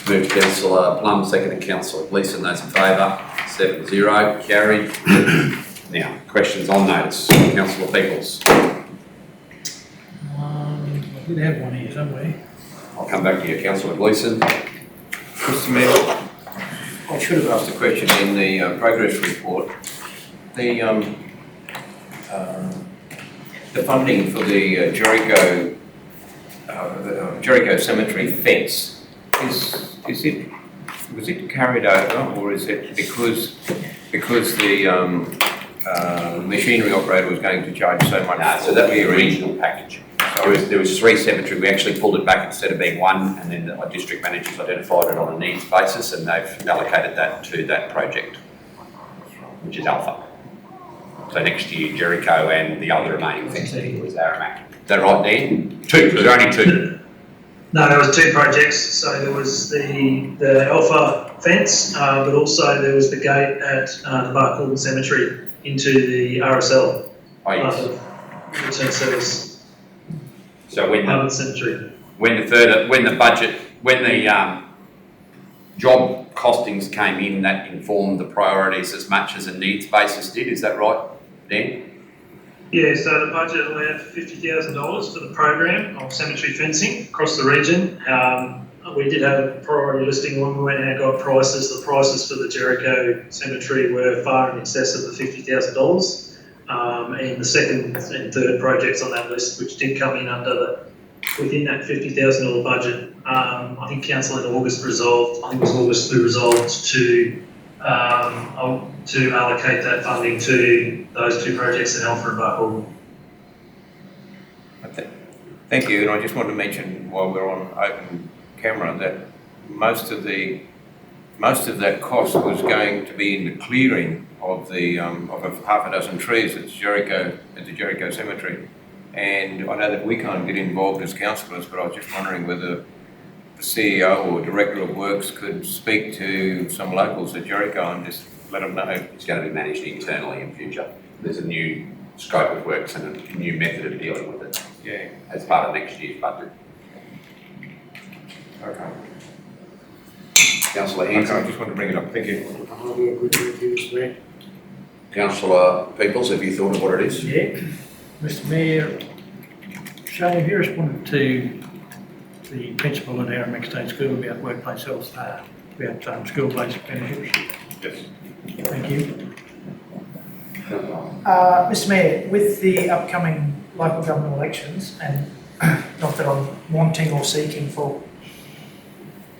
Move to Councillor Plum, second to Councillor Gleeson. Those in favour, 7-0, carried. Now, questions on notice. Councillor Peoples. I did have one here somewhere. I'll come back to you, Councillor Gleeson. Mr. Mayor, I should have asked a question in the progress report. The funding for the Jericho Cemetery fence, was it carried over, or is it because the machinery operator was going to charge so much? No, so that would be a regional package. There was 3 cemeteries. We actually pulled it back instead of being 1, and then our district managers identified it on a needs basis, and they've allocated that to that project, which is Alpha. So next year, Jericho and the other remaining fencing was Aramac. Is that right, Dan? 2, was there only 2? No, there was 2 projects. So there was the Alpha fence, but also there was the gate at the Barcaldine Cemetery into the RSL. Oh, yes. Return service. So when the job costings came in, that informed the priorities as much as a needs basis did. Is that right, Dan? Yeah, so the budget allowed $50,000 for the program of cemetery fencing across the region. We did have a priority listing when we went and got prices. The prices for the Jericho Cemetery were far in excess of the $50,000. And the second and third projects on that list, which did come in within that $50,000 budget, I think Council in August resolved to to allocate that funding to those two projects in Alfred and Buckle. Thank you, and I just wanted to mention while we're on open camera that most of that cost was going to be in the clearing of the of half a dozen trees at the Jericho Cemetery. And I know that we can't get involved as councillors, but I was just wondering whether the CEO or Director of Works could speak to some locals at Jericho and just let them know. It's going to be managed internally in future. There's a new scope of works and a new method of dealing with it. Yeah. As part of next year's budget. Okay. Councillor I Hanson. just want to bring it up. Thank you. I'll agree with you, Mr. Mayor. Councillor Peoples, have you thought of what it is? Yeah, Mr Mayor, Shane, have you responded to the principal at Aramac State School about workplace health, about school-based apprenticeships? Yes. Thank you. Mr Mayor, with the upcoming local government elections, and not that I'm wanting or seeking for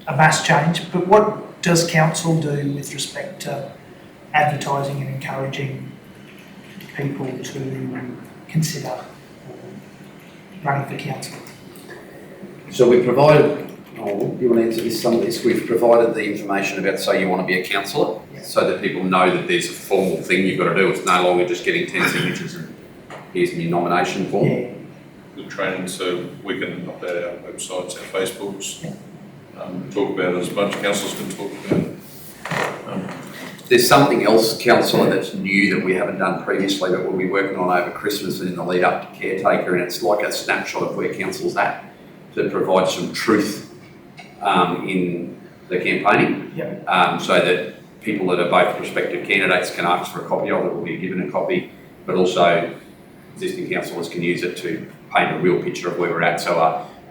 a mass change, but what does council do with respect to advertising and encouraging people to consider running for council? So we provided, you want to answer this, some of this, we've provided the information about, say you want to be a councillor, so that people know that there's a formal thing you've got to do. It's no longer just getting 10 signatures and here's my nomination form. Yeah. Good training, so we can update our websites, our Facebooks, talk about it as much, councillors can talk about it. There's something else, councillor, that's new that we haven't done previously, but we'll be working on over Christmas and in the lead up to caretaker, and it's like a snapshot of where council's at to provide some truth in the campaigning. Yep. So that people that are both prospective candidates can ask for a copy of it, will be given a copy, but also existing councillors can use it to paint a real picture of where we're at. So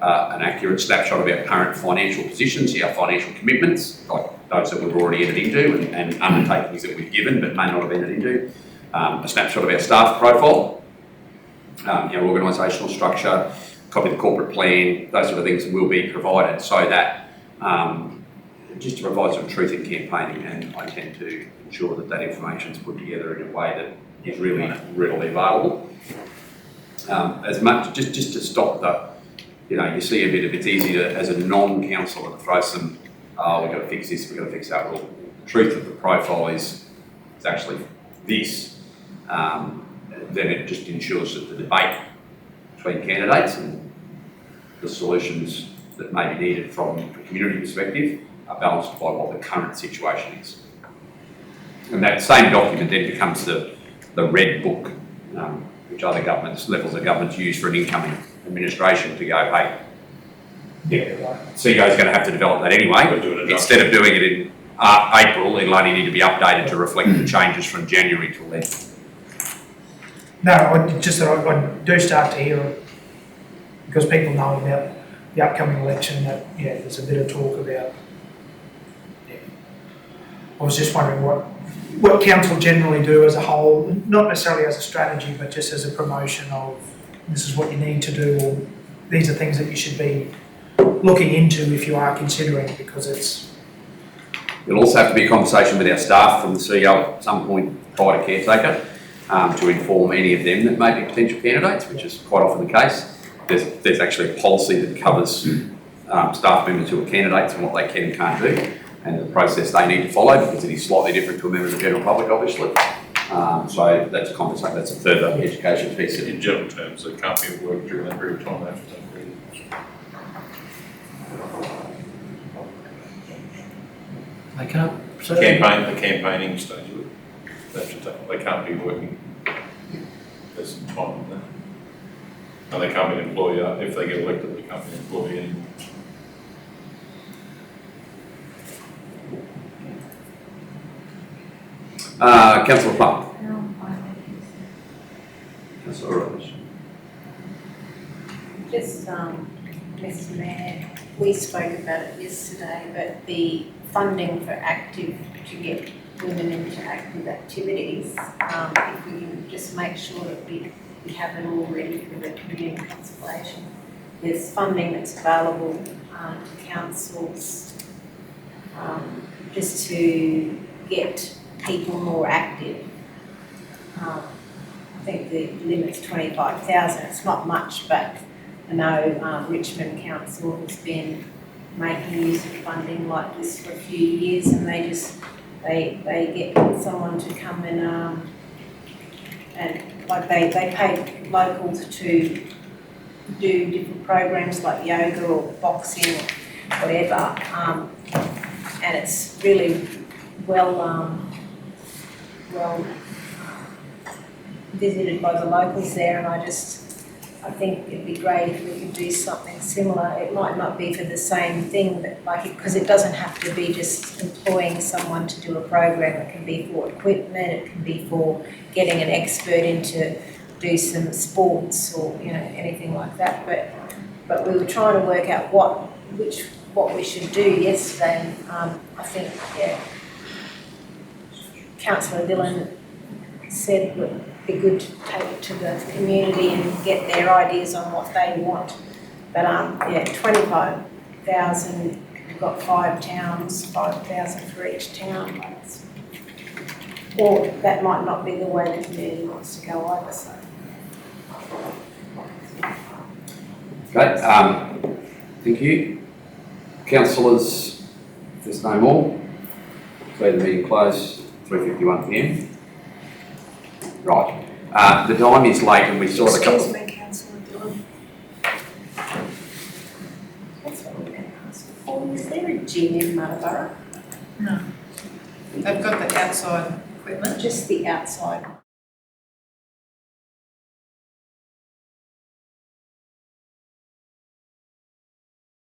an accurate snapshot of our current financial positions, our financial commitments, like those that we've already entered into and undertakings that we've given but may not have entered into, a snapshot of our staff profile, our organisational structure, copy of the corporate plan, those sort of things will be provided so that just to provide some truth in campaigning, and I intend to ensure that that information is put together in a way that is really readily available. As much, just to stop the, you see a bit of, it's easy to, as a non-councillor, to throw some, we've got to fix this, we've got to fix that. Well, the truth of the profile is actually this. Then it just ensures that the debate between candidates and the solutions that may be needed from a community perspective are balanced by what the current situation is. And that same document then becomes the red book, which other levels of governments use for an incoming administration to go, hey, CEO's going to have to develop that anyway. Instead of doing it in April, it'll only need to be updated to reflect the changes from January till then. No, I do start to hear, because people know about the upcoming election, that there's a bit of talk about. I was just wondering what council generally do as a whole, not necessarily as a strategy, but just as a promotion of this is what you need to do, or these are things that you should be looking into if you are considering, because it's. There'll also have to be a conversation with our staff from the CEO at some point prior to caretaker to inform any of them that may be potential candidates, which is quite often the case. There's actually a policy that covers staff members who are candidates and what they can and can't do, and the process they need to follow, because it is slightly different to a member of the general public, obviously. So that's a conversation, that's a further education piece. In general terms, they can't be at work during that period of time after that period. They can't. The campaigning stage of it, they can't be working. There's some time on that. And they can't be an employer. If they get elected, they can't be an employee anymore. Councillor Plumb. Councillor Roberts. Just, Mr Mayor, we spoke about it yesterday, but the funding for to get women into active activities, if we can just make sure that we have it all ready for the community consultation. There's funding that's available to councils just to get people more active. I think the limit's 25,000, it's not much, but I know Richmond Council has been making use of funding like this for a few years, and they get someone to come and like they pay locals to do different programs like yoga or boxing or whatever, and it's really well visited by the locals there, and I think it'd be great if we could do something similar. It might not be for the same thing, but because it doesn't have to be just employing someone to do a program. It can be for equipment, it can be for getting an expert in to do some sports or, anything like that. But we were trying to work out what we should do yesterday, and I think, Councillor Dillon said would be good to take it to the community and get their ideas on what they want. But 25,000, we've got 5 towns, 5,000 for each town. Or that might not be the way the community wants to go either, so. Okay, thank you. Councillors, if there's no more, declare the meeting closed, 3:51 p.m. Right, the time is late and we still have a couple. Excuse me, Councillor Dillon. That's what we're going to ask for. Is there a gym in Marlborough? No. They've got the outside equipment. Just the outside.